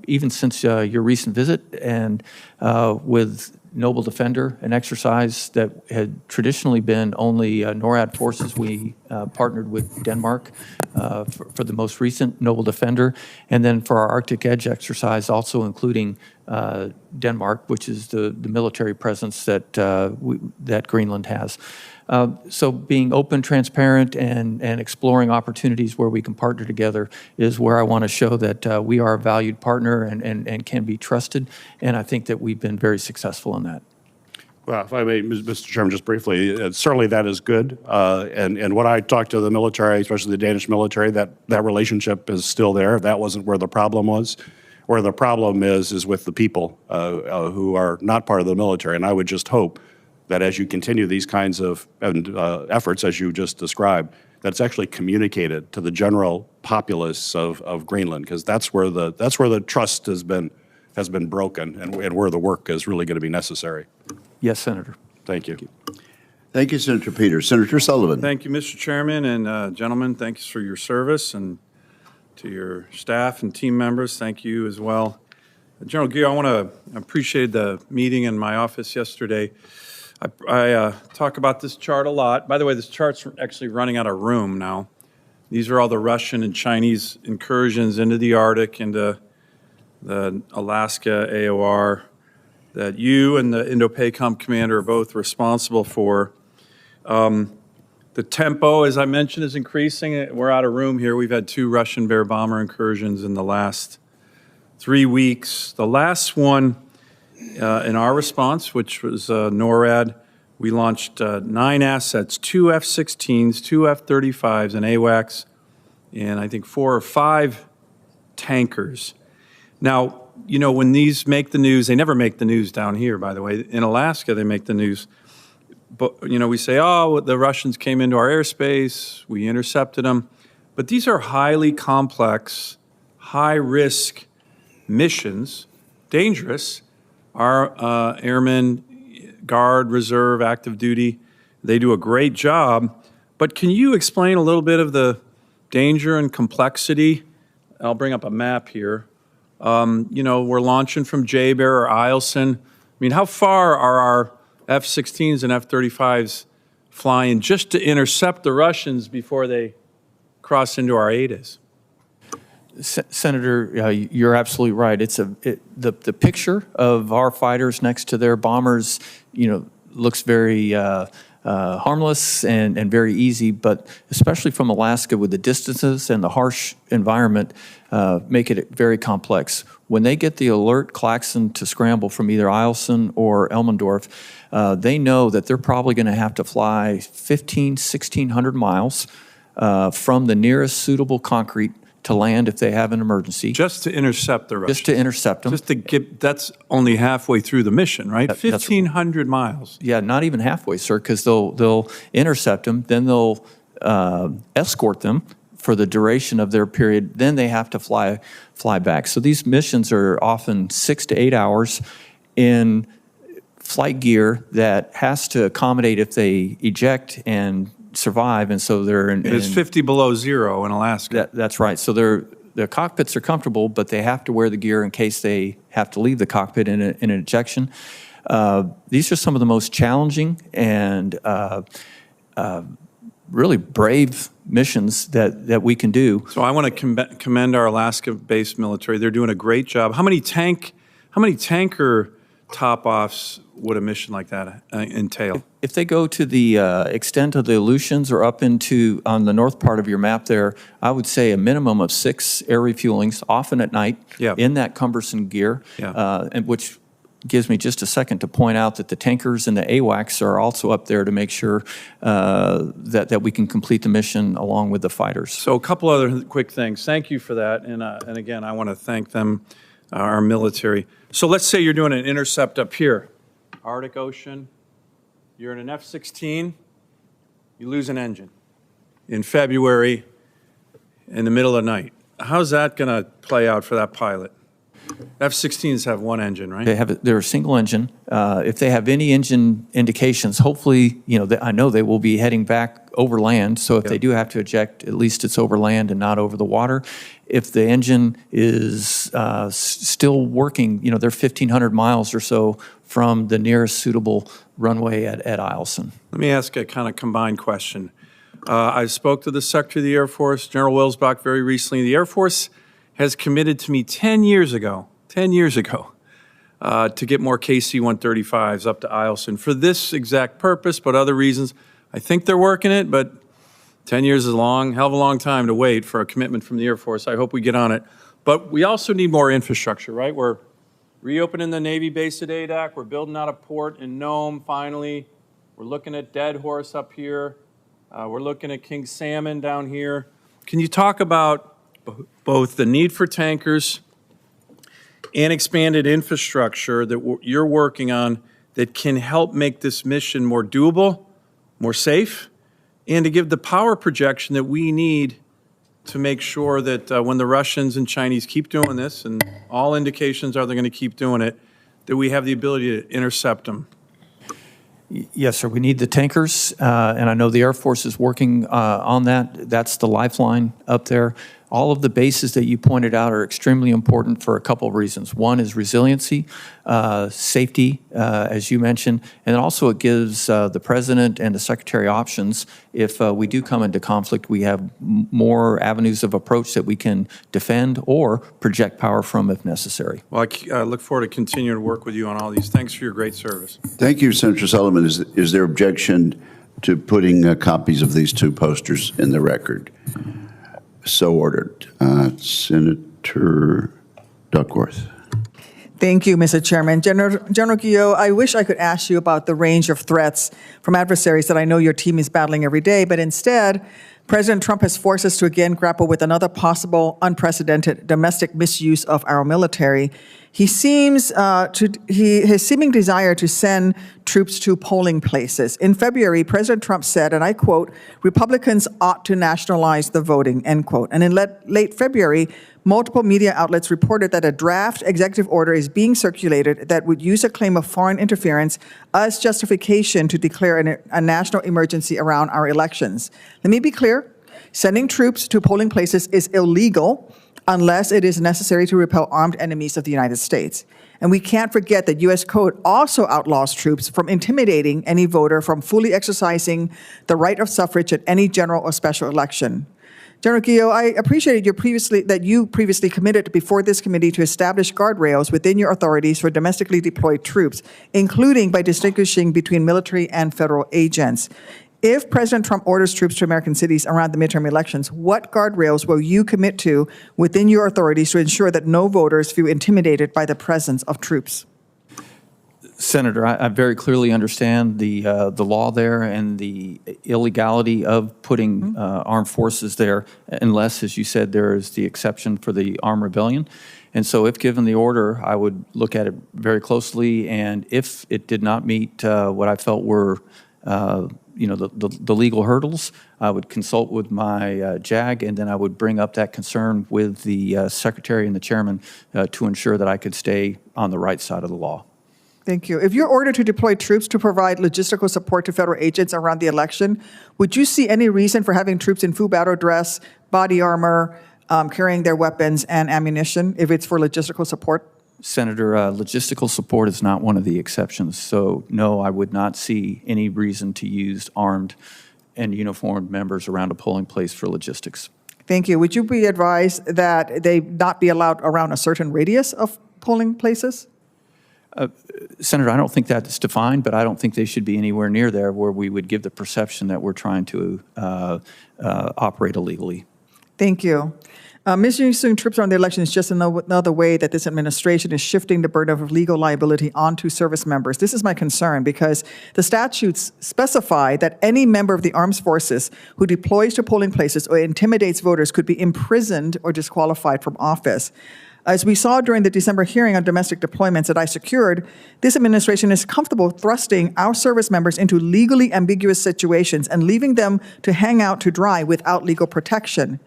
even since your recent visit, and with Noble Defender, an exercise that had traditionally been only NORAD forces. We partnered with Denmark for the most recent Noble Defender, and then for our Arctic Edge exercise, also including Denmark, which is the military presence that that Greenland has. So being open, transparent, and exploring opportunities where we can partner together is where I want to show that we are a valued partner and can be trusted, and I think that we've been very successful in that. Well, if I may, Mr. Chairman, just briefly, certainly that is good. And when I talked to the military, especially the Danish military, that relationship is still there. That wasn't where the problem was. Where the problem is with the people who are not part of the military. And I would just hope that as you continue these kinds of efforts, as you just described, that's actually communicated to the general populace of Greenland, because that's where the trust has been broken, and where the work is really going to be necessary. Yes, Senator. Thank you. Thank you, Senator Peters. Senator Sullivan. Thank you, Mr. Chairman, and gentlemen, thanks for your service, and to your staff and team members, thank you as well. General Guillot, I want to appreciate the meeting in my office yesterday. I talk about this chart a lot. By the way, this chart's actually running out of room now. These are all the Russian and Chinese incursions into the Arctic, into the Alaska AOR that you and the Indo-PACOM commander are both responsible for. The tempo, as I mentioned, is increasing. We're out of room here. We've had 2 Russian Bear bomber incursions in the last 3 weeks. The last one in our response, which was NORAD, we launched 9 assets, 2 F-16s, 2 F-35s, and AWACS, and I think 4 or 5 tankers. Now, when these make the news, they never make the news down here, by the way. In Alaska, they make the news. But, we say, oh, the Russians came into our airspace, we intercepted them. But these are highly complex, high-risk missions, dangerous. Our airmen, Guard, Reserve, active duty, they do a great job. But can you explain a little bit of the danger and complexity? I'll bring up a map here. We're launching from J-Bear or Eielson. I mean, how far are our F-16s and F-35s flying just to intercept the Russians before they cross into our ADAs? Senator, you're absolutely right. The picture of our fighters next to their bombers, looks very harmless and very easy, but especially from Alaska with the distances and the harsh environment, make it very complex. When they get the alert klaxon to scramble from either Eielson or Elmendorf, they know that they're probably going to have to fly 1,600 miles from the nearest suitable concrete to land if they have an emergency. Just to intercept the Russians. Just to intercept them. Just to that's only halfway through the mission, right? 1,500 miles. Yeah, not even halfway, sir, because they'll intercept them, then they'll escort them for the duration of their period, then they have to fly back. So these missions are often 6 to 8 hours in flight gear that has to accommodate if they eject and survive, and so they're in... It's 50 below zero in Alaska. That's right. So their cockpits are comfortable, but they have to wear the gear in case they have to leave the cockpit in an ejection. These are some of the most challenging and really brave missions that we can do. So I want to commend our Alaska-based military. They're doing a great job. How many tanker top-offs would a mission like that entail? If they go to the extent of the Aleutians or up into on the north part of your map there, I would say a minimum of 6 air refuelings, often at night, in that cumbersome gear, and which gives me just a second to point out that the tankers and the AWACS are also up there to make sure that we can complete the mission along with the fighters. So a couple other quick things. Thank you for that. And again, I want to thank them, our military. So let's say you're doing an intercept up here, Arctic Ocean. You're in an F-16. You lose an engine in February in the middle of the night. How's that going to play out for that pilot? F-16s have one engine, right? They're a single engine. If they have any engine indications, hopefully, I know they will be heading back over land. So if they do have to eject, at least it's over land and not over the water. If the engine is still working, they're 1,500 miles or so from the nearest suitable runway at Eielson. Let me ask a kind of combined question. I spoke to the Secretary of the Air Force, General Wilsbach, very recently. The Air Force has committed to me 10 years ago, to get more KC-135s up to Eielson for this exact purpose, but other reasons. I think they're working it, but 10 years is a hell of a long time to wait for a commitment from the Air Force. I hope we get on it. But we also need more infrastructure, right? We're reopening the Navy base at Adak. We're building out a port in Nome, finally. We're looking at Dead Horse up here. We're looking at King Salmon down here. Can you talk about both the need for tankers and expanded infrastructure that you're working on that can help make this mission more doable, more safe, and to give the power projection that we need to make sure that when the Russians and Chinese keep doing this, and all indications are they're going to keep doing it, that we have the ability to intercept them? Yes, sir. We need the tankers, and I know the Air Force is working on that. That's the lifeline up there. All of the bases that you pointed out are extremely important for a couple of reasons. One is resiliency, safety, as you mentioned, and also it gives the President and the Secretary options. If we do come into conflict, we have more avenues of approach that we can defend or project power from if necessary. Well, I look forward to continuing to work with you on all these. Thanks for your great service. Thank you, Senator Sullivan. Is there objection to putting copies of these two posters in the record? So ordered. Senator Duckworth. Thank you, Mr. Chairman. General Guillot, I wish I could ask you about the range of threats from adversaries that I know your team is battling every day, but instead, President Trump has forced us to again grapple with another possible unprecedented domestic misuse of our military. His seeming desire to send troops to polling places. In February, President Trump said, and I quote, "Republicans ought to nationalize the voting," end quote. And in late February, multiple media outlets reported that a draft executive order is being circulated that would use a claim of foreign interference as justification to declare a national emergency around our elections. Let me be clear. Sending troops to polling places is illegal unless it is necessary to repel armed enemies of the United States. And we can't forget that U.S. Code also outlaws troops from intimidating any voter from fully exercising the right of suffrage at any general or special election. General Guillot, I appreciated that you previously committed before this committee to establish guardrails within your authorities for domestically deployed troops, including by distinguishing between military and federal agents. If President Trump orders troops to American cities around the midterm elections, what guardrails will you commit to within your authorities to ensure that no voters feel intimidated by the presence of troops? Senator, I very clearly understand the law there and the illegality of putting armed forces there, unless, as you said, there is the exception for the armed rebellion. And so if given the order, I would look at it very closely, and if it did not meet what I felt were the legal hurdles, I would consult with my JAG, and then I would bring up that concern with the Secretary and the Chairman to ensure that I could stay on the right side of the law. Thank you. If you're ordered to deploy troops to provide logistical support to federal agents around the election, would you see any reason for having troops in full battle dress, body armor, carrying their weapons and ammunition if it's for logistical support? Senator, logistical support is not one of the exceptions. So, no, I would not see any reason to use armed and uniformed members around a polling place for logistics. Thank you. Would you be advised that they not be allowed around a certain radius of polling places? Senator, I don't think that's defined, but I don't think they should be anywhere near there where we would give the perception that we're trying to operate illegally. Thank you. Misusing troops around the election is just another way that this administration is shifting the burden of legal liability onto service members. This is my concern because the statutes specify that any member of the armed forces who deploys to polling places or intimidates voters could be imprisoned or disqualified from office. As we saw during the December hearing on domestic deployments that I secured, this administration is comfortable thrusting our service members into legally ambiguous situations and leaving them to hang out to dry without legal protection.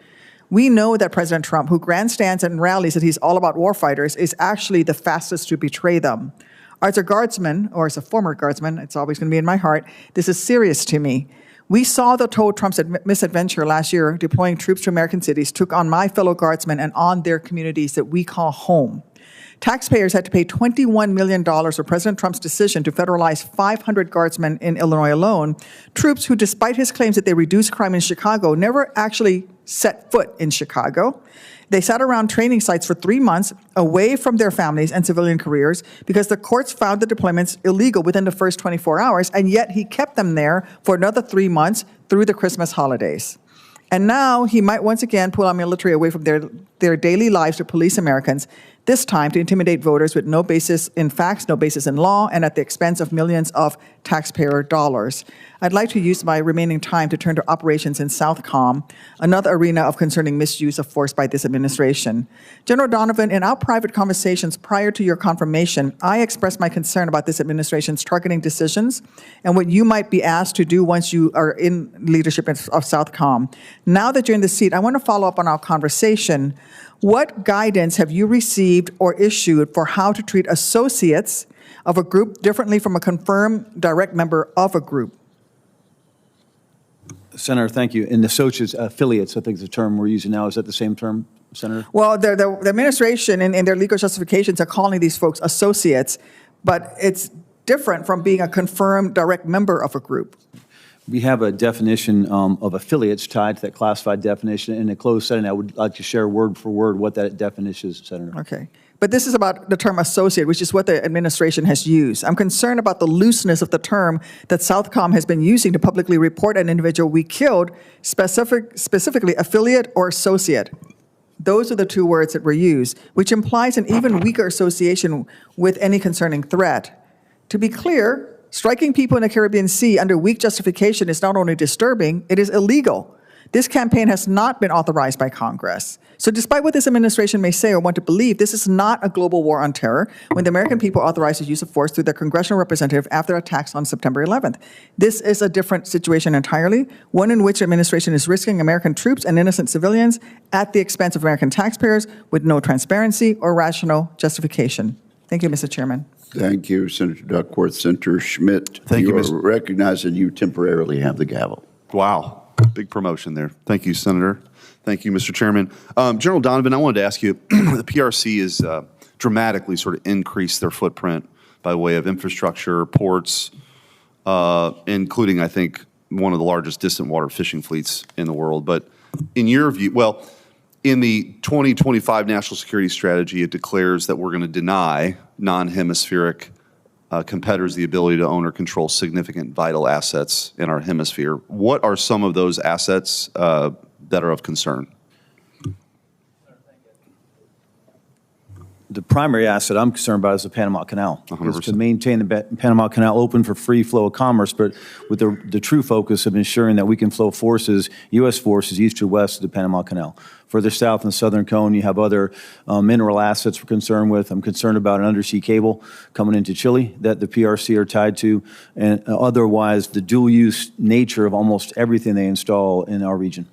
We know that President Trump, who grandstands and rallies that he's all about warfighters, is actually the fastest to betray them. As a guardsman, or as a former guardsman, it's always going to be in my heart, this is serious to me. We saw the toll Trump's misadventure last year, deploying troops to American cities, took on my fellow guardsmen and on their communities that we call home. Taxpayers had to pay $21 million for President Trump's decision to federalize 500 guardsmen in Illinois alone, troops who, despite his claims that they reduced crime in Chicago, never actually set foot in Chicago. They sat around training sites for 3 months, away from their families and civilian careers, because the courts found the deployments illegal within the first 24 hours, and yet he kept them there for another 3 months through the Christmas holidays. And now he might once again pull our military away from their daily lives to police Americans, this time to intimidate voters with no basis in facts, no basis in law, and at the expense of millions of taxpayer dollars. I'd like to use my remaining time to turn to operations in Southcom, another arena of concerning misuse of force by this administration. General Donovan, in our private conversations prior to your confirmation, I expressed my concern about this administration's targeting decisions and what you might be asked to do once you are in leadership of Southcom. Now that you're in the seat, I want to follow up on our conversation. What guidance have you received or issued for how to treat associates of a group differently from a confirmed direct member of a group? Senator, thank you. And associates, affiliates, I think is the term we're using now. Is that the same term, Senator? Well, the administration and their legal justifications are calling these folks associates, but it's different from being a confirmed direct member of a group. We have a definition of affiliates tied to that classified definition. In a closed setting, I would like to share word for word what that definition is, Senator. Okay. But this is about the term associate, which is what the administration has used. I'm concerned about the looseness of the term that Southcom has been using to publicly report an individual we killed, specifically affiliate or associate. Those are the two words that were used, which implies an even weaker association with any concerning threat. To be clear, striking people in the Caribbean Sea under weak justification is not only disturbing, it is illegal. This campaign has not been authorized by Congress. So despite what this administration may say or want to believe, this is not a global war on terror when the American people authorized the use of force through their congressional representative after attacks on September 11th. This is a different situation entirely, one in which the administration is risking American troops and innocent civilians at the expense of American taxpayers with no transparency or rational justification. Thank you, Mr. Chairman. Thank you, Senator Duckworth. Senator Schmidt, Thank you, are Mr. recognized and you temporarily have the gavel. Wow, big promotion there. Thank you, Senator. Thank you, Mr. Chairman. General Donovan, I wanted to ask you, the PRC has dramatically sort of increased their footprint by way of infrastructure, ports, including, I think, one of the largest distant water fishing fleets in the world. But in your view, well, in the 2025 National Security Strategy, it declares that we're going to deny non-hemispheric competitors the ability to own or control significant vital assets in our hemisphere. What are some of those assets that are of concern? The primary asset I'm concerned about is the Panama Canal. 100%. Is to maintain the Panama Canal open for free flow of commerce, but with the true focus of ensuring that we can flow forces, U.S. forces, east to west of the Panama Canal. Further south in the Southern Cone, you have other mineral assets we're concerned with. I'm concerned about an undersea cable coming into Chile that the PRC are tied to, and otherwise the dual-use nature of almost everything they install in our region.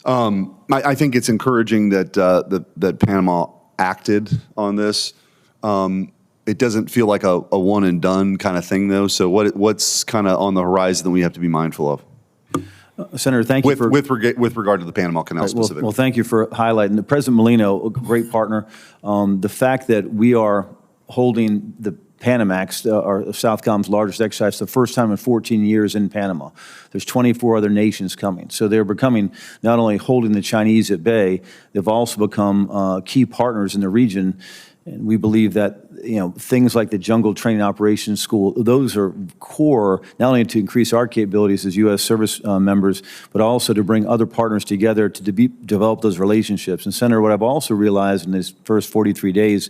I think it's encouraging that that Panama acted on this. It doesn't feel like a one and done kind of thing, though. So what's kind of on the horizon that we have to be mindful of? Senator, thank you with regard to the Panama Canal specifically. Well, thank you for highlighting. President Molino, a great partner. The fact that we are holding the Panamax, Southcom's largest exercise, the first time in 14 years in Panama. There's 24 other nations coming. So they're becoming not only holding the Chinese at bay, they've also become key partners in the region. And we believe that, things like the Jungle Training Operations School, those are core, not only to increase our capabilities as U.S. service members, but also to bring other partners together to develop those relationships. And Senator, what I've also realized in these first 43 days,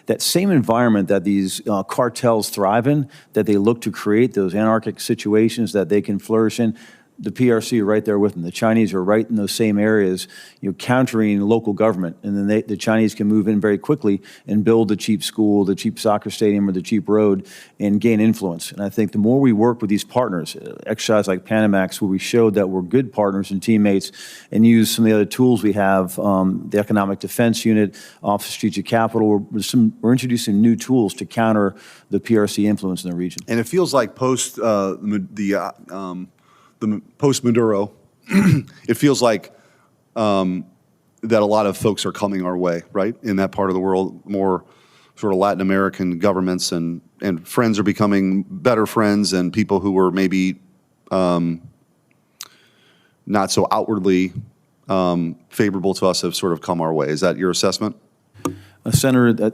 that same environment that these cartels thrive in, that they look to create those anarchic situations that they can flourish in, the PRC are right there with them. The Chinese are right in those same areas, countering local government. And then the Chinese can move in very quickly and build the cheap school, the cheap soccer stadium, or the cheap road and gain influence. And I think the more we work with these partners, exercise like Panamax, where we showed that we're good partners and teammates, and use some of the other tools we have, the Economic Defense Unit, Office of Strategic Capital, we're introducing new tools to counter the PRC influence in the region. And it feels like post-Maduro, it feels like that a lot of folks are coming our way, right? In that part of the world, more sort of Latin American governments and friends are becoming better friends, and people who were maybe not so outwardly favorable to us have sort of come our way. Is that your assessment? Senator,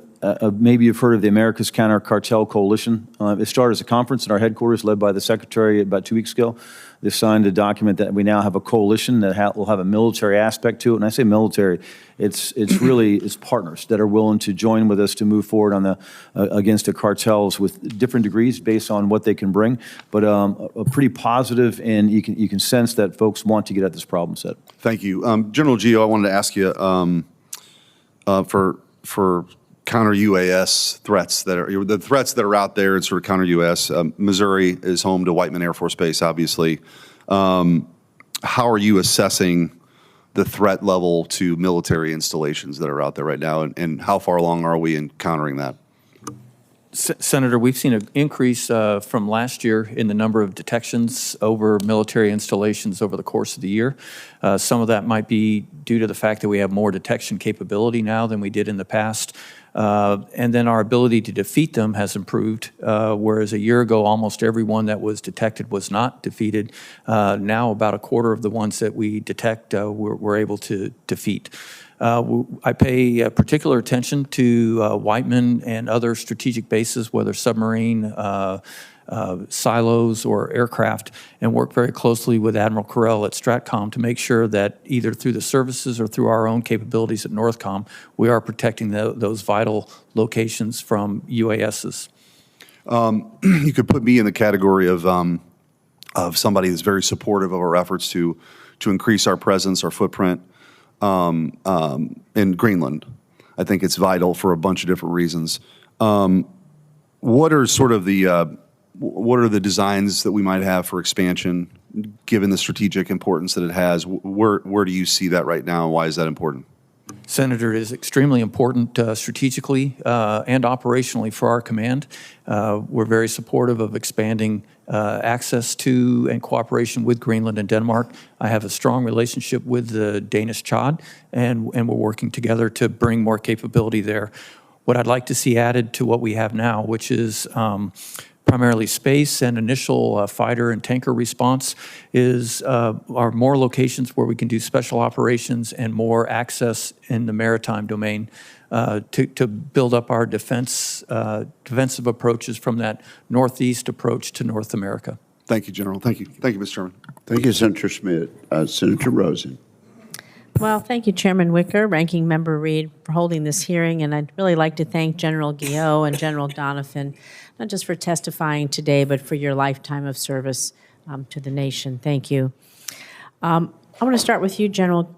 maybe you've heard of the America's Counter-Cartel Coalition. It started as a conference in our headquarters led by the Secretary about 2 weeks ago. They signed a document that we now have a coalition that will have a military aspect to it. And I say military, it's really partners that are willing to join with us to move forward on against the cartels with different degrees based on what they can bring. But a pretty positive, and you can sense that folks want to get at this problem set. Thank you. General Guillot, I wanted to ask you for counter-UAS threats that are out there and sort of counter-UAS. Missouri is home to Whiteman Air Force Base, obviously. How are you assessing the threat level to military installations that are out there right now, and how far along are we in countering that? Senator, we've seen an increase from last year in the number of detections over military installations over the course of the year. Some of that might be due to the fact that we have more detection capability now than we did in the past. And then our ability to defeat them has improved, whereas a year ago, almost every one that was detected was not defeated. Now about a quarter of the ones that we detect, we're able to defeat. I pay particular attention to Whiteman and other strategic bases, whether submarine, silos, or aircraft, and work very closely with Admiral Carell at STRATCOM to make sure that either through the services or through our own capabilities at NORTHCOM, we are protecting those vital locations from UASs. You could put me in the category of somebody that's very supportive of our efforts to increase our presence, our footprint, in Greenland. I think it's vital for a bunch of different reasons. What are sort of what are the designs that we might have for expansion, given the strategic importance that it has? Where do you see that right now, and why is that important? Senator, it is extremely important strategically and operationally for our command. We're very supportive of expanding access to and cooperation with Greenland and Denmark. I have a strong relationship with the Danish Chad, and we're working together to bring more capability there. What I'd like to see added to what we have now, which is primarily space and initial fighter and tanker response, are more locations where we can do special operations and more access in the maritime domain to build up our defensive approaches from that northeast approach to North America. Thank you, General. Thank you. Thank you, Mr. Chairman. Thank you, Senator Schmidt. Senator Rosen. Well, thank you, Chairman Wicker, Ranking Member Reed, for holding this hearing, and I'd really like to thank General Guillot and General Donovan, not just for testifying today, but for your lifetime of service to the nation. Thank you. I want to start with you, General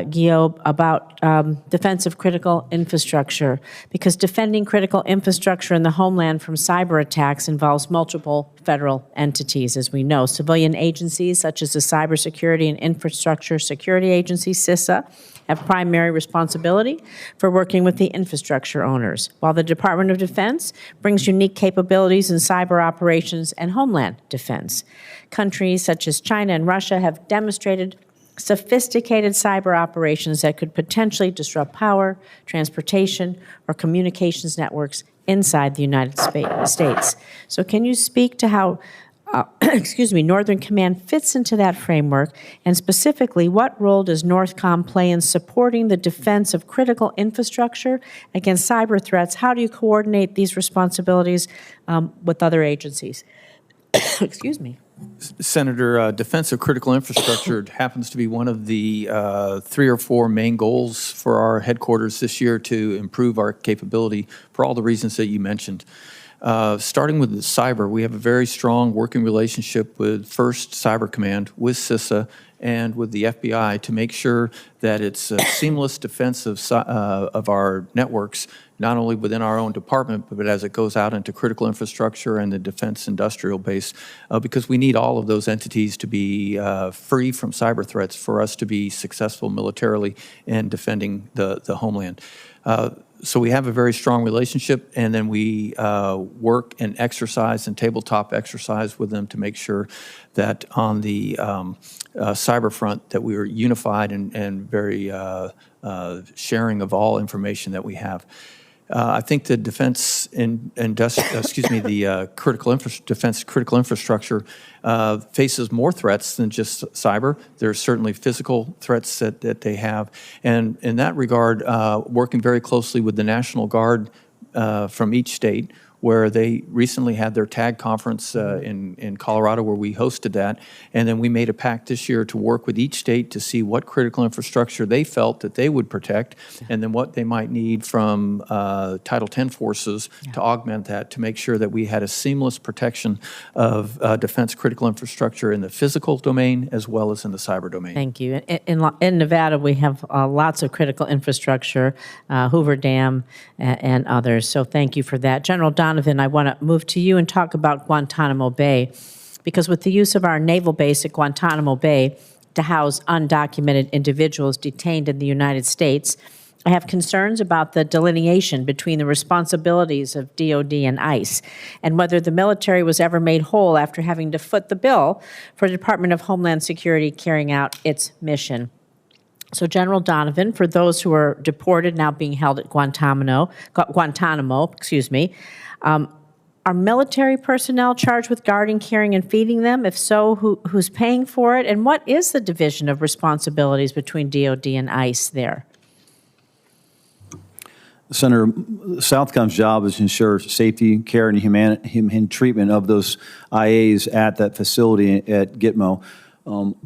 Guillot, about defense of critical infrastructure, because defending critical infrastructure in the homeland from cyber attacks involves multiple federal entities, as we know. Civilian agencies such as the Cybersecurity and Infrastructure Security Agency, CISA, have primary responsibility for working with the infrastructure owners, while the Department of Defense brings unique capabilities in cyber operations and homeland defense. Countries such as China and Russia have demonstrated sophisticated cyber operations that could potentially disrupt power, transportation, or communications networks inside the United States. So can you speak to how Northern Command fits into that framework, and specifically, what role does NORTHCOM play in supporting the defense of critical infrastructure against cyber threats? How do you coordinate these responsibilities with other agencies? Excuse me. Senator, defense of critical infrastructure happens to be one of the 3 or 4 main goals for our headquarters this year to improve our capability for all the reasons that you mentioned. Starting with the cyber, we have a very strong working relationship with First Cyber Command, with CISA, and with the FBI to make sure that it's a seamless defense of our networks, not only within our own department, but as it goes out into critical infrastructure and the defense industrial base, because we need all of those entities to be free from cyber threats for us to be successful militarily in defending the homeland. So we have a very strong relationship, and then we work and exercise and tabletop exercise with them to make sure that on the cyber front that we are unified and very sharing of all information that we have. I think the defense defense critical infrastructure faces more threats than just cyber. There's certainly physical threats that they have, and in that regard, working very closely with the National Guard from each state, where they recently had their TAG conference in Colorado, where we hosted that. And then we made a pact this year to work with each state to see what critical infrastructure they felt that they would protect, and then what they might need from Title X forces to augment that, to make sure that we had a seamless protection of defense critical infrastructure in the physical domain as well as in the cyber domain. Thank you. In Nevada, we have lots of critical infrastructure, Hoover Dam and others, so thank you for that. General Donovan, I want to move to you and talk about Guantanamo Bay, because with the use of our naval base at Guantanamo Bay to house undocumented individuals detained in the United States, I have concerns about the delineation between the responsibilities of DOD and ICE, and whether the military was ever made whole after having to foot the bill for the Department of Homeland Security carrying out its mission. So, General Donovan, for those who are deported now being held at Guantanamo, are military personnel charged with guarding, caring, and feeding them? If so, who's paying for it? And what is the division of responsibilities between DOD and ICE there? Senator, Southcom's job is to ensure safety, care, and humane treatment of those IAs at that facility at Gitmo.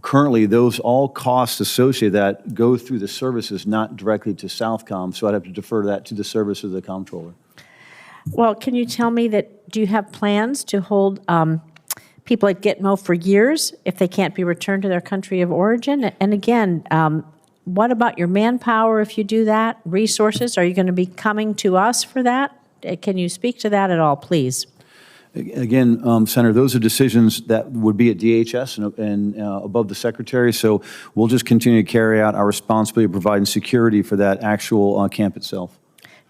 Currently, all costs associated with that go through the services, not directly to Southcom, so I'd have to defer that to the service of the comptroller. Well, can you tell me do you have plans to hold people at Gitmo for years if they can't be returned to their country of origin? And again, what about your manpower if you do that? Resources, are you going to be coming to us for that? Can you speak to that at all, please? Again, Senator, those are decisions that would be at DHS and above the Secretary, so we'll just continue to carry out our responsibility of providing security for that actual camp itself.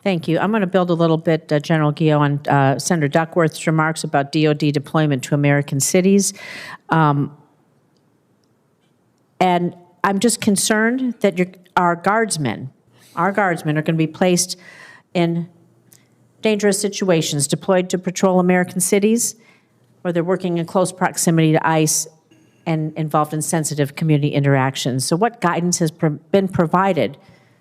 Thank you. I'm going to build a little bit, General Guillot, on Senator Duckworth's remarks about DOD deployment to American cities. And I'm just concerned that our guardsmen are going to be placed in dangerous situations, deployed to patrol American cities, where they're working in close proximity to ICE and involved in sensitive community interactions. So what guidance has been provided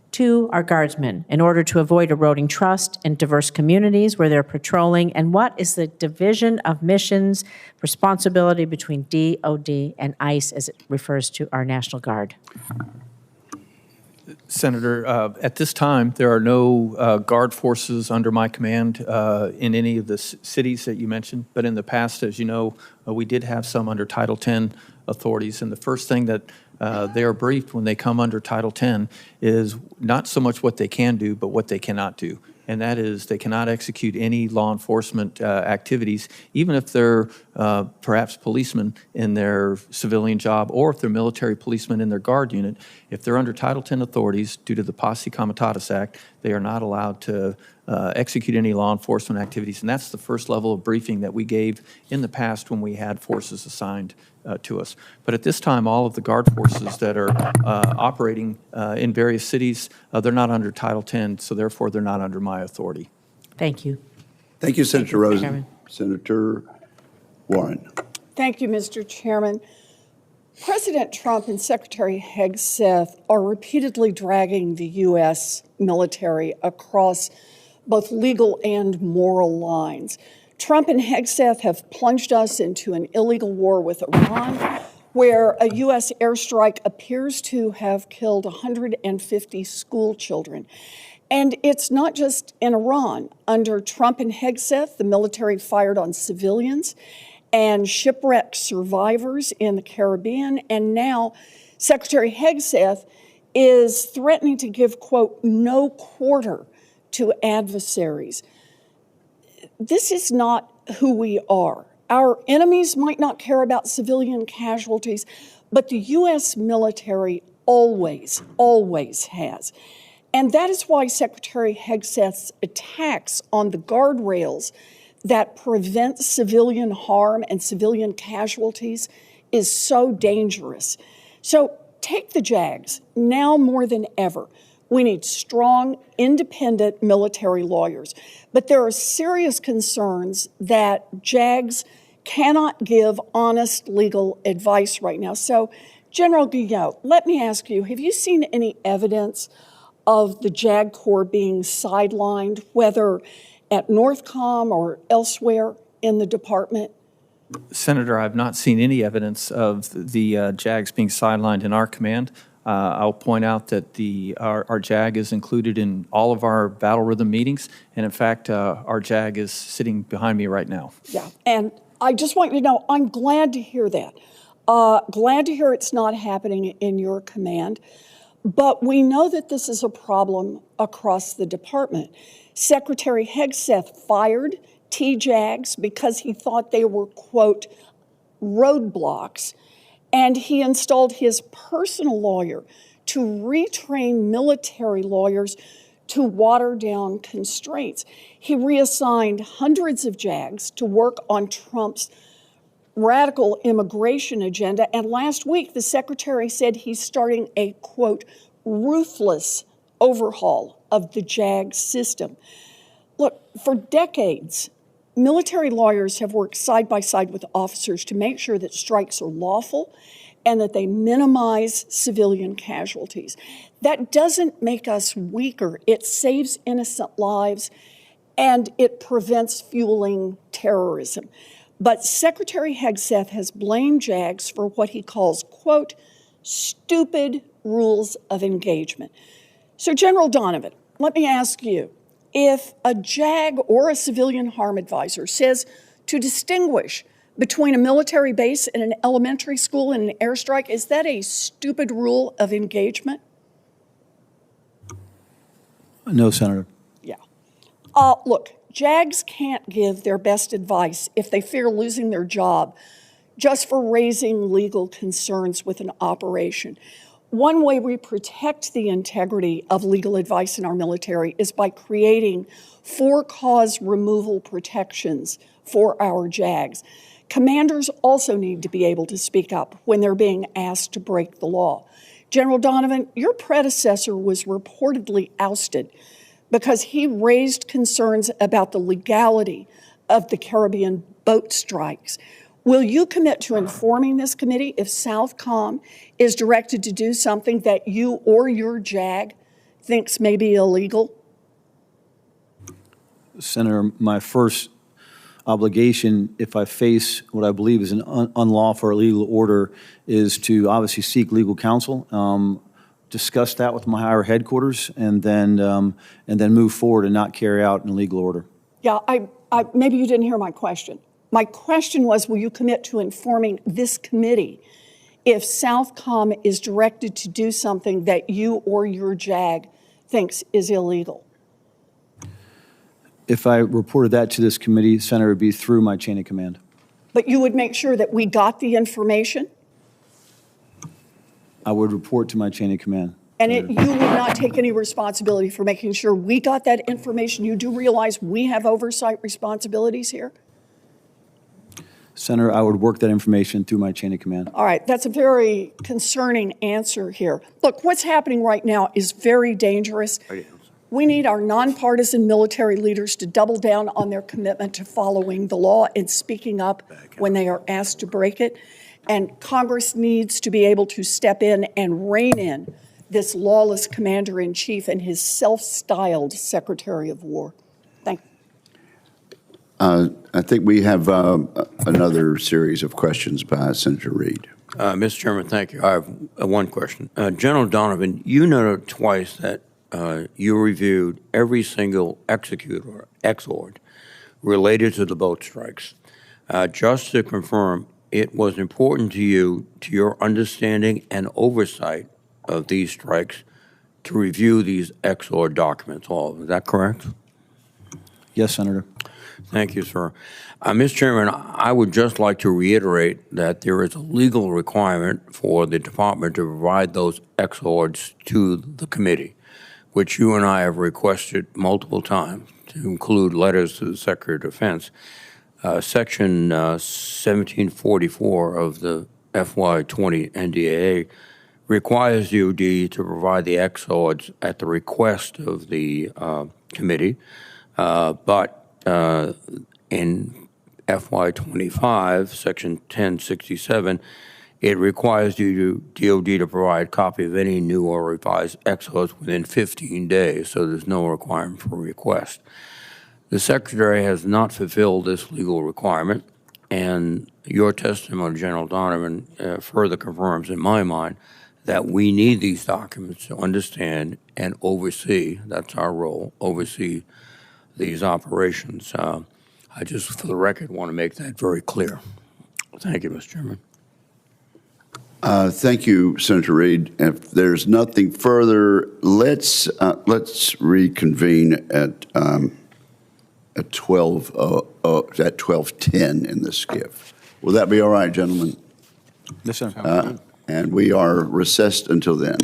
to our guardsmen in order to avoid eroding trust in diverse communities where they're patrolling? And what is the division of missions responsibility between DOD and ICE as it refers to our National Guard? Senator, at this time, there are no Guard forces under my command in any of the cities that you mentioned. But in the past, as you know, we did have some under Title X authorities. And the first thing that they are briefed when they come under Title X is not so much what they can do, but what they cannot do. And that is they cannot execute any law enforcement activities, even if they're perhaps policemen in their civilian job, or if they're military policemen in their Guard unit. If they're under Title X authorities, due to the Posse Comitatus Act, they are not allowed to execute any law enforcement activities. And that's the first level of briefing that we gave in the past when we had forces assigned to us. But at this time, all of the Guard forces that are operating in various cities, they're not under Title X, so therefore they're not under my authority. Thank you. Thank you, Senator Rosen. Chairman. Senator Warren. Thank you, Mr. Chairman. President Trump and Secretary Hegseth are repeatedly dragging the U.S. military across both legal and moral lines. Trump and Hegseth have plunged us into an illegal war with Iran, where a U.S. airstrike appears to have killed 150 school children. And it's not just in Iran. Under Trump and Hegseth, the military fired on civilians and shipwreck survivors in the Caribbean. And now Secretary Hegseth is threatening to give, quote, no quarter to adversaries. This is not who we are. Our enemies might not care about civilian casualties, but the U.S. military always has. And that is why Secretary Hegseth's attacks on the guardrails that prevent civilian harm and civilian casualties is so dangerous. So take the JAGs, now more than ever. We need strong, independent military lawyers. But there are serious concerns that JAGs cannot give honest legal advice right now. So, General Guillot, let me ask you, have you seen any evidence of the JAG Corps being sidelined, whether at Northcom or elsewhere in the department? Senator, I've not seen any evidence of the JAGs being sidelined in our command. I'll point out that our JAG is included in all of our battle rhythm meetings, and in fact, our JAG is sitting behind me right now. Yeah, and I just want you to know, I'm glad to hear that. Glad to hear it's not happening in your command, but we know that this is a problem across the department. Secretary Hegseth fired TJAGs because he thought they were, quote, roadblocks, and he installed his personal lawyer to retrain military lawyers to water down constraints. He reassigned hundreds of JAGs to work on Trump's radical immigration agenda, and last week the secretary said he's starting a, quote, ruthless overhaul of the JAG system. Look, for decades, military lawyers have worked side by side with officers to make sure that strikes are lawful and that they minimize civilian casualties. That doesn't make us weaker. It saves innocent lives and it prevents fueling terrorism. But Secretary Hegseth has blamed JAGs for what he calls, quote, stupid rules of engagement. So, General Donovan, let me ask you, if a JAG or a civilian harm advisor says to distinguish between a military base and an elementary school and an airstrike, is that a stupid rule of engagement? No, Senator. Yeah. Look, JAGs can't give their best advice if they fear losing their job just for raising legal concerns with an operation. One way we protect the integrity of legal advice in our military is by creating for-cause removal protections for our JAGs. Commanders also need to be able to speak up when they're being asked to break the law. General Donovan, your predecessor was reportedly ousted because he raised concerns about the legality of the Caribbean boat strikes. Will you commit to informing this committee if Southcom is directed to do something that you or your JAG thinks may be illegal? Senator, my first obligation, if I face what I believe is an unlawful or illegal order, is to obviously seek legal counsel, discuss that with my higher headquarters, and then move forward and not carry out an illegal order. Yeah, maybe you didn't hear my question. My question was, will you commit to informing this committee if Southcom is directed to do something that you or your JAG thinks is illegal? If I reported that to this committee, Senator, it would be through my chain of command. But you would make sure that we got the information? I would report to my chain of command. And you would not take any responsibility for making sure we got that information? You do realize we have oversight responsibilities here? Senator, I would work that information through my chain of command. All right, that's a very concerning answer here. Look, what's happening right now is very dangerous. We need our nonpartisan military leaders to double down on their commitment to following the law and speaking up when they are asked to break it. And Congress needs to be able to step in and rein in this lawless commander-in-chief and his self-styled Secretary of War. Thank you. I think we have another series of questions by Senator Reid. Mr. Chairman, thank you. I have one question. General Donovan, you noted twice that you reviewed every single execute or exord related to the boat strikes. Just to confirm, it was important to you, to your understanding and oversight of these strikes, to review these exord documents, all of them. Is that correct? Yes, Senator. Thank you, sir. Mr. Chairman, I would just like to reiterate that there is a legal requirement for the department to provide those exords to the committee, which you and I have requested multiple times, to include letters to the Secretary of Defense. Section 1744 of the FY20 NDAA requires DOD to provide the exords at the request of the committee, but in FY25, Section 1067, it requires DOD to provide a copy of any new or revised exords within 15 days, so there's no requirement for request. The Secretary has not fulfilled this legal requirement, and your testimony, General Donovan, further confirms in my mind that we need these documents to understand and oversee, that's our role, oversee these operations. I just, for the record, want to make that very clear. Thank you, Mr. Chairman. Thank you, Senator Reid. If there's nothing further, let's reconvene at 12:10 in the skiff. Will that be all right, gentlemen? Yes, sir. And we are recessed until then.